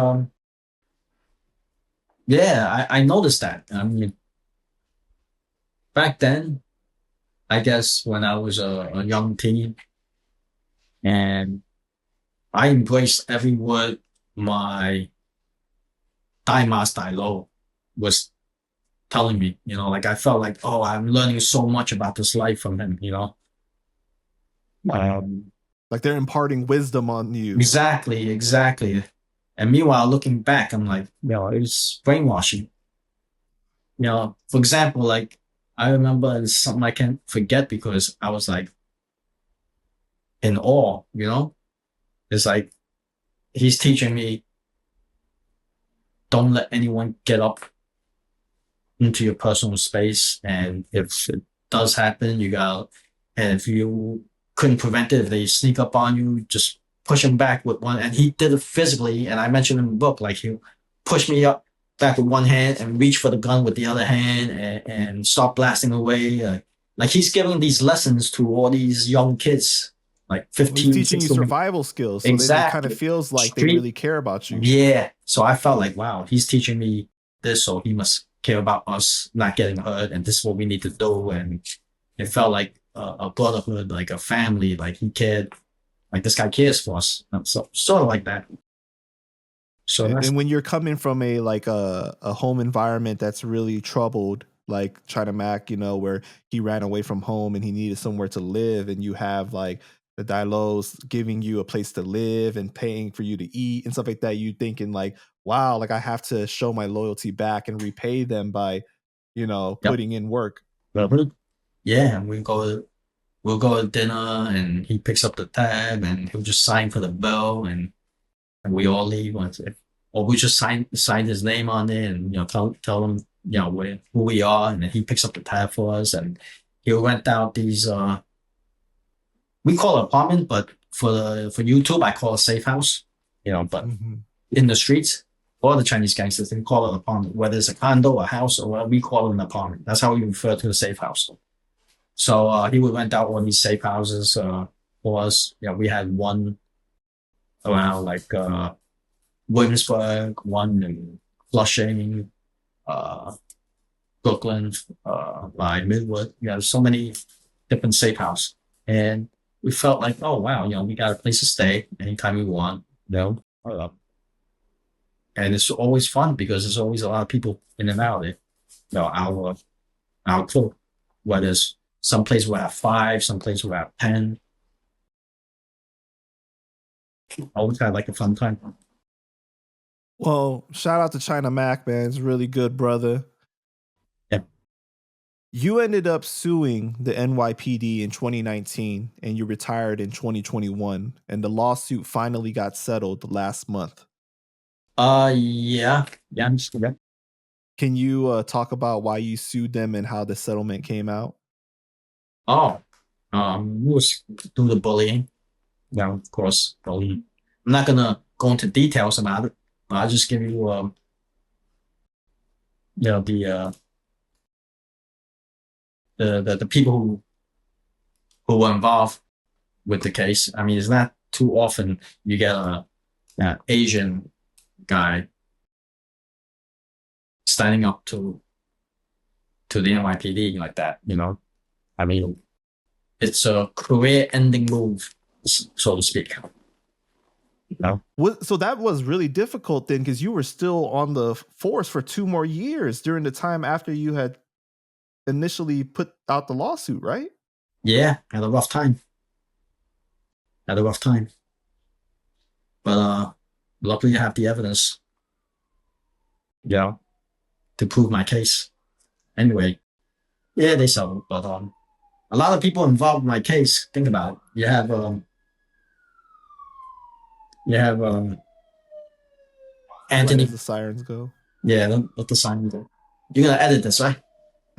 yeah, I noticed that. I mean, back then, I guess when I was a young teen, and I embraced every word my Daima Stylo was telling me, like I felt like, oh, I'm learning so much about this life from him. Um, Like they're imparting wisdom on you. exactly, exactly. And meanwhile, looking back, I'm like, it's brainwashing. For example, like I remember it's something I can't forget because I was like in awe. It's like he's teaching me, don't let anyone get up into your personal space. And if it does happen, and if you couldn't prevent it, if they sneak up on you, just push them back with one. And he did it physically. And I mentioned in the book, like he pushed me up back with one hand and reach for the gun with the other hand and start blasting away. Like he's giving these lessons to all these young kids, like 15, He's teaching 16. you survival skills. So Exactly. it kind of feels like they really care about you. Yeah. So I felt like, wow, he's teaching me this, so he must care about us not getting hurt, and this is what we need to do. And it felt like a brotherhood, like a family, like he cared, like this guy cares for us. So sort of like that. So And when you're coming from a home environment that's really troubled, like China Mac, where he ran away from home and he needed somewhere to live, and you have like the Dailos giving you a place to live and paying for you to eat and stuff like that, you thinking like, wow, like I have to show my loyalty back and repay them by, putting in work. Yeah, and we'll go to dinner, and he picks up the tab, and he'll just sign for the bill, and we all leave or we just sign his name on it, and tell him who we are, and then he picks up the tab for us, and he'll rent out these we call it apartment, but for YouTube I call it safe house. But in the streets, all the Chinese gangsters, they call it apartment, whether it's a condo, a house, or what we call it an apartment. That's how we refer to the safe house. So he would rent out all these safe houses for us. We had one around like Williamsburg, one in Flushing, Brooklyn, by Midwood. So many different safe houses. And we felt like, oh wow, we got a place to stay anytime we want, uh, and it's always fun because there's always a lot of people in and out. Our crew, whether it's some place will have 5, some place will have 10. Always had like a fun time. Well, shout out to China Mac, man. It's really good, brother. Yeah. You ended up suing the NYPD in 2019 and you retired in 2021, and the lawsuit finally got settled last month. Yeah. I'm just yeah. Can you talk about why you sued them and how the settlement came out? Oh, we was do the bullying. Yeah, of course, bullying. I'm not gonna go into details about it, but I'll just give you, the people who were involved with the case. I mean, it's not too often you get an Asian guy standing up to the NYPD like that. I mean, it's a career-ending move, so to speak. So that was really difficult then, because you were still on the force for 2 more years during the time after you had initially put out the lawsuit, right? Yeah, had a rough time. But luckily I have the evidence, to prove my case. Anyway, yeah, they settled. But a lot of people involved in my case. Think about it. You have Anthony. Right as the sirens go. Yeah, let the sirens go. You're gonna edit this, right?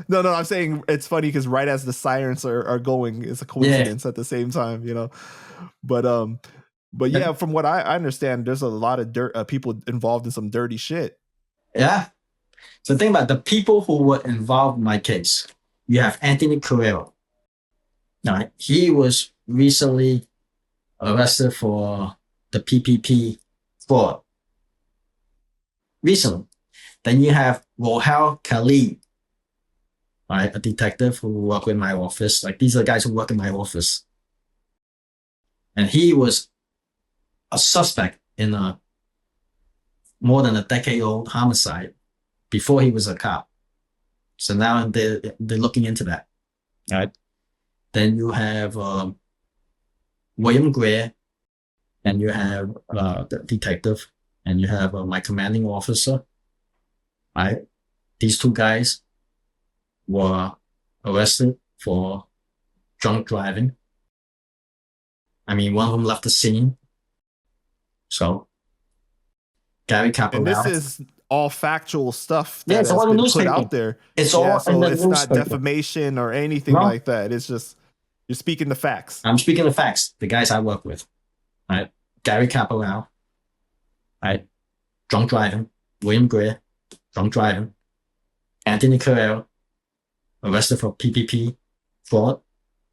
No, I'm saying it's funny because right as the sirens are going, it's a coincidence at the same time, But yeah, from what I understand, there's a lot of people involved in some dirty shit. Yeah. So think about the people who were involved in my case. You have Anthony Carrero. Now, he was recently arrested for the PPP fraud. Recently. Then you have Rohel Khalid, right? A detective who worked in my office. Like, these are the guys who work in my office. And he was a suspect in a more than a decade-old homicide before he was a cop. So now they're looking into that. All right. Then you have William Gray, and you have the detective, and you have my commanding officer. Right. These 2 guys were arrested for drunk driving. I mean, one of them left the scene. So, Gary Caporal. And this is all factual stuff that it's has all been newspaper. Put out there. It's all so in the it's newspaper. Not defamation or anything like that. It's just you're speaking the facts. I'm speaking the facts. The guys I work with, right? Gary Caporal, right? Drunk driving. William Gray, drunk driving. Anthony Carrero, arrested for PPP fraud.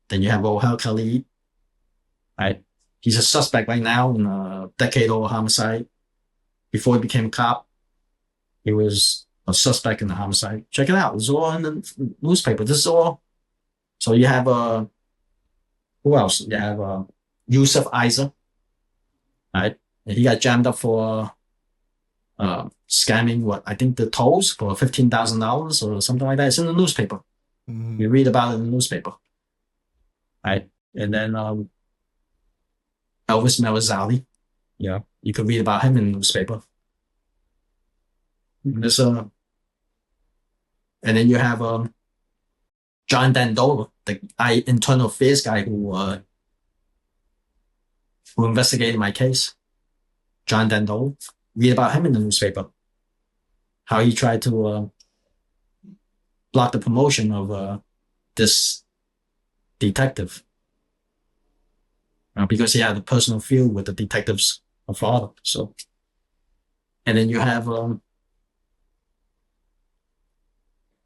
Then you have Rohel Khalid, right? He's a suspect right now in a decade-old homicide. Before he became a cop, he was a suspect in the homicide. Check it out. It's all in the newspaper. This is all. So you have who else? You have Yusuf Isa, right? And he got jammed up for scamming I think the tolls for $15,000 or something like that. It's in the newspaper. Mm-hmm. You read about it in the newspaper, right? And then Elvis Melazali, you could read about him in the newspaper. There's and then you have John Dandola, the internal affairs guy who investigated my case. John Dandola, read about him in the newspaper. How he tried to block the promotion of this detective because he had a personal feud with the detective's father. So, and then you have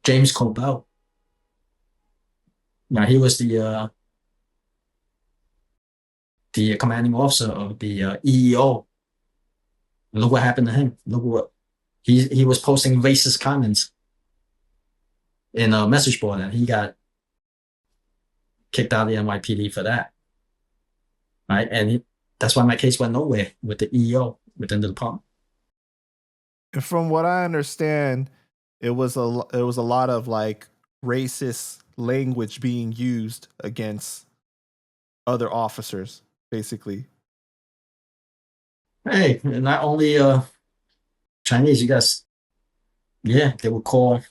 James Cobell. Now he was the commanding officer of the EEO. And look what happened to him. Look what he was posting racist comments in a message board, and he got kicked out of the NYPD for that. Right. And that's why my case went nowhere with the EO within the department. And from what I understand, it was a lot of like racist language being used against other officers, basically. Hey, not only Chinese, you guys, yeah, they would call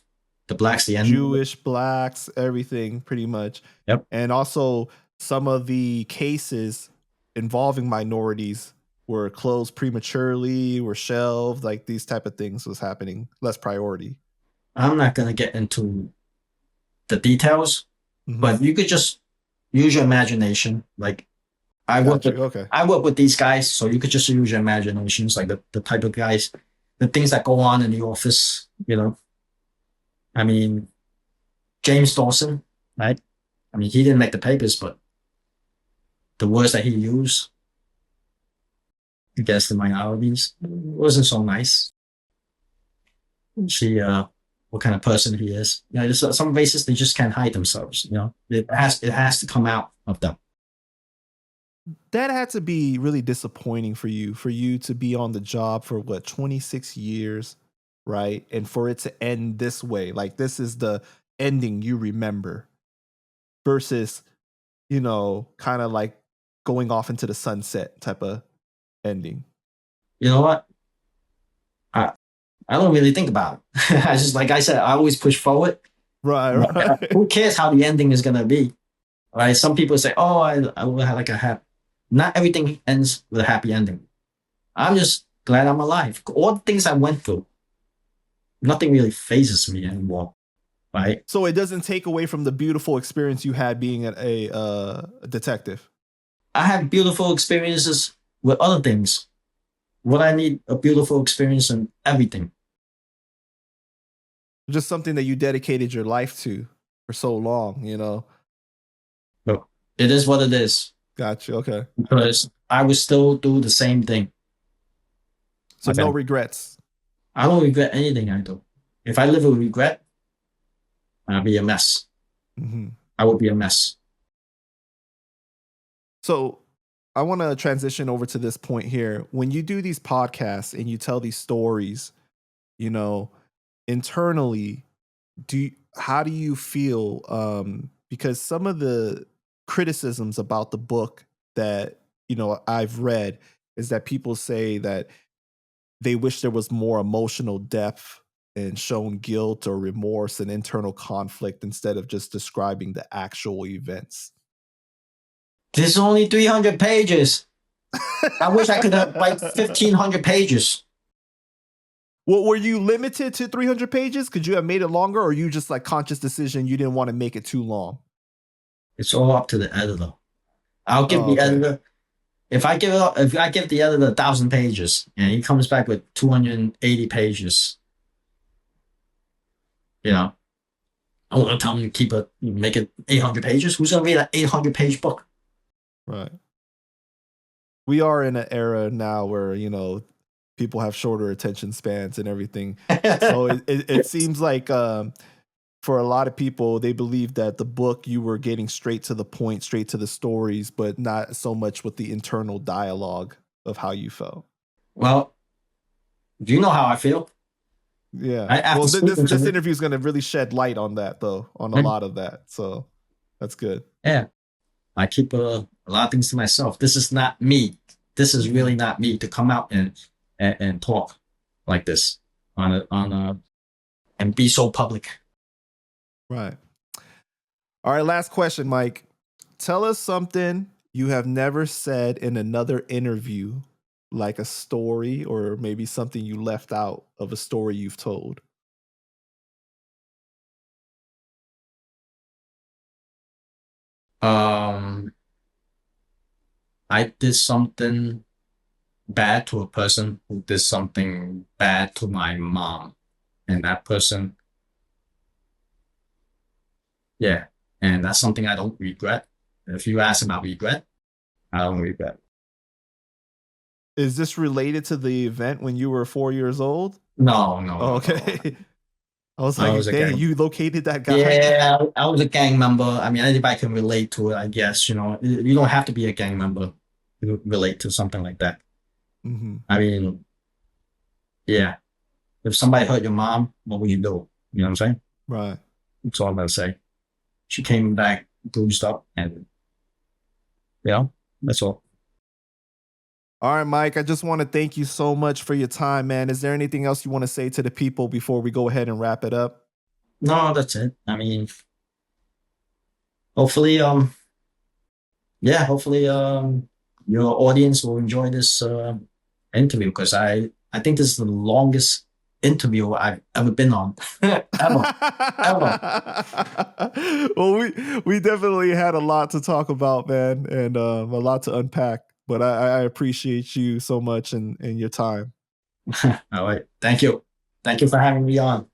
the blacks the N. Jewish, blacks, everything pretty much. Yep. And also some of the cases involving minorities were closed prematurely, were shelved, like these type of things was happening, less priority. I'm not gonna get into the details, but you could just use your imagination. Like I work with these guys, so you could just use your imaginations, like the type of guys, the things that go on in the office, you know. I mean, James Dawson, right? I mean, he didn't make the papers, but the words that he used against the minorities wasn't so nice. See, what kind of person he is. You know, some racists, they just can't hide themselves. You know, it has to come out of them. That had to be really disappointing for you to be on the job for what, 26 years, right? And for it to end this way, like this is the ending you remember versus, you know, kind of like going off into the sunset type of ending. You know what? I don't really think about it. I just, like I said, I always push forward. Right. Who cares how the ending is gonna be? Right? Some people say, "Oh, I will have like a happy." Not everything ends with a happy ending. I'm just glad I'm alive. All the things I went through, nothing really phases me anymore. Right? So it doesn't take away from the beautiful experience you had being a detective. I had beautiful experiences with other things. What I need, a beautiful experience in everything. Just something that you dedicated your life to for so long, you know? But it is what it is. Gotcha. Okay. Because I would still do the same thing. So no regrets. I don't regret anything I do. If I live with regret, I'll be a mess. Mm-hmm. I would be a mess. So I want to transition over to this point here. When you do these podcasts and you tell these stories, you know, internally, how do you feel? Because some of the criticisms about the book that, you know, I've read is that people say that they wish there was more emotional depth and shown guilt or remorse and internal conflict instead of just describing the actual events. This is only 300 pages. I wish I could have like 1,500 pages. Well, were you limited to 300 pages? Could you have made it longer, or you just like conscious decision you didn't want to make it too long? It's all up to the editor. I'll give the editor, if I give the editor 1,000 pages and he comes back with 280 pages, you know, I want to tell him to make it 800 pages. Who's gonna read an 800-page book? Right. We are in an era now where, you know, people have shorter attention spans and everything. So it seems like for a lot of people, they believe that the book, you were getting straight to the point, straight to the stories, but not so much with the internal dialogue of how you felt. Well, do you know how I feel? Yeah. Well, this interview is going to really shed light on that, though, on a lot of that. So that's good. Yeah. I keep a lot of things to myself. This is not me. This is really not me to come out and talk like this and be so public. Right. All right. Last question, Mike. Tell us something you have never said in another interview, like a story or maybe something you left out of a story you've told. I did something bad to a person who did something bad to my mom, and that person, yeah, and that's something I don't regret. If you ask about regret, I don't regret. Is this related to the event when you were 4 years old? No. Oh, okay. I was I like, was a dang, gang. you located that guy. Yeah, I was a gang member. I mean, anybody can relate to it, I guess. You don't have to be a gang member to relate to something like that. Hmm. I mean, yeah. If somebody hurt your mom, what would you do? You know what I'm saying? Right. That's all I'm gonna say. She came back bruised up, and that's all. All right, Mike, I just want to thank you so much for your time, man. Is there anything else you want to say to the people before we go ahead and wrap it up? No, that's it. I mean, hopefully, hopefully, your audience will enjoy this interview because I think this is the longest interview I've ever been on. Ever. Well, we definitely had a lot to talk about, man, and a lot to unpack. But I appreciate you so much and your time. All right. Thank you. Thank you for having me on.